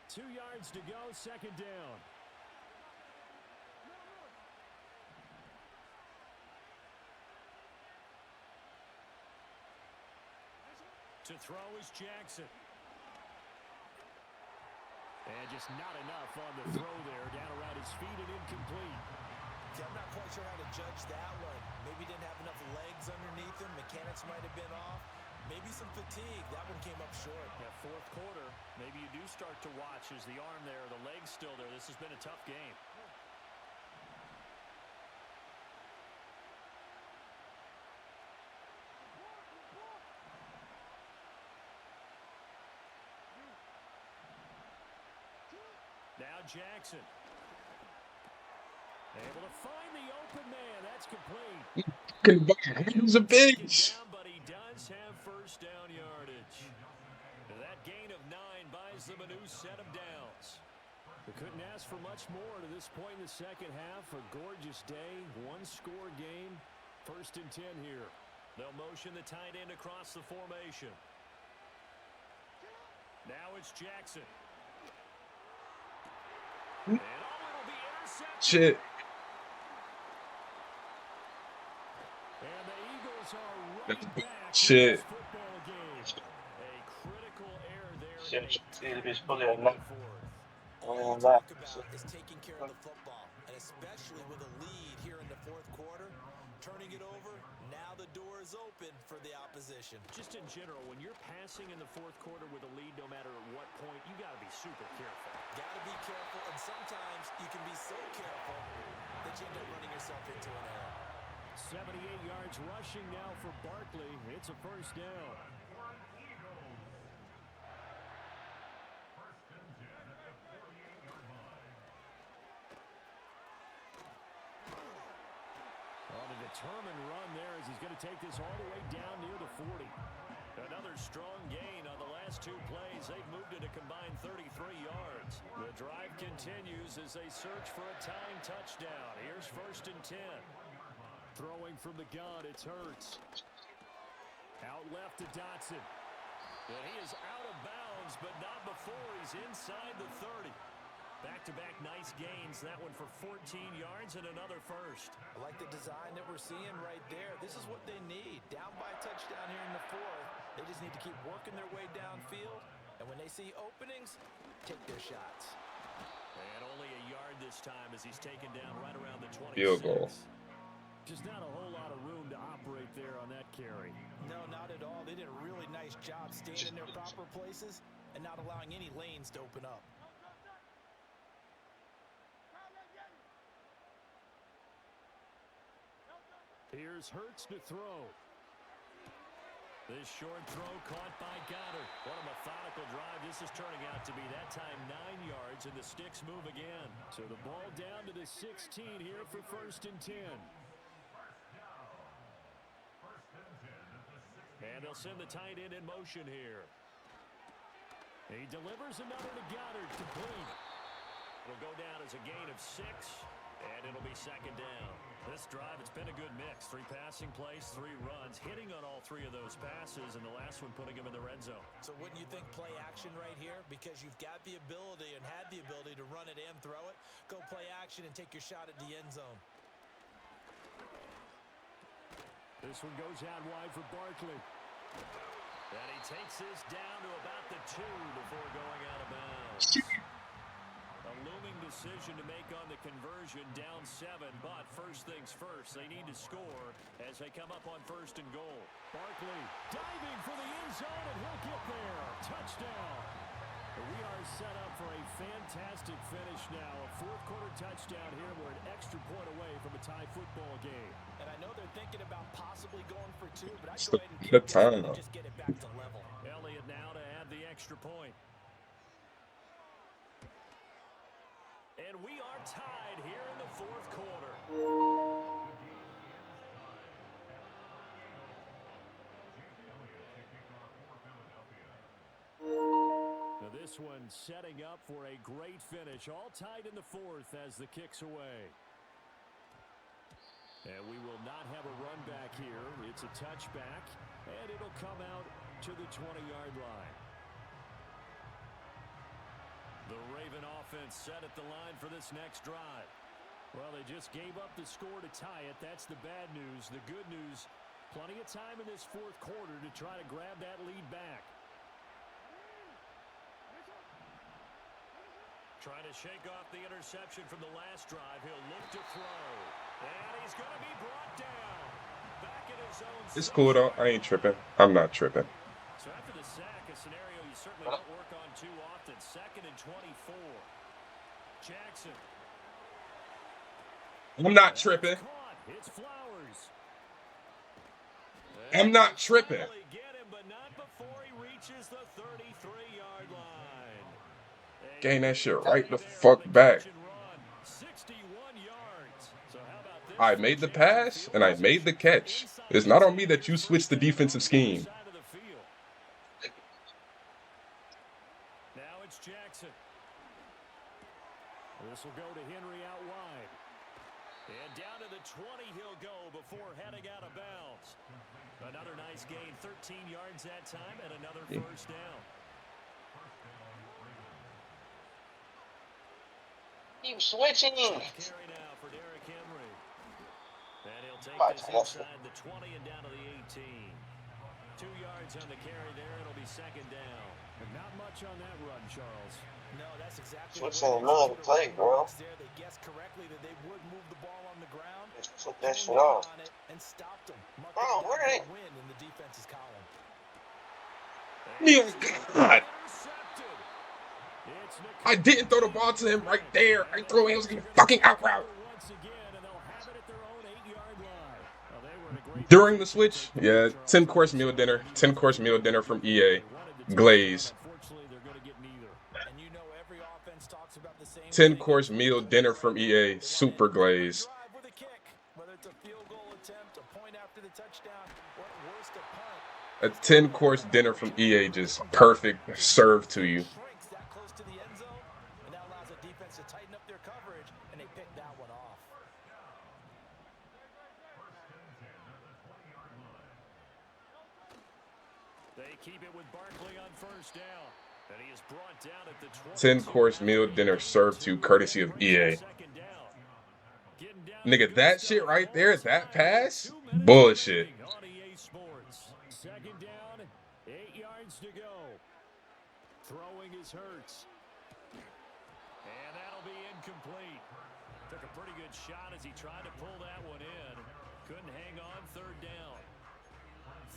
Speaker 5: Two yards to go, second down. To throw is Jackson. And just not enough on the throw there. Down around his feet and incomplete.
Speaker 6: See, I'm not quite sure how to judge that one. Maybe didn't have enough legs underneath him. Mechanics might have been off. Maybe some fatigue. That one came up short.
Speaker 5: Yeah, fourth quarter, maybe you do start to watch as the arm there, the leg's still there. This has been a tough game. Now Jackson. Able to find the open man. That's complete.
Speaker 1: He's a bitch.
Speaker 5: But he does have first down yardage. That gain of 9 buys them a new set of downs. They couldn't ask for much more to this point in the second half. A gorgeous day, one-score game. First and 10 here. They'll motion the tight end across the formation. Now it's Jackson. And it'll be intercepted.
Speaker 1: Shit.
Speaker 5: And the Eagles are right back
Speaker 1: Shit.
Speaker 5: in this football game. A critical error there.
Speaker 6: All you talk about is taking care of the football, and especially with a lead here in the fourth quarter, turning it over, now the door is open for the opposition.
Speaker 5: Just in general, when you're passing in the fourth quarter with a lead, no matter at what point, you got to be super careful.
Speaker 6: Got to be careful, and sometimes you can be so careful that you end up running yourself into an error.
Speaker 5: 78 yards rushing now for Barkley. It's a first down. Onto the determined run there as he's going to take this all the way down near the 40. Another strong gain on the last 2 plays. They've moved it a combined 33 yards. The drive continues as they search for a tying touchdown. Here's 1st and 10. Throwing from the gun, it's Hurts. Out left to Dotson. And he is out of bounds, but not before he's inside the 30. Back-to-back nice gains. That one for 14 yards and another first.
Speaker 7: I like the design that we're seeing right there. This is what they need. Down by a touchdown here in the 4th. They just need to keep working their way downfield. And when they see openings, take their shots.
Speaker 5: And only a yard this time as he's taken down right around the 26.
Speaker 1: Field goal.
Speaker 5: Just not a whole lot of room to operate there on that carry.
Speaker 7: No, not at all. They did a really nice job staying in their proper places and not allowing any lanes to open up.
Speaker 5: Here's Hurts to throw. This short throw caught by Goddard. What a methodical drive this is turning out to be. That time 9 yards, and the sticks move again. So the ball down to the 16 here for 1st and 10. And they'll send the tight end in motion here. He delivers another to Goddard, complete. It'll go down as a gain of 6, and it'll be 2nd down. This drive, it's been a good mix. 3 passing plays, 3 runs, hitting on all 3 of those passes, and the last one putting him in the red zone.
Speaker 7: So wouldn't you think play action right here? Because you've got the ability and had the ability to run it and throw it. Go play action and take your shot at the end zone.
Speaker 5: This one goes out wide for Barkley. And he takes this down to about the 2 before going out of bounds. A looming decision to make on the conversion, down 7, but first things first, they need to score as they come up on 1st and goal. Barkley diving for the end zone, and he'll get there. Touchdown. We are set up for a fantastic finish now. A 4th quarter touchdown here. We're an extra point away from a tie football game.
Speaker 7: And I know they're thinking about possibly going for 2, but I'd
Speaker 1: It's
Speaker 7: go
Speaker 1: the
Speaker 7: ahead and kick this one
Speaker 1: time.
Speaker 7: and just get it back to level.
Speaker 5: Elliott now to add the extra point. And we are tied here in the 4th quarter. Now this one setting up for a great finish. All tied in the 4th as the kick's away. And we will not have a run back here. It's a touchback, and it'll come out to the 20-yard line. The Raven offense set at the line for this next drive. Well, they just gave up the score to tie it. That's the bad news. The good news, plenty of time in this 4th quarter to try to grab that lead back. Trying to shake off the interception from the last drive. He'll look to throw. And he's going to be brought down. Back in his own.
Speaker 1: It's cool though. I ain't tripping. I'm not tripping.
Speaker 5: So after the sack, a scenario you certainly don't work on too often. 2nd and 24. Jackson.
Speaker 1: I'm not tripping.
Speaker 5: It's Flowers.
Speaker 1: I'm not tripping.
Speaker 5: Get him, but not before he reaches the 33-yard line.
Speaker 1: Gain that shit right the fuck back.
Speaker 5: 61 yards. So how about this?
Speaker 1: I made the pass and I made the catch. It's not on me that you switched the defensive scheme.
Speaker 5: Now it's Jackson. This will go to Henry out wide. And down to the 20 he'll go before heading out of bounds. Another nice gain, 13 yards that time, and another first down.
Speaker 8: Keep switching.
Speaker 5: Carry now for Derrick Henry. And he'll take this inside the 20 and down to the 18. 2 yards on the carry there. It'll be 2nd down.
Speaker 7: And not much on that run, Charles. No, that's exactly
Speaker 8: Switching another play, bro.
Speaker 7: They guessed correctly that they would move the ball on the ground.
Speaker 8: Just flip that shit off.
Speaker 7: And stopped them.
Speaker 8: Bro, where did they?
Speaker 7: Win in the defense's column.
Speaker 1: Oh God. I didn't throw the ball to him right there. I threw it. He was getting fucking out route. During the switch, yeah, 10-course meal dinner. 10-course meal dinner from EA. Glaze. 10-course meal dinner from EA. Super glaze.
Speaker 7: Whether it's a field goal attempt
Speaker 1: A 10-course dinner from EA just perfect served to you.
Speaker 7: Shrinks that close to the end zone, and that allows the defense to tighten up their coverage, and they pick that one off.
Speaker 5: They keep it with Barkley on first down. And he is brought down at the
Speaker 1: 10-course meal dinner served to you courtesy of EA. Nigga, that shit right there, that pass? Bullshit.
Speaker 5: On EA Sports. Second down, 8 yards to go. Throwing is Hurts. And that'll be incomplete. Took a pretty good shot as he tried to pull that one in. Couldn't hang on third down.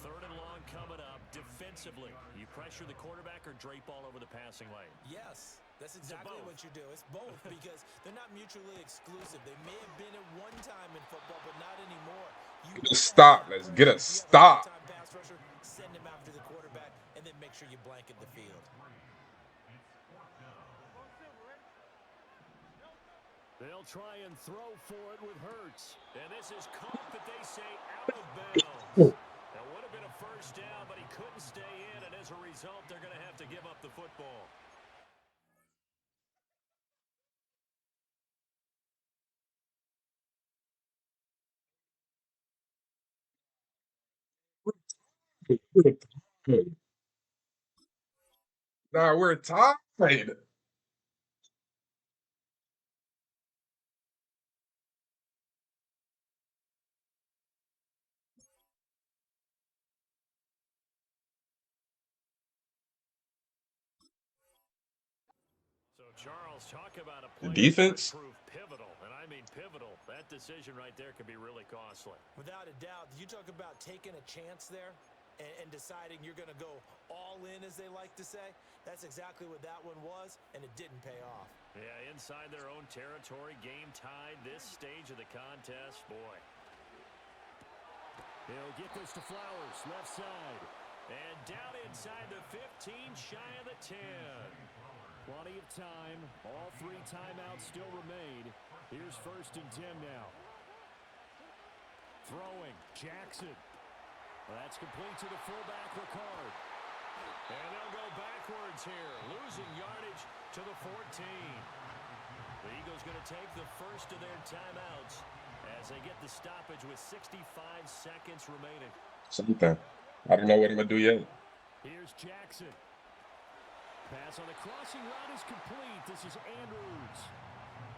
Speaker 5: Third and long coming up. Defensively, you pressure the quarterback or drape all over the passing lane?
Speaker 7: Yes, that's exactly what you do. It's both because they're not mutually exclusive. They may have been at one time in football, but not anymore.
Speaker 1: Get a stop. Let's get a stop.
Speaker 7: Pass rusher, send him after the quarterback, and then make sure you blanket the field.
Speaker 5: They'll try and throw for it with Hurts. And this is caught, but they say out of bounds. That would have been a first down, but he couldn't stay in, and as a result, they're going to have to give up the football.
Speaker 1: Nah, we're tied.
Speaker 5: So, Charles, talk about a
Speaker 1: The
Speaker 5: play
Speaker 1: defense?
Speaker 5: that proved pivotal, and I mean pivotal. That decision right there could be really costly.
Speaker 7: Without a doubt, you talk about taking a chance there and deciding you're going to go all in, as they like to say. That's exactly what that one was, and it didn't pay off.
Speaker 5: Yeah, inside their own territory, game tied this stage of the contest. Boy. He'll get this to Flowers, left side. And down inside the 15, shy of the 10. Plenty of time. All 3 timeouts still remain. Here's first and 10 now. Throwing, Jackson. Well, that's complete to the fullback, Ricard. And they'll go backwards here, losing yardage to the 14. The Eagles going to take the first of their timeouts as they get the stoppage with 65 seconds remaining.
Speaker 1: Something. I don't know what I'm going to do yet.
Speaker 5: Here's Jackson. Pass on the crossing route is complete. This is Andrews.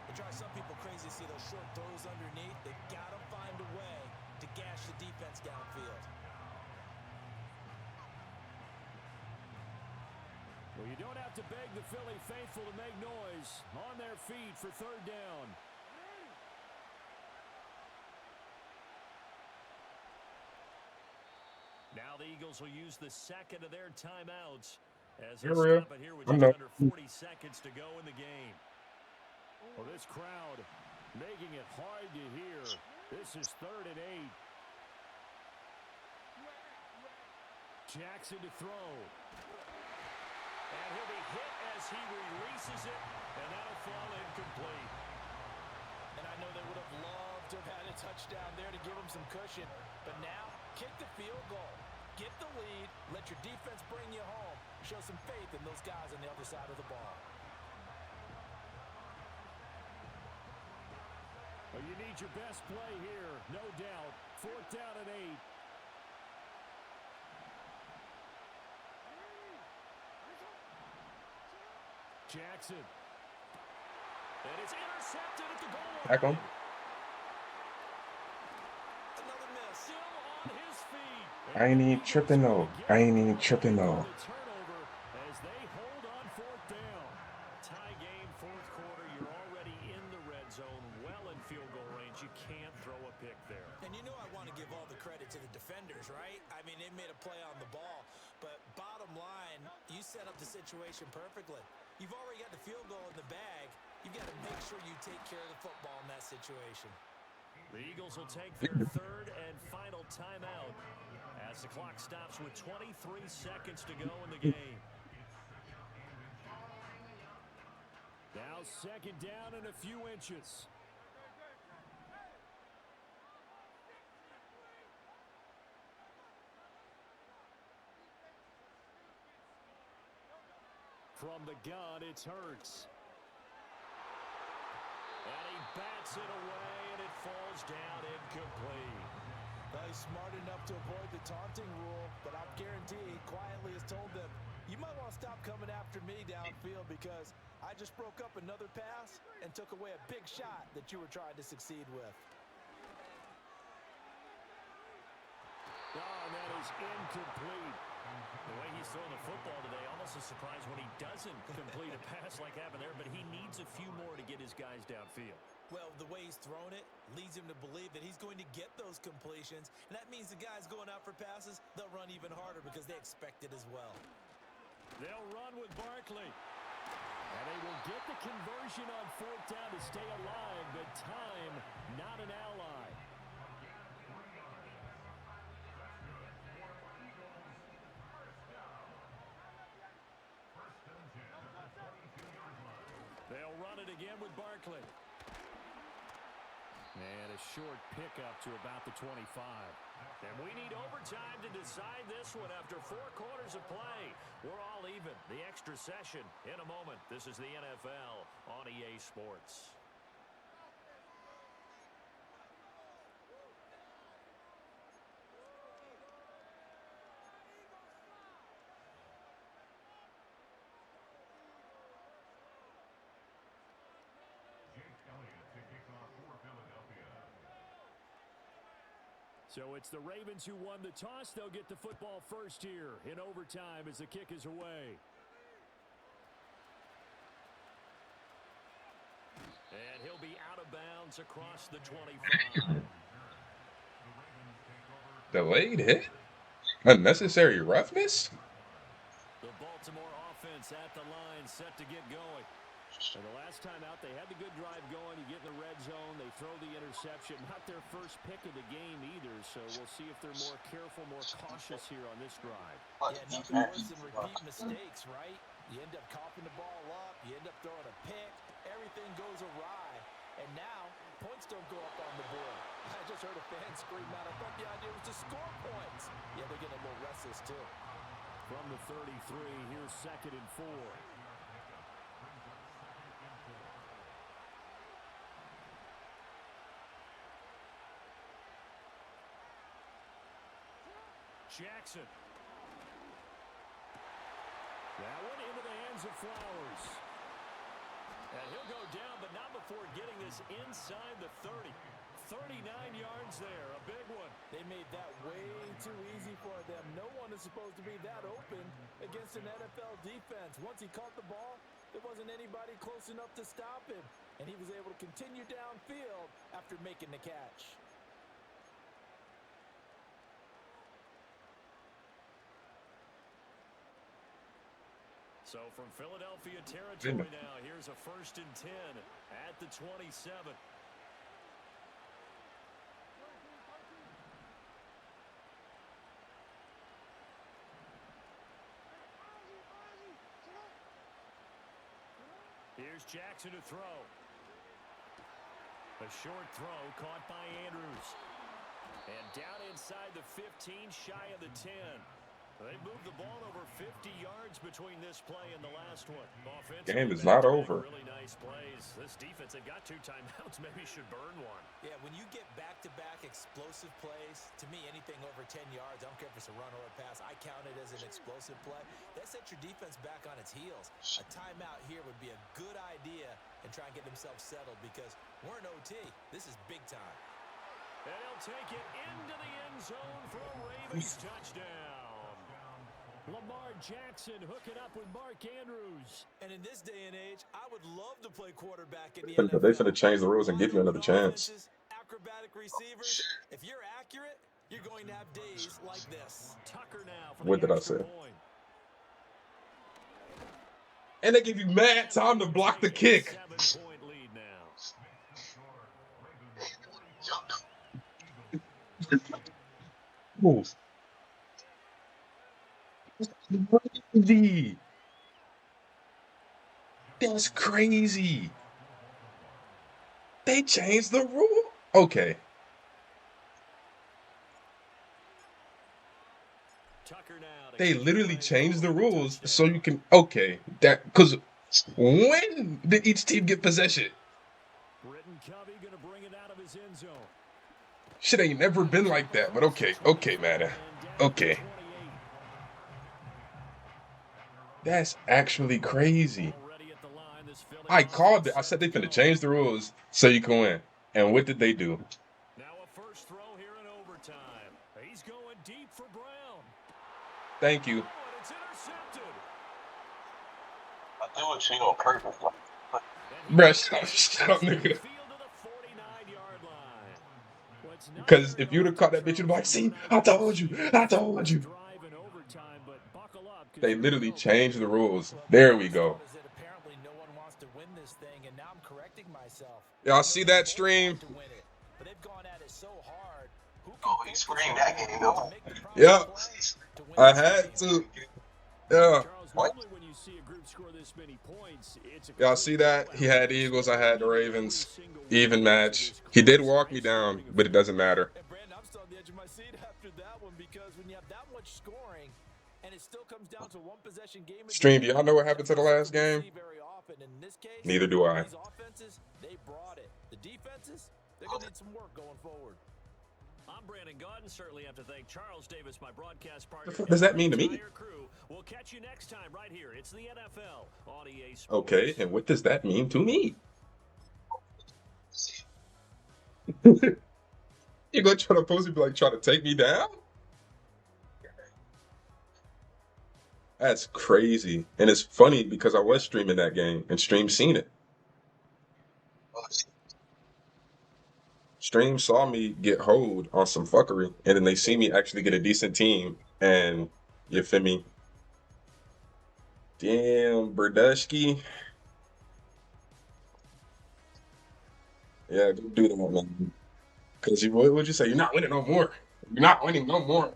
Speaker 7: It drives some people crazy to see those short throws underneath. They got to find a way to gash the defense downfield.
Speaker 5: Well, you don't have to beg the Philly faithful to make noise. On their feet for third down. Now the Eagles will use the second of their timeouts as they stop it here with just under 40 seconds to go in the game. Well, this crowd making it hard to hear. This is 3rd and 8. Jackson to throw. And he'll be hit as he releases it, and that'll fall incomplete.
Speaker 7: And I know they would have loved to have had a touchdown there to give them some cushion. But now, kick the field goal. Get the lead. Let your defense bring you home. Show some faith in those guys on the other side of the ball.
Speaker 5: Well, you need your best play here, no doubt. 4th down and 8. Jackson. And it's intercepted at the goal line.
Speaker 1: Back on.
Speaker 7: Another miss.
Speaker 5: Still on his feet.
Speaker 1: I ain't even tripping though. I ain't even tripping though.
Speaker 5: Turnover as they hold on 4th down. Tie game, 4th quarter. You're already in the red zone, well in field goal range. You can't throw a pick there.
Speaker 7: And you know I want to give all the credit to the defenders, right? I mean, they made a play on the ball. But bottom line, you set up the situation perfectly. You've already got the field goal in the bag. You've got to make sure you take care of the football in that situation.
Speaker 5: The Eagles will take their 3rd and final timeout as the clock stops with 23 seconds to go in the game. Now 2nd down and a few inches. From the gun, it's Hurts. And he bats it away, and it falls down incomplete.
Speaker 7: He's smart enough to avoid the taunting rule, but I'll guarantee he quietly has told them, you might want to stop coming after me downfield because I just broke up another pass and took away a big shot that you were trying to succeed with.
Speaker 5: Oh, and that is incomplete. The way he's throwing the football today, almost a surprise when he doesn't complete a pass like happened there, but he needs a few more to get his guys downfield.
Speaker 7: Well, the way he's thrown it leads him to believe that he's going to get those completions, and that means the guys going out for passes, they'll run even harder because they expect it as well.
Speaker 5: They'll run with Barkley. And they will get the conversion on fourth down to stay alive, but time not an ally. They'll run it again with Barkley. And a short pickup to about the 25. And we need overtime to decide this one after 4 quarters of play. We're all even. The extra session in a moment. This is the NFL on EA Sports. So it's the Ravens who won the toss. They'll get the football first here in overtime as the kick is away. And he'll be out of bounds across the 25.
Speaker 1: Delayed hit? Unnecessary roughness?
Speaker 5: The Baltimore offense at the line set to get going. And the last time out, they had the good drive going. You get in the red zone, they throw the interception. Not their first pick of the game either, so we'll see if they're more careful, more cautious here on this drive.
Speaker 7: Yeah, nothing worse than repeat mistakes, right? You end up coughing the ball up, you end up throwing a pick, everything goes awry, and now points don't go up on the board. I just heard a fan scream out, I thought the idea was to score points. Yeah, they're getting a little restless too.
Speaker 5: From the 33, here's 2nd and 4. Jackson. That one into the hands of Flowers. And he'll go down, but not before getting this inside the 30. 39 yards there, a big one.
Speaker 7: They made that way too easy for them. No one is supposed to be that open against an NFL defense. Once he caught the ball, there wasn't anybody close enough to stop him. And he was able to continue downfield after making the catch.
Speaker 5: So from Philadelphia territory now, here's a 1st and 10 at the 27. Here's Jackson to throw. A short throw caught by Andrews. And down inside the 15, shy of the 10. They moved the ball over 50 yards between this play and the last one.
Speaker 1: Game is not over.
Speaker 5: Really nice plays. This defense, they've got 2 timeouts. Maybe should burn one.
Speaker 7: Yeah, when you get back-to-back explosive plays, to me, anything over 10 yards, I don't care if it's a run or a pass, I count it as an explosive play. That sets your defense back on its heels. A timeout here would be a good idea and try and get themselves settled because we're in OT. This is big time.
Speaker 5: And he'll take it into the end zone for a Ravens touchdown. Lamar Jackson hooking up with Mark Andrews.
Speaker 7: And in this day and age, I would love to play quarterback in the
Speaker 1: NFL. They finna change the rules and give you another chance.
Speaker 7: Acrobatic receivers. If you're accurate, you're going to have days like this.
Speaker 5: Tucker now.
Speaker 1: What did I say? And they give you mad time to block the kick.
Speaker 5: 7-point lead now.
Speaker 1: Ooh. Crazy. That's crazy. They changed the rule. Okay.
Speaker 5: Tucker now to
Speaker 1: They literally changed the rules so you can okay that because when did each team get possession?
Speaker 5: Britton Covey gonna bring it out of his end zone.
Speaker 1: Shit ain't never been like that. But okay, man. Okay, that's actually crazy.
Speaker 5: Already at the line, this Philly
Speaker 1: I called
Speaker 5: offense
Speaker 1: it. I said they
Speaker 5: set to
Speaker 1: finna
Speaker 5: go.
Speaker 1: change the rules so you can win. And what did they do?
Speaker 5: Now a first throw here in overtime. He's going deep for Brown.
Speaker 1: Thank you,
Speaker 5: Oh, and it's intercepted.
Speaker 8: I do it to you on purpose.
Speaker 5: And he
Speaker 1: bruh.
Speaker 5: makes
Speaker 1: Shut up,
Speaker 5: it
Speaker 1: nigga.
Speaker 5: field to the 49-yard line. What's not
Speaker 1: Because
Speaker 5: very
Speaker 1: if you'd have
Speaker 5: often,
Speaker 1: caught that bitch, you'd be like,
Speaker 5: Charles, you
Speaker 1: "See,
Speaker 5: and I
Speaker 1: I
Speaker 5: get to
Speaker 1: told you,
Speaker 5: see
Speaker 1: I
Speaker 5: this
Speaker 1: told you."
Speaker 5: drive in overtime, but buckle up because
Speaker 1: They
Speaker 5: here we
Speaker 1: literally
Speaker 5: go.
Speaker 1: changed the rules.
Speaker 6: Well, my
Speaker 1: There we
Speaker 6: first
Speaker 1: go.
Speaker 6: thought is that apparently no one wants to win this thing, and now I'm correcting myself.
Speaker 1: Y'all
Speaker 6: I know
Speaker 1: see
Speaker 6: they
Speaker 1: that
Speaker 6: both
Speaker 1: stream?
Speaker 6: want to win it, but they've gone at it so hard. Who can
Speaker 8: Oh, he
Speaker 6: focus
Speaker 8: screamed
Speaker 6: on
Speaker 8: that game,
Speaker 6: to
Speaker 8: though.
Speaker 6: make the proper
Speaker 1: Yep,
Speaker 6: play to win
Speaker 1: I
Speaker 6: this
Speaker 1: had
Speaker 6: game?
Speaker 1: to. Yeah.
Speaker 5: Charles,
Speaker 8: What?
Speaker 5: normally when you see a group score this many points, it's a
Speaker 1: Y'all
Speaker 5: complete
Speaker 1: see that? He
Speaker 5: blowout.
Speaker 1: had the Eagles, I had the
Speaker 5: Maybe every
Speaker 1: Ravens.
Speaker 5: single one
Speaker 1: Even
Speaker 5: of these are
Speaker 1: match.
Speaker 5: this
Speaker 1: He did
Speaker 5: close.
Speaker 1: walk me
Speaker 5: Nice
Speaker 1: down,
Speaker 5: starting
Speaker 1: but it doesn't
Speaker 5: offense.
Speaker 1: matter.
Speaker 6: And Brandon, I'm still on the edge of my seat after that one because when you have that much scoring and it still comes down to one possession game at the
Speaker 1: Stream, do
Speaker 6: end,
Speaker 1: y'all know what happened
Speaker 6: that's
Speaker 1: to the
Speaker 6: not
Speaker 1: last
Speaker 6: something we
Speaker 1: game?
Speaker 6: see very often. In this case,
Speaker 1: Neither do I.
Speaker 6: these offenses, they brought it. The defenses, they're going to need some work going forward.
Speaker 5: I'm Brandon Gaudin. Certainly have to thank Charles Davis, my broadcast partner.
Speaker 1: The fuck does that
Speaker 5: and
Speaker 1: mean to
Speaker 5: our
Speaker 1: me?
Speaker 5: entire crew. We'll catch you next time right here. It's the NFL on EA Sports.
Speaker 1: Okay, and what does that mean to me? You gonna try to post it, be like, try to take me down? That's crazy. And it's funny because I was streaming that game and Stream seen it. Stream saw me get hoed on some fuckery, and then they see me actually get a decent team, and you feel me? Damn, Berdusky. Yeah, go do that, man. Because what would you say? You're not winning no more. You're not winning no more.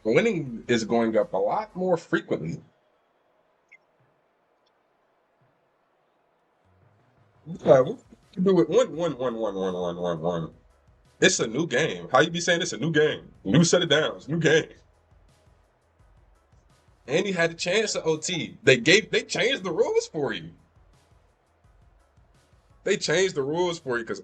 Speaker 1: Winning is going up a lot more frequently. Yeah, we can do it one. It's a new game. How you be saying it's a new game? New set of downs, new game. And you had a chance at OT. They changed the rules for you. They changed the rules for you because